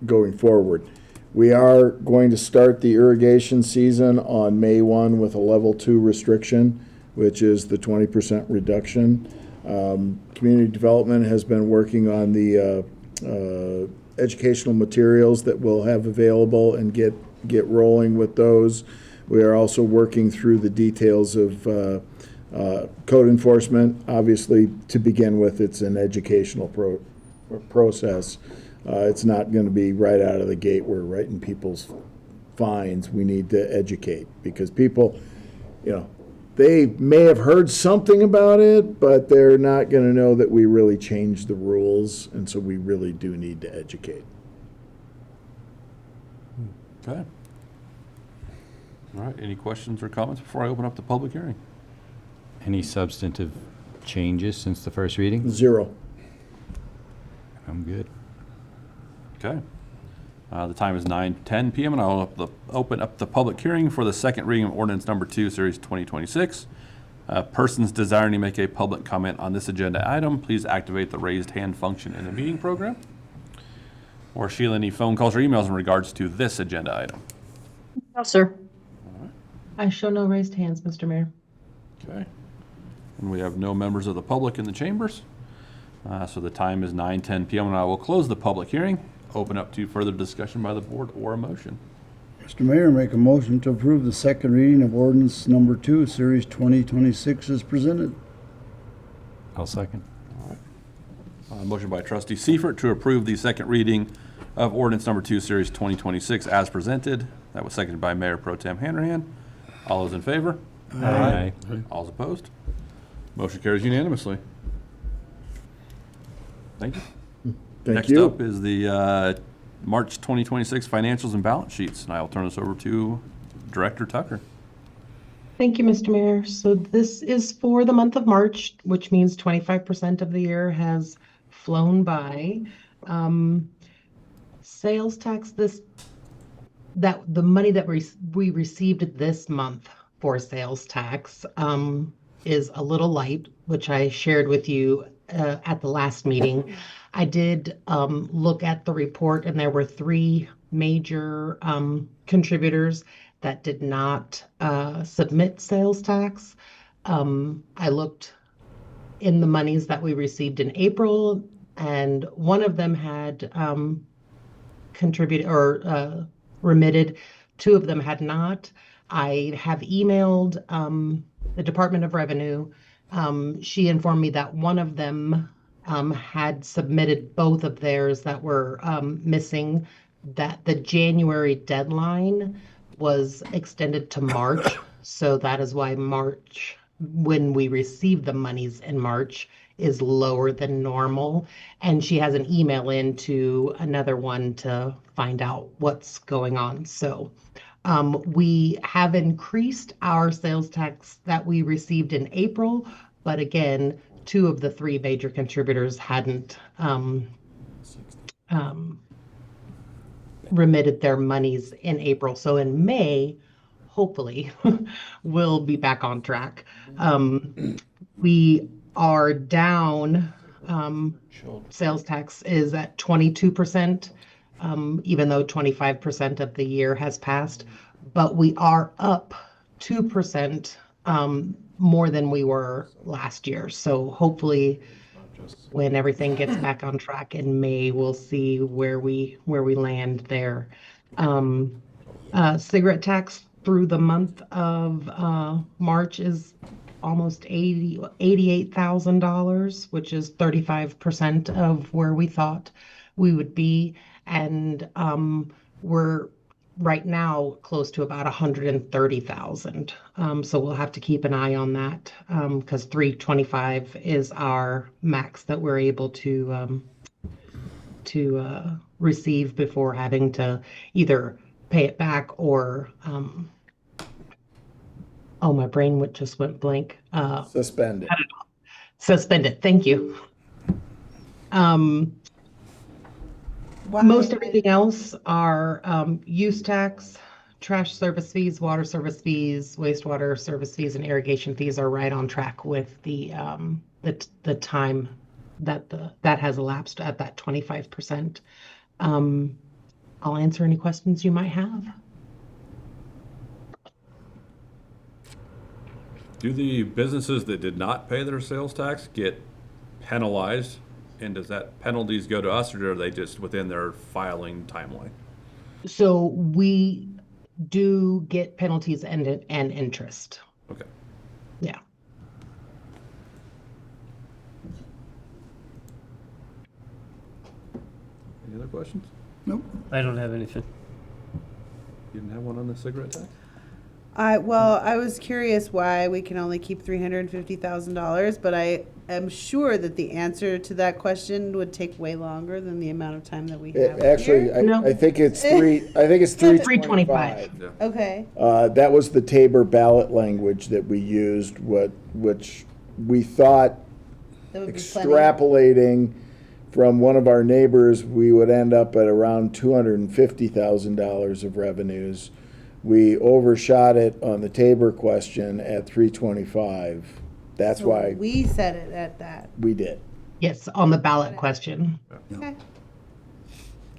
going forward. We are going to start the irrigation season on May 1 with a level 2 restriction, which is the 20% reduction. Community development has been working on the educational materials that we'll have available and get rolling with those. We are also working through the details of Code enforcement, obviously, to begin with, it's an educational process. It's not going to be right out of the gate, we're writing people's fines. We need to educate, because people, they may have heard something about it, but they're not going to know that we really changed the rules, and so we really do need to educate. Okay. All right, any questions or comments before I open up the public hearing? Any substantive changes since the first reading? 0. I'm good. Okay. The time is 9:10 p.m. and I'll open up the public hearing for the second reading of ordinance number 2, series 2026. Persons desiring to make a public comment on this agenda item, please activate the raised hand function in the meeting program. Or Sheila, any phone calls or emails in regards to this agenda item? No, sir. I show no raised hands, Mr. Mayor. Okay. And we have no members of the public in the chambers. So the time is 9:10 p.m. and I will close the public hearing. Open up to further discussion by the board or a motion. Mr. Mayor, make a motion to approve the second reading of ordinance number 2, series 2026 as presented. I'll second. Motion by trustee Seifert to approve the second reading of ordinance number 2, series 2026 as presented. That was seconded by Mayor Pro Tem Hanrahan. All those in favor? Aye. All opposed? Motion carries unanimously. Thank you. Thank you. Next up is the March 2026 financials and balance sheets, and I will turn this over to Director Tucker. Thank you, Mr. Mayor. So this is for the month of March, which means 25% of the year has flown by. Sales tax, the money that we received this month for sales tax is a little light, which I shared with you at the last meeting. I did look at the report, and there were 3 major contributors that did not submit sales tax. I looked in the monies that we received in April, and one of them had contributed or remitted. 2 of them had not. I have emailed the Department of Revenue. She informed me that one of them had submitted both of theirs that were missing, that the January deadline was extended to March. So that is why March, when we receive the monies in March, is lower than normal. And she has an email in to another one to find out what's going on. So we have increased our sales tax that we received in April, but again, 2 of the 3 major contributors hadn't remitted their monies in April. So in May, hopefully, we'll be back on track. We are down. Sales tax is at 22%, even though 25% of the year has passed. But we are up 2% more than we were last year. So hopefully, when everything gets back on track in May, we'll see where we land there. Cigarette tax through the month of March is almost $88,000, which is 35% of where we thought we would be. And we're right now close to about 130,000. So we'll have to keep an eye on that because 325 is our max that we're able to receive before having to either pay it back or my brain just went blank. Suspend it. Suspend it. Thank you. Most everything else are use tax, trash service fees, water service fees, wastewater service fees, and irrigation fees are right on track with the time that has elapsed at that 25%. I'll answer any questions you might have. Do the businesses that did not pay their sales tax get penalized? And does that penalties go to us, or are they just within their filing timeline? So we do get penalties and interest. Okay. Yeah. Any other questions? Nope. I don't have anything. You didn't have one on the cigarette tax? I was curious why we can only keep $350,000, but I am sure that the answer to that question would take way longer than the amount of time that we have Actually, here. No. I think it's three 325. Yeah. Okay. That was the Tabor ballot language that we used, which we thought That would be plenty. extrapolating from one of our neighbors, we would end up at around $250,000 of revenues. We overshot it on the Tabor question at 325. That's So why we set it at that. we did. Yes, on the ballot question. Okay.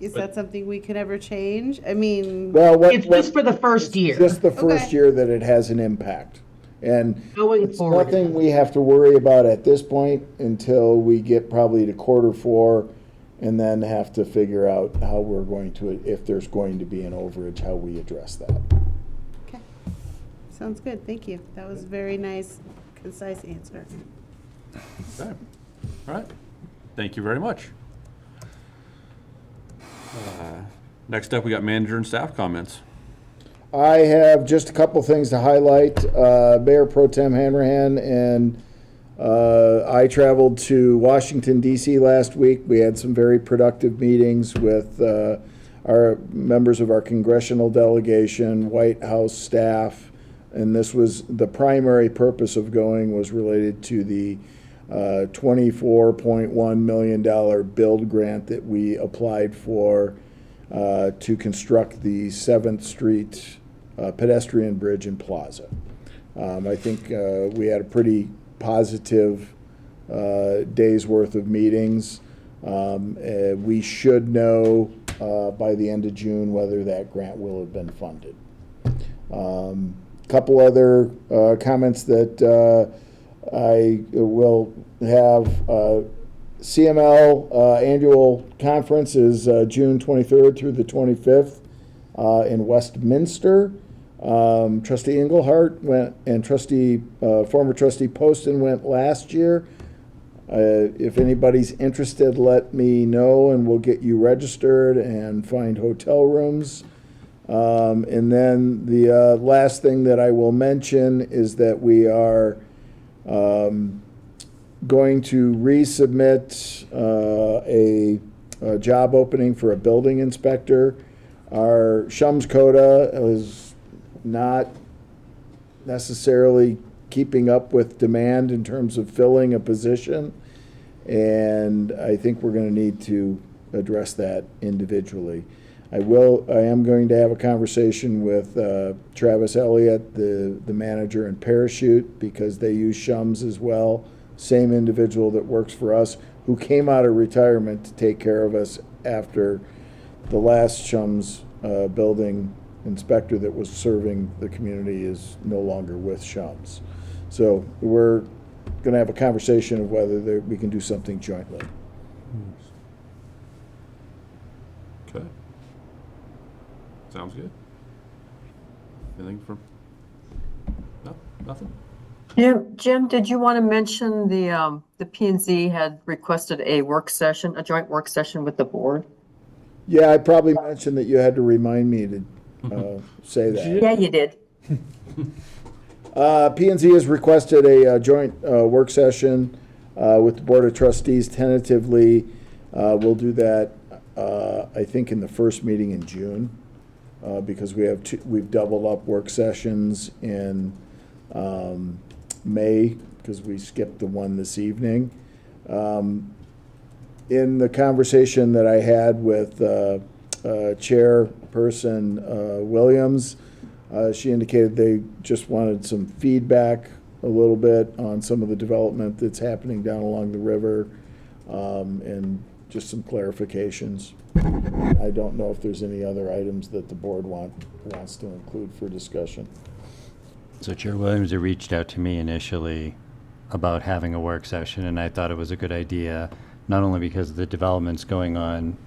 Is that something we could ever change? I mean, Well, It's just for the first year. Just the first Okay. year that it has an impact. And Going it's forward. nothing we have to worry about at this point until we get probably to Q4 and then have to figure out how we're going to, if there's going to be an overage, how we address that. okay. Sounds good. Thank you. That was a very nice, concise answer. Okay. All right. Thank you very much. Next up, we got manager and staff comments. I have just a couple things to highlight. Mayor Pro Tem Hanrahan and I traveled to Washington DC last week. We had some very productive meetings with our members of our congressional delegation, White House staff, and this was the primary purpose of going was related to the $24.1 million build grant that we applied for to construct the 7th Street pedestrian bridge and plaza. I think we had a pretty positive day's worth of meetings. We should know by the end of June whether that grant will have been funded. Couple other comments that I will have. CML annual conference is June 23rd through the 25th in Westminster. Trustee Engelhardt went, and former trustee Poston went last year. If anybody's interested, let me know, and we'll get you registered and find hotel rooms. And then the last thing that I will mention is that we are going to resubmit a job opening for a building inspector. Our Shums Coda is not necessarily keeping up with demand in terms of filling a position, and I think we're going to need to address that individually. I am going to have a conversation with Travis Elliott, the manager in Parachute, because they use Shums as well. Same individual that works for us, who came out of retirement to take care of us after the last Shums building inspector that was serving the community is no longer with Shums. So we're going to have a conversation of whether we can do something jointly. Okay. Sounds good. Anything from? No, nothing? Jim, did you want to mention the P&Z had requested a work session, a joint work session with the board? Yeah, I probably mentioned that you had to remind me to say that. Yeah, you did. P&Z has requested a joint work session with the Board of Trustees tentatively. We'll do that, I think, in the first meeting in June, because we've doubled up work sessions in May, because we skipped the one this evening. In the conversation that I had with Chairperson Williams, she indicated they just wanted some feedback a little bit on some of the development that's happening down along the river, and just some clarifications. I don't know if there's any other items that the board wants to include for discussion. So Chair Williams had reached out to me initially about having a work session, and I thought it was a good idea, not only because of the developments going on,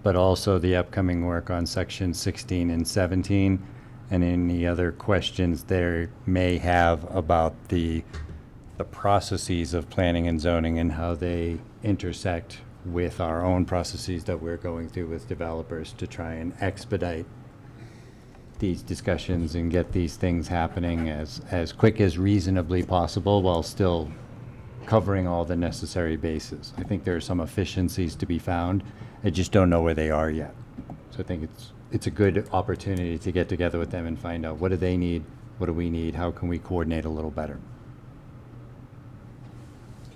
but also the upcoming work on Section 16 and 17, and any other questions they may have about the processes of planning and zoning and how they intersect with our own processes that we're going through with developers to try and expedite these discussions and get these things happening as quick as reasonably possible while still covering all the necessary bases. I think there are some efficiencies to be found. I just don't know where they are yet. So I think it's a good opportunity to get together with them and find out what do they need, what do we need, how can we coordinate a little better.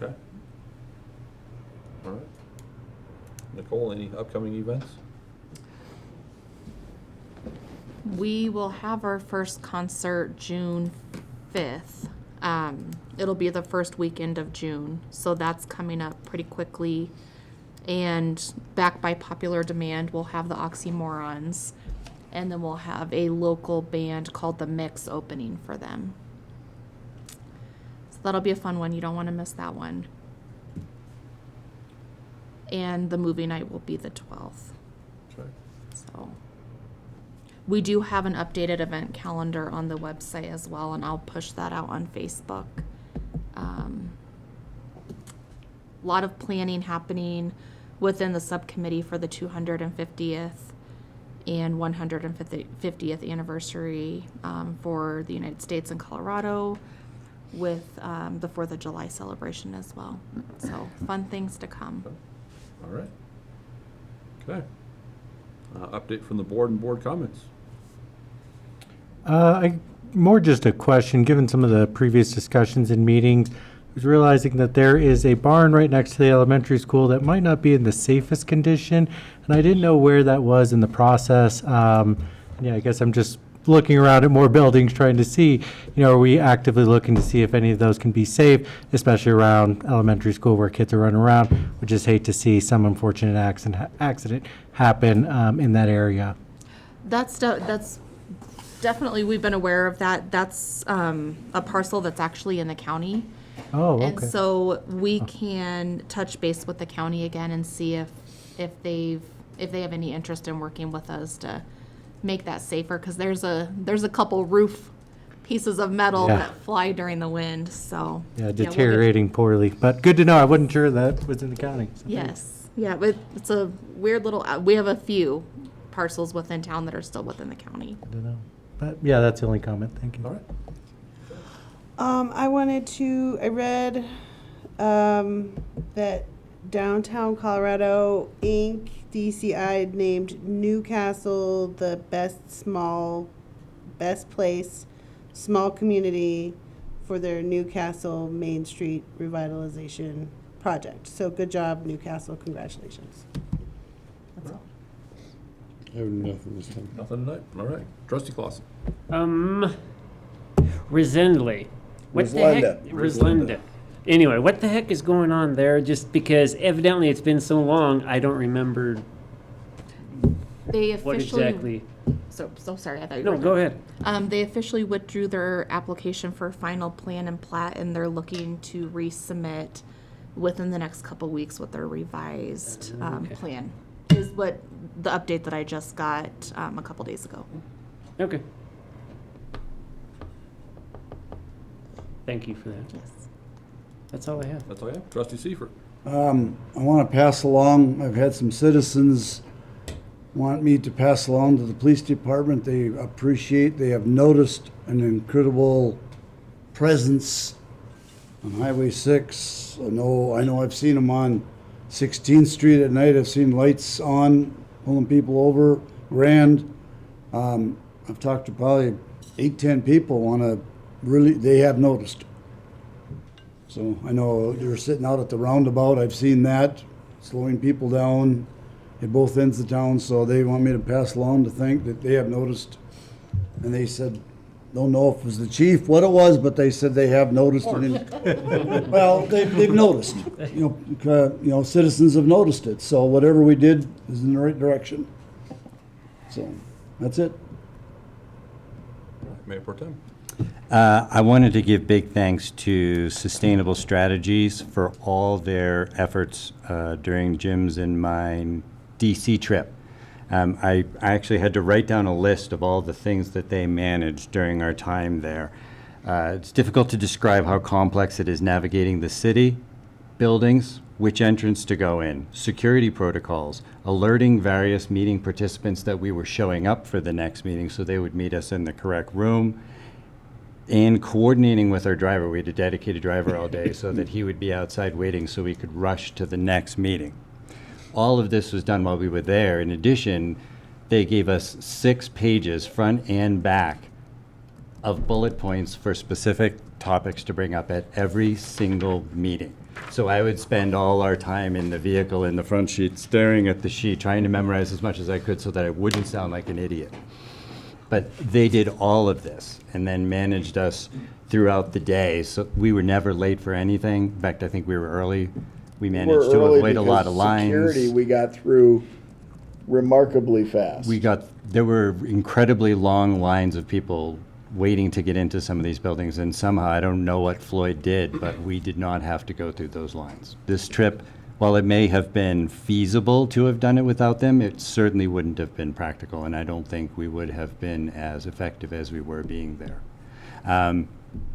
Okay. All right. Nicole, any upcoming events? We will have our first concert June 5th. It'll be the first weekend of June, so that's coming up pretty quickly. And back by popular demand, we'll have the Oxymorons, and then we'll have a local band called The Mix opening for them. So that'll be a fun one. You don't want to miss that one. And the movie night will be the 12th. Okay. So we do have an updated event calendar on the website as well, and I'll push that out on Facebook. A lot of planning happening within the subcommittee for the 250th and 150th anniversary for the United States and Colorado, with the 4th of July celebration as well. So fun things to come. All right. Okay. Update from the board and board comments. More just a question, given some of the previous discussions and meetings, I was realizing that there is a barn right next to the elementary school that might not be in the safest condition, and I didn't know where that was in the process. Yeah, I guess I'm just looking around at more buildings, trying to see, are we actively looking to see if any of those can be safe, especially around elementary school where kids are running around. We just hate to see some unfortunate accident happen in that area. That's definitely, we've been aware of that. That's a parcel that's actually in the county. Oh, okay. And so we can touch base with the county again and see if they have any interest in working with us to make that safer, because there's a couple roof pieces of metal that fly during the wind. So yeah, deteriorating poorly. But good to know. I wasn't sure that was in the county. So yes, yeah, but it's a weird little. We have a few parcels within town that are still within the county. I don't know. But yeah, that's the only comment. Thank you. All right. I read that Downtown Colorado Inc., DCI named Newcastle the best place, small community for their Newcastle Main Street revitalization project. So good job, Newcastle. Congratulations. That's all. I have nothing this time. Nothing tonight. All right. Trustee Clausen. Resendley. What the heck? Reslinda. Anyway, what the heck is going on there? Just because evidently it's been so long, I don't remember They what officially. exactly. So sorry. I thought you No, were go done. ahead. They officially withdrew their application for final plan and plat, and they're looking to resubmit within the next couple weeks with their revised plan. Is what the update that I just got a couple days ago. Okay. Thank you for that. Yes. That's all I have. That's all I have. Trustee Seifert. I want to pass along, I've had some citizens want me to pass along to the police department. They have noticed an incredible presence on Highway 6. I know I've seen them on 16th Street at night. I've seen lights on, pulling people over, Grand. I've talked to probably 8-10 people they have noticed. So I know they're sitting out at the roundabout. I've seen that, slowing people down at both ends of town. So they want me to pass along to think that they have noticed. And they said, don't know if it was the chief, what it was, but they said they have noticed. Well, they've noticed. Citizens have noticed it. So whatever we did is in the right direction. So that's it. Mayor Pro Tem. I wanted to give big thanks to Sustainable Strategies for all their efforts during Jim's and mine DC trip. I actually had to write down a list of all the things that they managed during our time there. It's difficult to describe how complex it is navigating the city, buildings, which entrance to go in, security protocols, alerting various meeting participants that we were showing up for the next meeting so they would meet us in the correct room, and coordinating with our driver. We had a dedicated driver all day so that he would be outside waiting so we could rush to the next meeting. All of this was done while we were there. In addition, they gave us 6 pages, front and back, of bullet points for specific topics to bring up at every single meeting. So I would spend all our time in the vehicle in the front seat staring at the sheet, trying to memorize as much as I could so that I wouldn't sound like an idiot. But they did all of this and then managed us throughout the day. So we were never late for anything. In fact, I think we were early. We managed to avoid a lot of lines. Security, we got through remarkably fast. There were incredibly long lines of people waiting to get into some of these buildings, and somehow, I don't know what Floyd did, but we did not have to go through those lines. This trip, while it may have been feasible to have done it without them, it certainly wouldn't have been practical, and I don't think we would have been as effective as we were being there.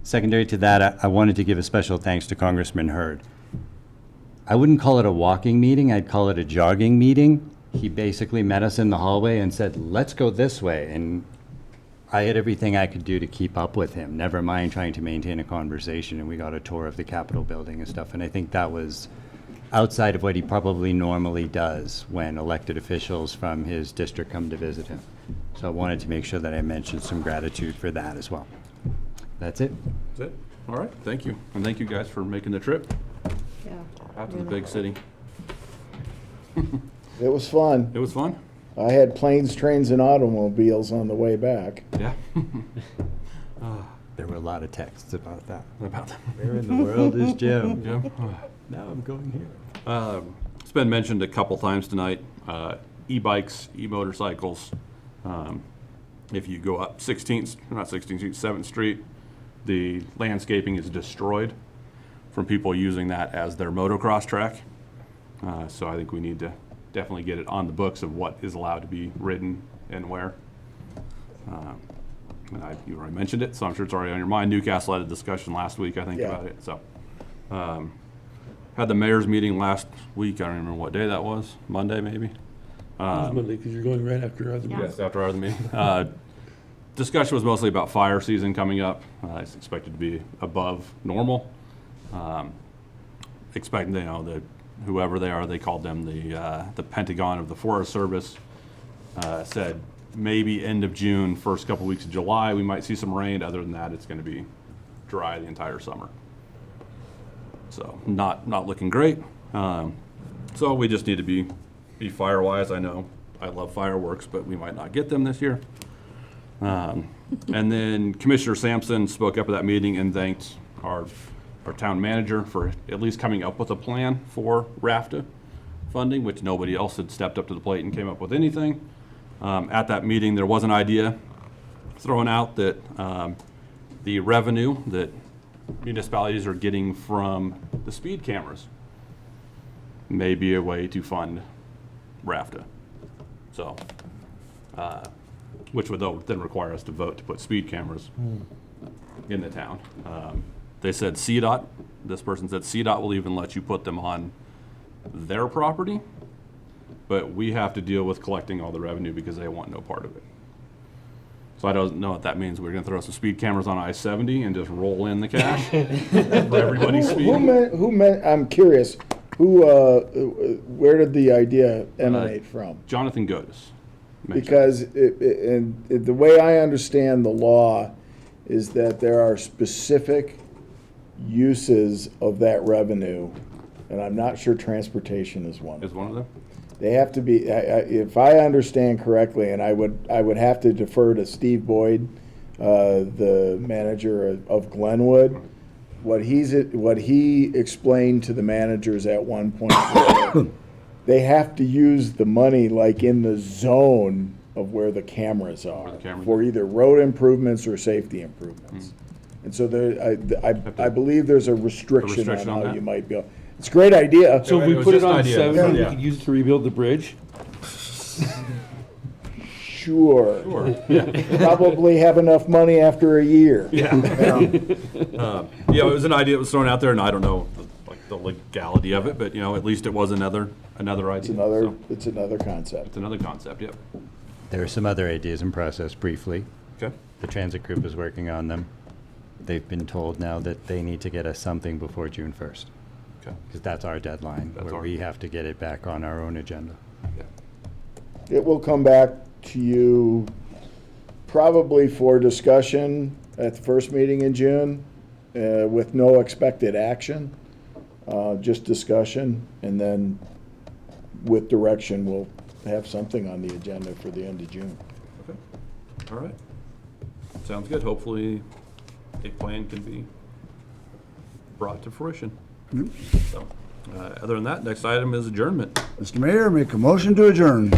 Secondary to that, I wanted to give a special thanks to Congressman Hurd. I wouldn't call it a walking meeting, I'd call it a jogging meeting. He basically met us in the hallway and said, let's go this way, and I had everything I could do to keep up with him, never mind trying to maintain a conversation, and we got a tour of the Capitol building and stuff, and I think that was outside of what he probably normally does when elected officials from his district come to visit him. So I wanted to make sure that I mentioned some gratitude for that as well. That's it. That's it. All right, thank you. And thank you guys for making the trip out to the big city. It was fun. It was fun? I had planes, trains, and automobiles on the way back. Yeah. There were a lot of texts about that. About that. Where in the world is Jim? Jim? Now I'm going here. It's been mentioned a couple times tonight, e-bikes, e-motorcycles. If you go up 7th Street, the landscaping is destroyed from people using that as their motocross track. So I think we need to definitely get it on the books of what is allowed to be ridden and where. And you already mentioned it, so I'm sure it's already on your mind. Newcastle had a discussion last week, I think, about it. So, had the mayor's meeting last week. I don't remember what day that was. Monday, maybe. It was Monday because you're going right after our other meeting. Yes, after our other meeting. Discussion was mostly about fire season coming up. It's expected to be above normal. Expecting, that whoever they are, they called them the Pentagon of the Forest Service. Said maybe end of June, first couple weeks of July, we might see some rain. Other than that, it's going to be dry the entire summer. So not looking great. So we just need to be fire-wise. I know I love fireworks, but we might not get them this year. And then Commissioner Sampson spoke up at that meeting and thanked our town manager for at least coming up with a plan for RAFTA funding, which nobody else had stepped up to the plate and came up with anything. At that meeting, there was an idea thrown out that the revenue that municipalities are getting from the speed cameras may be a way to fund RAFTA. So, which would then require us to vote to put speed cameras in the town. They said CDOT, this person said CDOT will even let you put them on their property, but we have to deal with collecting all the revenue because they want no part of it. So I don't know what that means. We're gonna throw some speed cameras on I-70 and just roll in the cash for everybody's speeding. I'm curious, where did the idea emanate from? Jonathan Godis. Because the way I understand the law is that there are specific uses of that revenue, and I'm not sure transportation is one. Is one of them? They have to be, if I understand correctly, and I would have to defer to Steve Boyd, the manager of Glenwood. What he explained to the managers at one point, they have to use the money like in the zone of where the cameras are for either road improvements or safety improvements. And so I believe there's a restriction on how that? You might be able. It's a great idea. So if we put it on 7, we could use it to rebuild the bridge? Sure. Yeah. Probably have enough money after a year. Yeah. It was an idea that was thrown out there, and I don't know the legality of it, but, at least it was another idea. It's another, So, it's another concept. it's another concept, yep. There are some other ideas in process briefly. Okay. The transit group is working on them. They've been told now that they need to get us something before June 1st. Okay. Because that's our deadline, That's where our- we have to get it back on our own agenda. Yeah. It will come back to you probably for discussion at the first meeting in June, with no expected action, just discussion, and then with direction, we'll have something on the agenda for the end of June. Okay. All right. Sounds good. Hopefully a plan can be brought to fruition. So, other than that, next item is adjournment. Mr. Mayor, make a motion to adjourn.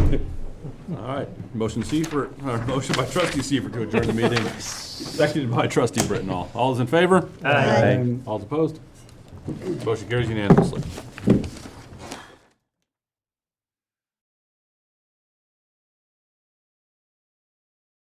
All right. Motion motion by trustee Seifert to adjourn the meeting, seconded by trustee Brittenall. All those in favor? Aye. All opposed? Motion carries unanimously.